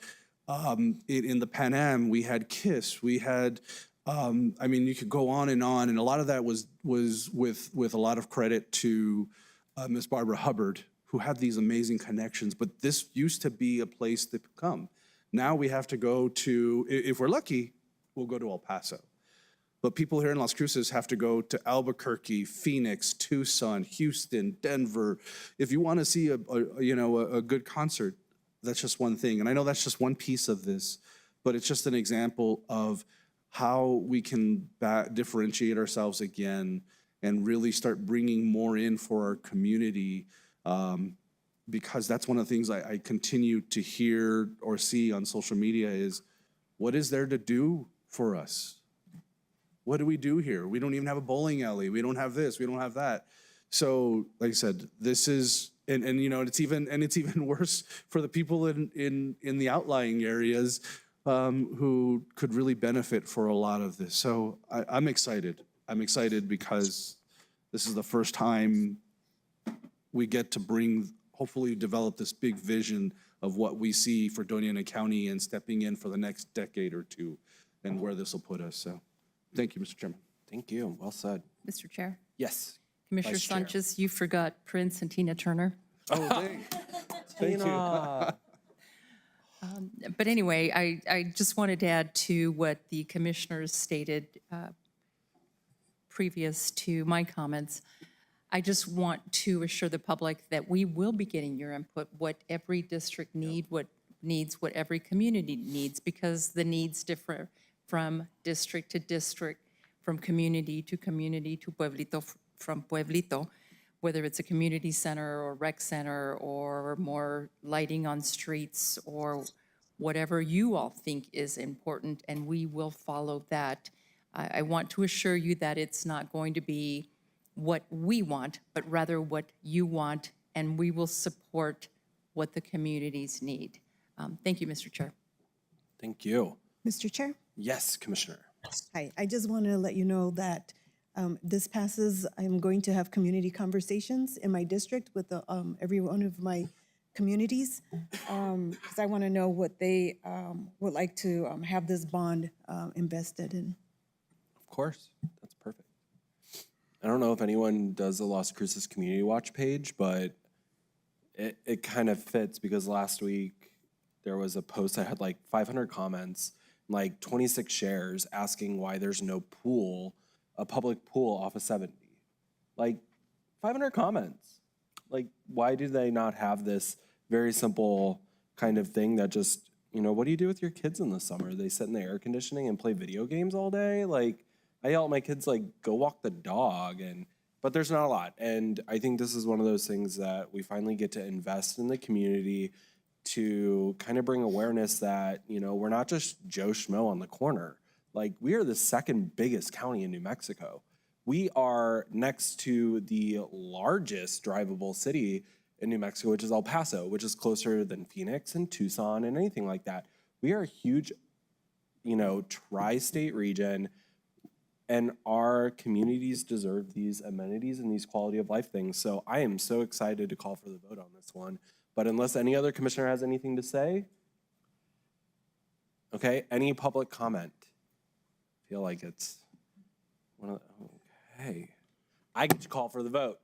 in the Pan Am, we had Kiss, we had I mean, you could go on, and a lot of that was with a lot of credit to Miss Barbara Hubbard, who had these amazing connections. But this used to be a place to come. Now we have to go to, if we're lucky, we'll go to El Paso. But people here in Las Cruces have to go to Albuquerque, Phoenix, Tucson, Houston, Denver. If you want to see a good concert, that's just one thing. And I know that's just one piece of this, but it's just an example of how we can differentiate ourselves again and really start bringing more in for our community. Because that's one of the things I continue to hear or see on social media is, what is there to do for us? What do we do here? We don't even have a bowling alley. We don't have this. We don't have that. So, like I said, this is, and it's even worse for the people in the outlying areas who could really benefit for a lot of this. So I'm excited. I'm excited because this is the first time we get to hopefully develop this big vision of what we see for Doña County and stepping in for the next decade or two and where this will put us. So thank you, Mr. Chairman. Thank you. Well said. Mr. Chair. Yes. Commissioner Vice Chair. Sanchez, you forgot Prince and Tina Turner. Oh, thank you. But anyway, I just wanted to add to what the commissioners stated previous to my comments. I just want to assure the public that we will be getting your input, what every district what every community needs, because the needs differ from district to district, from community to pueblito, from pueblito, whether it's a community center or rec center or more lighting on streets or whatever you all think is important, and we will follow that. I want to assure you that it's not going to be what we want, but rather what you want, and we will support what the communities need. Thank you, Mr. Chair. Thank you. Mr. Chair? Yes, Commissioner. Hi, I just want to let you know that this passes, I'm going to have community conversations in my district with every one of my communities, because I want to know what they would like to have this bond invested in. Of course. That's perfect. I don't know if anyone does the Las Cruces Community Watch page, but it kind of fits because last week there was a post that had like 500 comments, like 26 shares asking why there's no pool, a public pool off of 70. Like 500 comments. Like, why do they not have this very simple kind of thing that just, what do you do with your kids in the summer? They sit in the air conditioning and play video games all day? Like, I yell at my kids, like, go walk the dog, but there's not a lot. And I think this is one of those things that we finally get to invest in the community to kind of bring awareness that, we're not just Joe Schmo on the corner. Like, we are the second biggest county in New Mexico. We are next to the largest drivable city in New Mexico, which is El Paso, which is closer than Phoenix and Tucson and anything like that. We are a huge, tri-state region, and our communities deserve these amenities and these quality of life things. So I am so excited to call for the vote on this one. But unless any other commissioner has anything to say, okay, any public comment? I feel like it's one of the, okay. I get to call for the vote.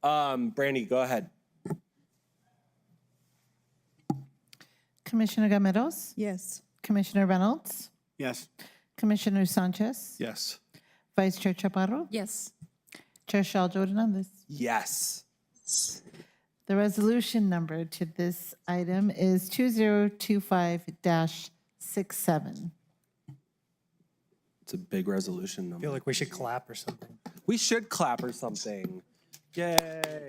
Brandy, go ahead. Commissioner Gameros? Yes. Commissioner Reynolds? Yes. Commissioner Sanchez? Yes. Vice Chair Chaparro? Yes. Chair Shaljo Hernandez? Yes. The resolution number to this item is 2025-67. It's a big resolution I number. feel like we should clap or something. We should clap or something. Yay.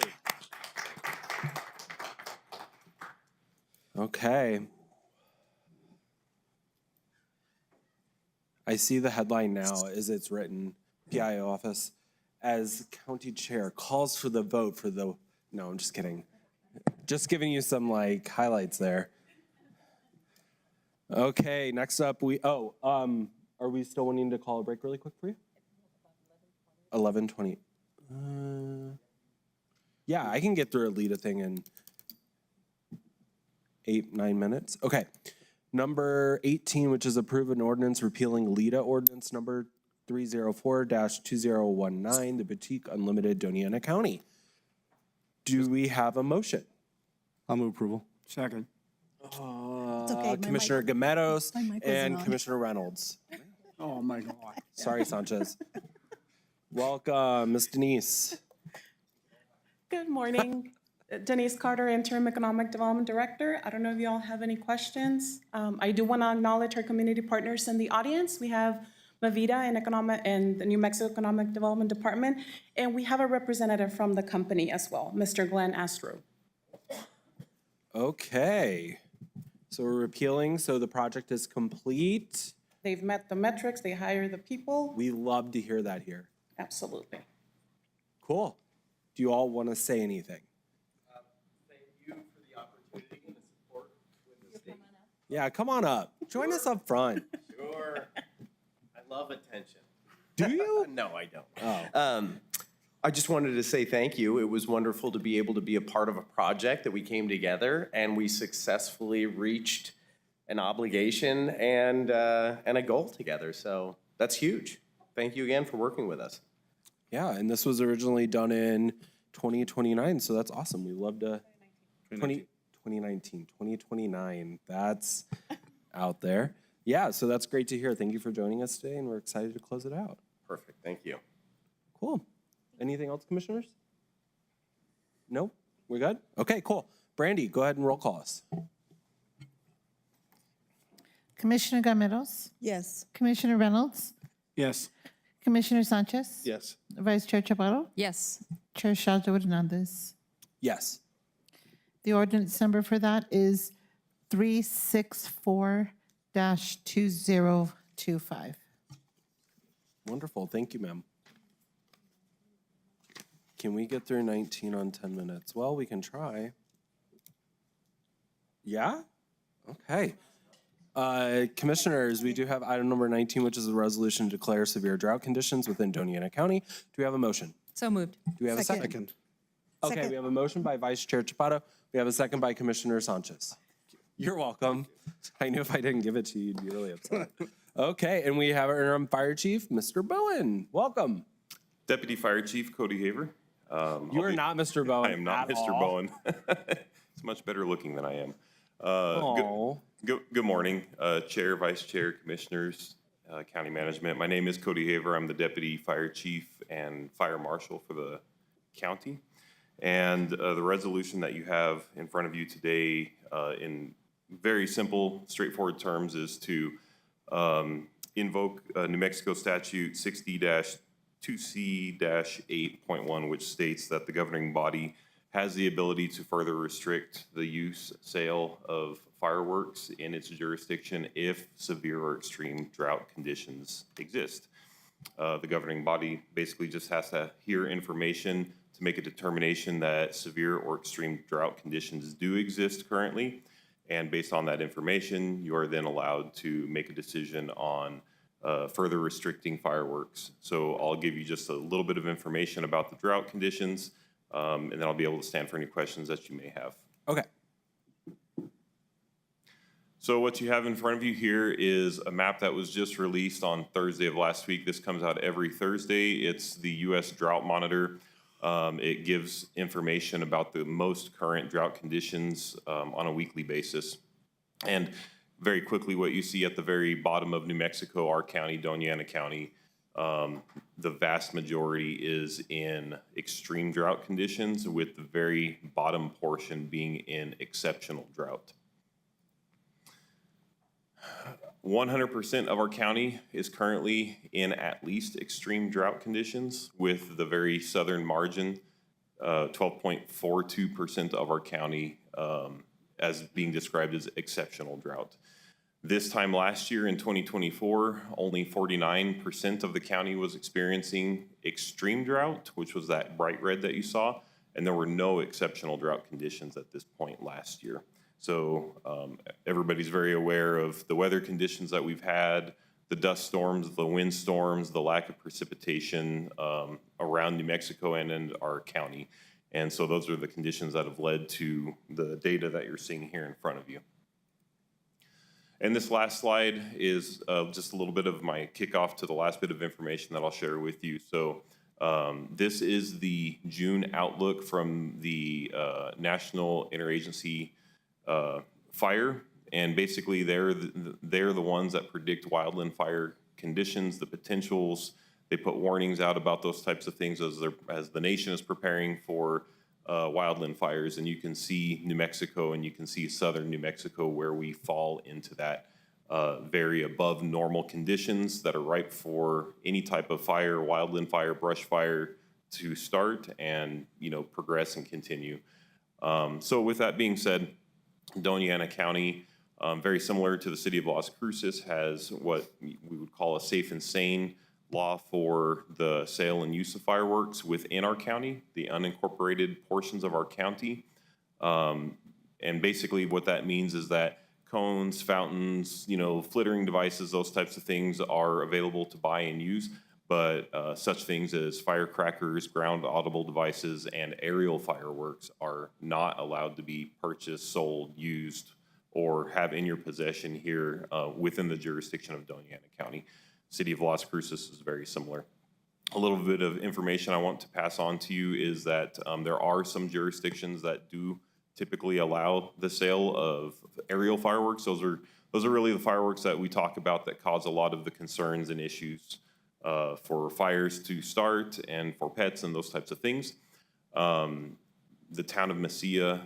Okay. I see the headline now as it's written, PIO office, as county chair calls for the vote for the, no, I'm just kidding. Just giving you some highlights there. Okay, next up are we still wanting to call a break really quick for you? 11:20. Yeah, I can get through a LITA thing in 8-9 minutes. Okay. Number 18, which is approve an ordinance repealing LITA ordinance number 304-2019, the Boutique Unlimited Doña County. Do we have a motion? I'll move approval. Second. okay, my Commissioner Gameros my mic wasn't and on. Commissioner Reynolds. Oh, my God. Sorry, Sanchez. Welcome, Ms. Denise. Good morning. Denise Carter, Interim Economic Development Director. I don't know if you all have any questions. I do want to acknowledge our community partners in the audience. We have Mavita and the New Mexico Economic Development Department, and we have a representative from the company as well, Mr. Glenn Astro. Okay. So we're repealing, so the project is complete. They've met the metrics, they hire the people. We love to hear that here. Absolutely. Cool. Do you all want to say anything? Thank you for the opportunity and the support with the state. Yeah, come on up. Join us up front. Sure. I love attention. Do you? No, I don't. Oh. I just wanted to say thank you. It was wonderful to be able to be a part of a project that we came together and we successfully reached an obligation and a goal together. So that's huge. Thank you again for working with us. Yeah, and this was originally done in 2029, so that's awesome. We love to 2029. That's out there. Yeah, so that's great to hear. Thank you for joining us today, and we're excited to close it out. Perfect. Thank you. Cool. Anything else, commissioners? No? We're good? Okay, cool. Brandy, go ahead and roll call us. Commissioner Gameros, Yes. Commissioner Reynolds, Yes. Commissioner Sanchez, Yes. Vice Chair Chaparro, Yes. Chair Shalta Hernandez. Yes. The ordinance number for that is 364-2025. Wonderful. Thank you, ma'am. Can we get through 19 on 10 minutes? Well, we can try. Yeah? Okay. Commissioners, we do have item number 19, which is a resolution to declare severe drought conditions within Doña County. Do we have a motion? So moved. Do we have a second? Okay, we have a motion by Vice Chair Chaparro. We have a second by Commissioner Sanchez. You're welcome. I knew if I didn't give it to you, you'd be really upset. Okay, and we have our interim fire chief, Mr. Bowen. Welcome. Deputy Fire Chief Cody Haver. You are not Mr. Bowen. I am not at Mr. all. Bowen. It's much better looking than I am. Aw. Good morning, Chair, Vice Chair, Commissioners, County Management. My name is Cody Haver. I'm the Deputy Fire Chief and Fire Marshal for the county. And the resolution that you have in front of you today, in very simple, straightforward terms, is to invoke New Mexico Statute 60-2C-8.1, which states that the governing body has the ability to further restrict the use, sale of fireworks in its jurisdiction if severe or extreme drought conditions exist. The governing body basically just has to hear information to make a determination that severe or extreme drought conditions do exist currently. And based on that information, you are then allowed to make a decision on further restricting fireworks. So I'll give you just a little bit of information about the drought conditions, and then I'll be able to stand for any questions that you may have. Okay. So what you have in front of you here is a map that was just released on Thursday of last week. This comes out every Thursday. It's the U.S. Drought Monitor. It gives information about the most current drought conditions on a weekly basis. And very quickly, what you see at the very bottom of New Mexico, our county, Doña County, the vast majority is in extreme drought conditions, with the very bottom portion being in exceptional drought. 100% of our county is currently in at least extreme drought conditions, with the very southern margin, 12.42% of our county as being described as exceptional drought. This time last year in 2024, only 49% of the county was experiencing extreme drought, which was that bright red that you saw, and there were no exceptional drought conditions at this point last year. So everybody's very aware of the weather conditions that we've had, the dust storms, the wind storms, the lack of precipitation around New Mexico and in our county. And so those are the conditions that have led to the data that you're seeing here in front of you. And this last slide is just a little bit of my kickoff to the last bit of information that I'll share with you. So this is the June outlook from the National Interagency Fire, and basically they're the ones that predict wildland fire conditions, the potentials. They put warnings out about those types of things as the nation is preparing for wildland fires. And you can see New Mexico and you can see southern New Mexico where we fall into that very above normal conditions that are ripe for any type of fire, wildland fire, brush fire to start and, progress and continue. So with that being said, Doña County, very similar to the city of Las Cruces, has what we would call a safe and sane law for the sale and use of fireworks within our county, the unincorporated portions of our county. And basically what that means is that cones, fountains, flittering devices, those types of things are available to buy and use, but such things as firecrackers, ground audible devices, and aerial fireworks are not allowed to be purchased, sold, used, or have in your possession here within the jurisdiction of Doña County. City of Las Cruces is very similar. A little bit of information I want to pass on to you is that there are some jurisdictions that do typically allow the sale of aerial fireworks. Those are really the fireworks that we talk about that cause a lot of the concerns and issues for fires to start and for pets and those types of things. The town of Mesilla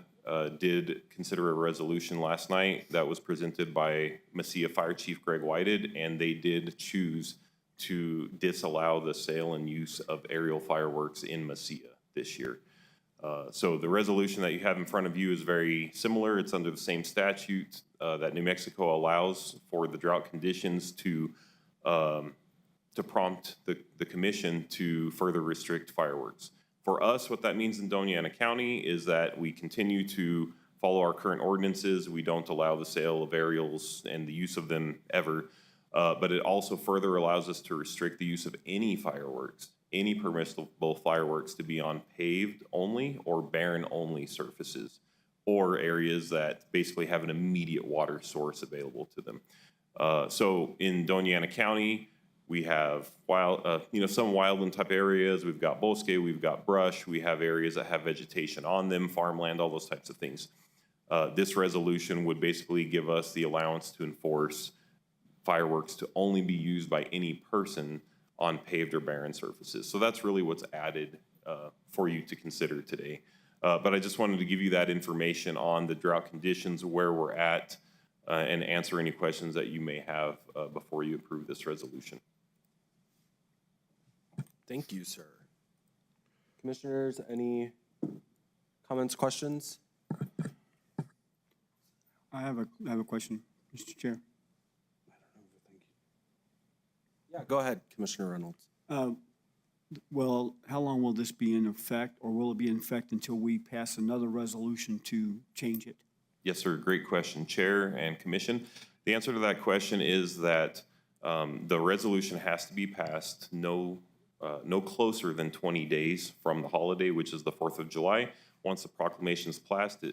did consider a resolution last night that was presented by Mesilla Fire Chief Greg Whited, and they did choose to disallow the sale and use of aerial fireworks in Mesilla this year. So the resolution that you have in front of you is very similar. It's under the same statute that New Mexico allows for the drought conditions to prompt the commission to further restrict fireworks. For us, what that means in Doña County is that we continue to follow our current ordinances. We don't allow the sale of aerials and the use of them ever, but it also further allows us to restrict the use of any fireworks, any permissible fireworks, to be on paved only or barren only surfaces, or areas that basically have an immediate water source available to them. So in Doña County, we have some wildland type areas. We've got bosque, we've got brush, we have areas that have vegetation on them, farmland, all those types of things. This resolution would basically give us the allowance to enforce fireworks to only be used by any person on paved or barren surfaces. So that's really what's added for you to consider today. But I just wanted to give you that information on the drought conditions, where we're at, and answer any questions that you may have before you approve this resolution. Thank you, sir. Commissioners, any comments, questions? I have a question, Mr. Chair. Yeah, go ahead, Commissioner Reynolds. Well, how long will this be in effect, or will it be in effect until we pass another resolution to change it? Yes, sir. Great question, Chair and Commission. The answer to that question is that the resolution has to be passed no closer than 20 days from the holiday, which is the 4th of July. Once the proclamation is passed,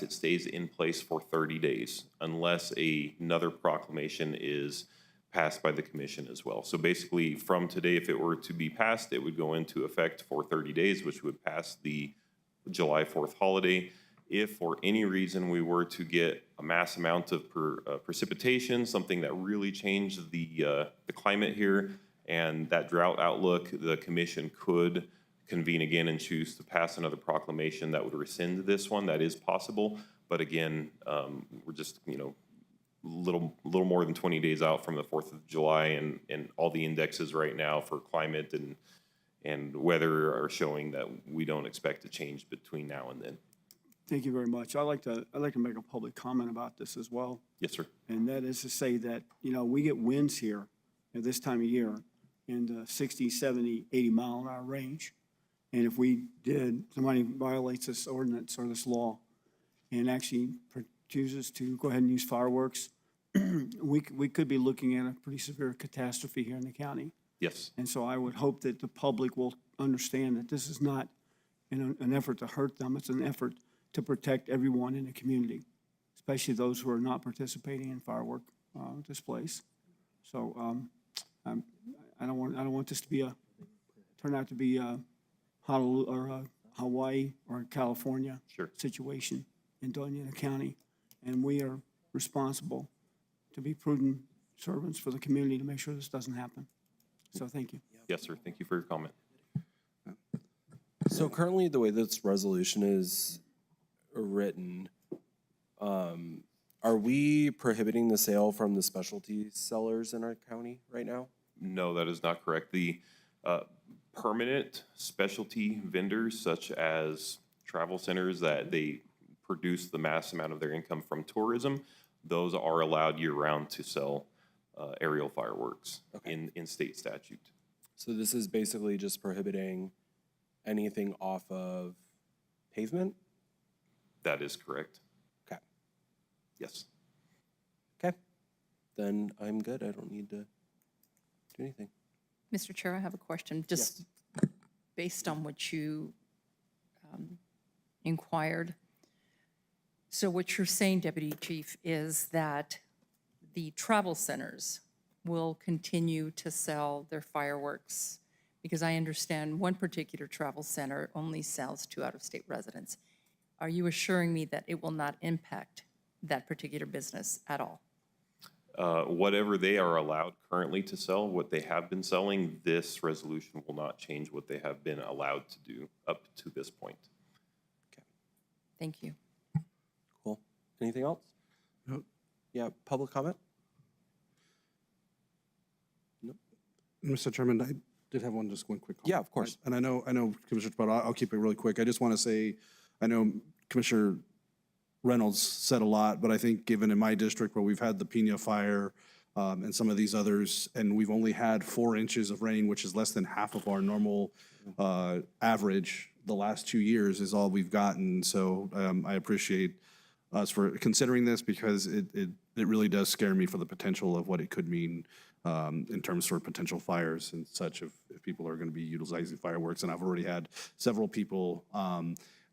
it stays in place for 30 days unless another proclamation is passed by the commission as well. So basically, from today, if it were to be passed, it would go into effect for 30 days, which would pass the July 4th holiday. If for any reason we were to get a mass amount of precipitation, something that really changed the climate here and that drought outlook, the commission could convene again and choose to pass another proclamation that would rescind this one. That is possible, but again, we're just little more than 20 days out from the 4th of July, and all the indexes right now for climate and weather are showing that we don't expect to change between now and then. Thank you very much. I'd like to make a public comment about this as well. Yes, sir. And that is to say that, we get winds here at this time of year in the 60, 70, 80 mile an hour range. And if somebody violates this ordinance or this law and actually chooses to go ahead and use fireworks, we could be looking at a pretty severe catastrophe here in the county. Yes. And so I would hope that the public will understand that this is not an effort to hurt them. It's an effort to protect everyone in the community, especially those who are not participating in firework displays. So I don't want this to turn out to be a Honolulu or a Hawaii or a California situation in Doña County, and we are responsible to be prudent servants for the community to make sure this doesn't happen. So thank you. Yes, sir. Thank you for your comment. So currently, the way this resolution is written, are we prohibiting the sale from the specialty sellers in our county right now? No, that is not correct. The permanent specialty vendors, such as travel centers that they produce the mass amount of their income from tourism, those are allowed year-round to sell aerial fireworks in state statute. So this is basically just prohibiting anything off of pavement? That is correct. Okay. Yes. Okay. Then I'm good. I don't need to do anything. Mr. Chair, I have a question, just based on what you inquired. So what you're saying, Deputy Chief, is that the travel centers will continue to sell their fireworks, because I understand one particular travel center only sells to out-of-state residents. Are you assuring me that it will not impact that particular business at all? Whatever they are allowed currently to sell, what they have been selling, this resolution will not change what they have been allowed to do up to this point. Thank you. Cool. Anything else? Nope. Yeah, public comment? Mr. Chairman, I did have one quick comment. Yeah, of course. And I know, Commissioner Chaparro, I'll keep it really quick. I just want to say, I know Commissioner Reynolds said a lot, but I think given in my district where we've had the Pina fire and some of these others, and we've only had 4 inches of rain, which is less than half of our normal average the last 2 years is all we've gotten. So I appreciate us for considering this, because it really does scare me for the potential of what it could mean in terms for potential fires and such if people are going to be utilizing fireworks. And I've already had several people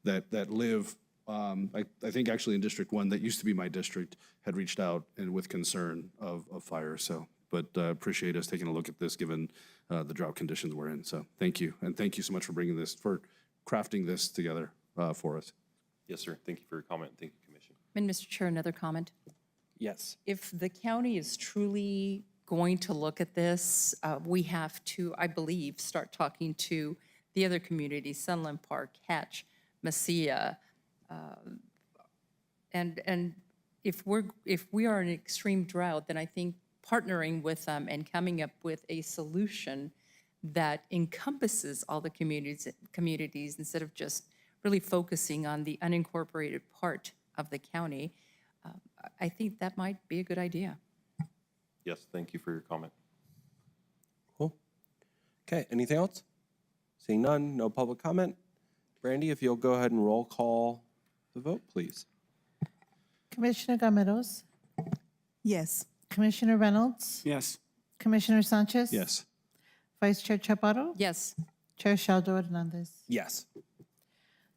that live, I think actually in District 1, that used to be my district, had reached out and with concern of fire. So, but appreciate us taking a look at this given the drought conditions we're in. So thank you. And thank you so much for bringing this, for crafting this together for us. Yes, sir. Thank you for your comment. Thank you, Commission. And Mr. Chair, another comment. Yes. If the county is truly going to look at this, we have to, I believe, start talking to the other communities, Sunland Park, Hatch, Mesilla, and if we are in extreme drought, then I think partnering with them and coming up with a solution that encompasses all the communities instead of just really focusing on the unincorporated part of the county, I think that might be a good idea. Yes, thank you for your comment. Cool. Okay, anything else? Seeing none, no public comment. Brandy, if you'll go ahead and roll call the vote, please. Commissioner Gameros, Yes. Commissioner Reynolds, Yes. Commissioner Sanchez. Yes. Vice Chair Chaparro, Yes. Chair Shaldo Hernandez. Yes.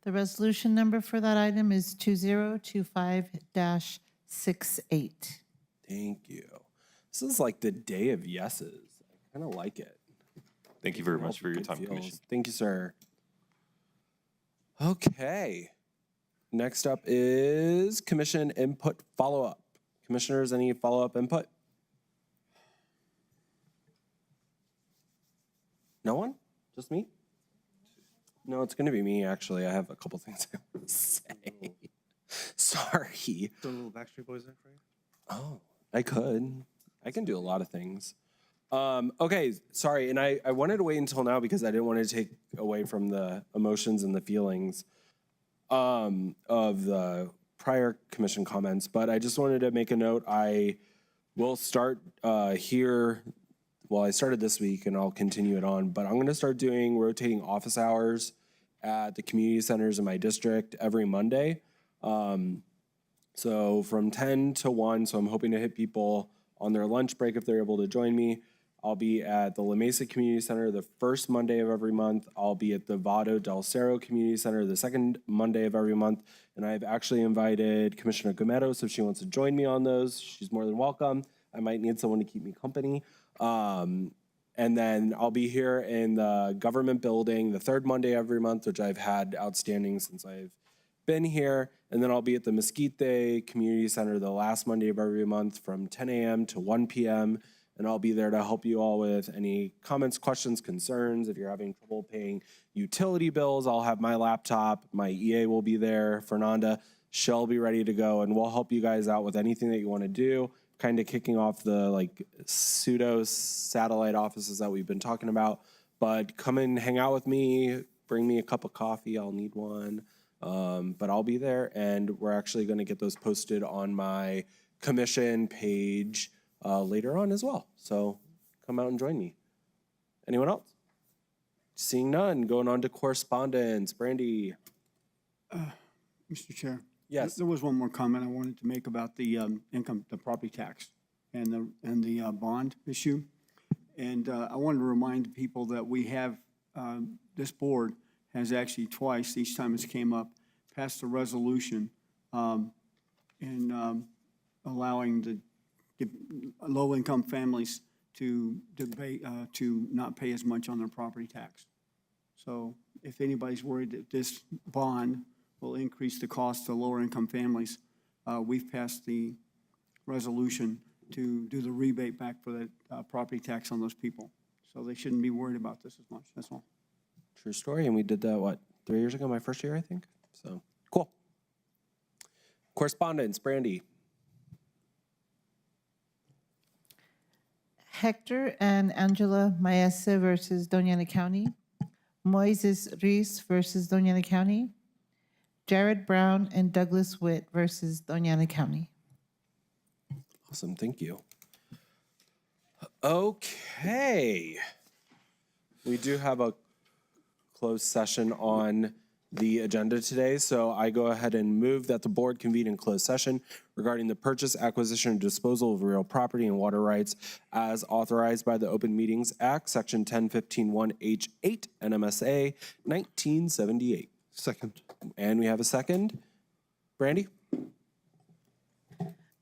The resolution number for that item is 2025-68. Thank you. This is like the day of yeses. I kind of like it. Thank you very much for your Good time, feels. Commission. Thank you, sir. Okay. Next up is commission input follow-up. Commissioners, any follow-up input? No one? Just me? No, it's going to be me, actually. I have a couple things I want to say. Sorry. Throw a little Backstreet Boys there for you? Oh, I could. I can do a lot of things. Okay, sorry. And I wanted to wait until now because I didn't want to take away from the emotions and the feelings of the prior commission comments, but I just wanted to make a note. I will start here. Well, I started this week and I'll continue it on, but I'm going to start doing rotating office hours at the community centers in my district every Monday. So from 10 to 1, so I'm hoping to hit people on their lunch break if they're able to join me. I'll be at the La Mesa Community Center the first Monday of every month. I'll be at the Vado del Cerro Community Center the second Monday of every month. And I've actually invited Commissioner Gometos if she wants to join me on those. She's more than welcome. I might need someone to keep me company. And then I'll be here in the government building the third Monday every month, which I've had outstanding since I've been here. And then I'll be at the Mesquite Community Center the last Monday of every month from 10 a.m. to 1 p.m. And I'll be there to help you all with any comments, questions, concerns. If you're having trouble paying utility bills, I'll have my laptop. My EA will be there. Fernanda, she'll be ready to go. And we'll help you guys out with anything that you want to do. Kind of kicking off the like pseudo satellite offices that we've been talking about. But come and hang out with me. Bring me a cup of coffee. I'll need one. But I'll be there, and we're actually going to get those posted on my commission page later on as well. So come out and join me. Anyone else? Seeing none, going on to correspondence. Brandy. Mr. Chair? Yes. There was one more comment I wanted to make about the the property tax and the bond issue. And I wanted to remind people that we have, this board has actually twice, each time it's came up, passed a resolution in allowing the low-income families to not pay as much on their property tax. So if anybody's worried that this bond will increase the cost to lower-income families, we've passed the resolution to do the rebate back for that property tax on those people. So they shouldn't be worried about this as much, that's all. True story. And we did that, what, 3 years ago, my first year, I think? So, cool. Correspondence, Brandy. Hector and Angela Maese versus Doña County. Moises Reese versus Doña County. Jared Brown and Douglas Witt versus Doña County. Awesome, thank you. Okay. We do have a closed session on the agenda today, so I go ahead and move that the board convene in closed session regarding the purchase, acquisition, and disposal of real property and water rights as authorized by the Open Meetings Act, Section 1015-1H8, NMSA 1978. Second. And we have a second. Brandy?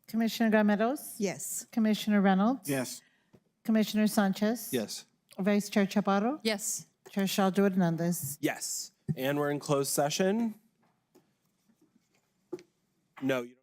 Commissioner Gameros? Yes. Commissioner Reynolds? Yes. Commissioner Sanchez? Yes. Vice Chair Chaparro? Yes. Chair Shaldo Hernandez? Yes. And we're in closed session. No, you don't.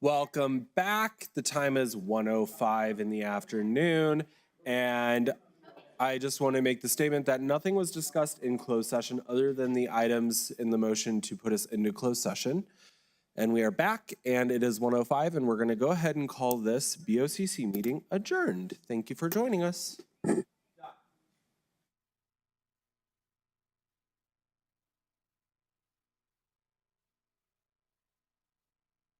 Welcome back. The time is 1:05 in the afternoon, and I just want to make the statement that nothing was discussed in closed session other than the items in the motion to put us into closed session. And we are back, and it is 1:05, and we're going to go ahead and call this BOCC meeting adjourned. Thank you for joining us.